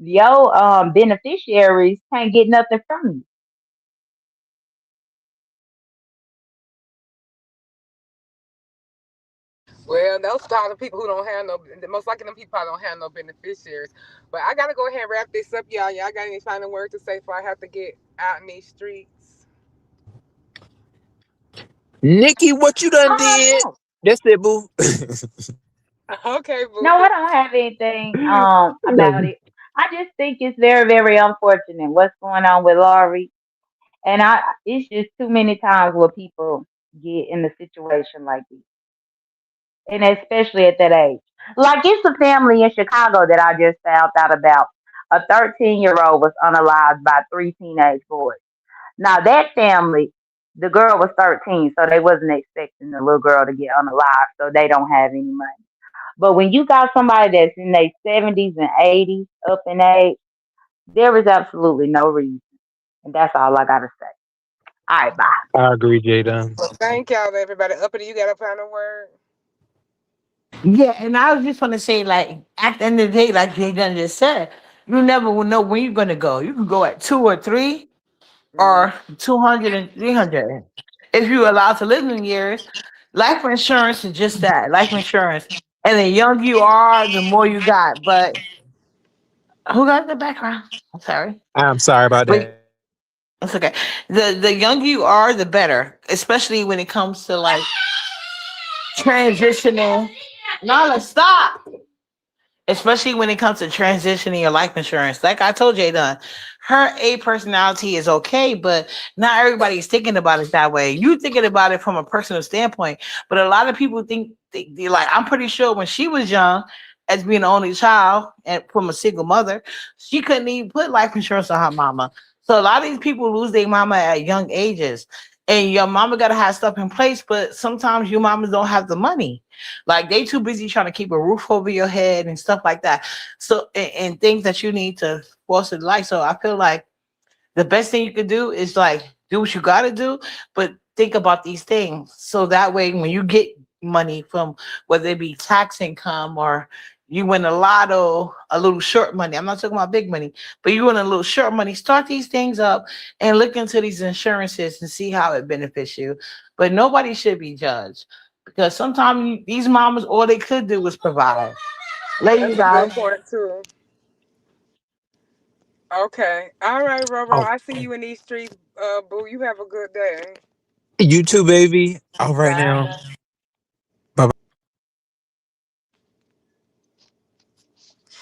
S3: your beneficiaries can't get nothing from you.
S1: Well, those probably people who don't have no, most likely them people probably don't have no beneficiaries. But I gotta go ahead and wrap this up, y'all. Y'all got any final words to say before I have to get out in these streets?
S2: Nikki, what you done did?
S3: No.
S2: That's it, boo.
S1: Okay, boo.
S3: No, I don't have anything about it. I just think it's very, very unfortunate what's going on with Laurie. And it's just too many times where people get in a situation like this. And especially at that age. Like it's a family in Chicago that I just found out about. A 13-year-old was unalived by three teenage boys. Now that family, the girl was 13, so they wasn't expecting the little girl to get unalived, so they don't have any money. But when you got somebody that's in their 70s and 80s up in age, there is absolutely no reason. And that's all I gotta say. All right, bye.
S2: I agree, Jada.
S1: Well, thank y'all, everybody. Uppity, you got a final word?
S5: Yeah, and I was just gonna say, like, at the end of the day, like Jay Dunn just said, you never will know when you're gonna go. You can go at 2 or 3
S1: Mm.
S5: or 200 and 300. If you're allowed to live in years, life insurance is just that, life insurance. And the younger you are, the more you got. But who got the background? I'm sorry.
S2: I'm sorry about
S5: But
S2: that.
S5: it's okay. The younger you are, the better. Especially when it comes to like transitioning. Nala, stop. Especially when it comes to transitioning your life insurance. Like I told Jay Dunn, her A personality is okay, but not everybody's thinking about it that way. You thinking about it from a personal standpoint, but a lot of people think they like. I'm pretty sure when she was young, as being the only child and from a single mother, she couldn't even put life insurance on her mama. So a lot of these people lose their mama at young ages. And your mama gotta have stuff in place, but sometimes your mamas don't have the money. Like they too busy trying to keep a roof over your head and stuff like that. So and things that you need to foster life. So I feel like the best thing you could do is like do what you gotta do, but think about these things. So that way when you get money from whether it be tax income or you win a lotto, a little short money. I'm not talking about big money, but you win a little short money. Start these things up and look into these insurances and see how it benefits you. But nobody should be judged because sometimes these mamas all they could do was provide. Love you
S1: That's a good
S5: guys.
S1: point too. Okay. All right, Roro.
S2: Oh,
S1: I see you in these streets, boo. You have a good day.
S2: you too, baby. All right now.
S3: Bye.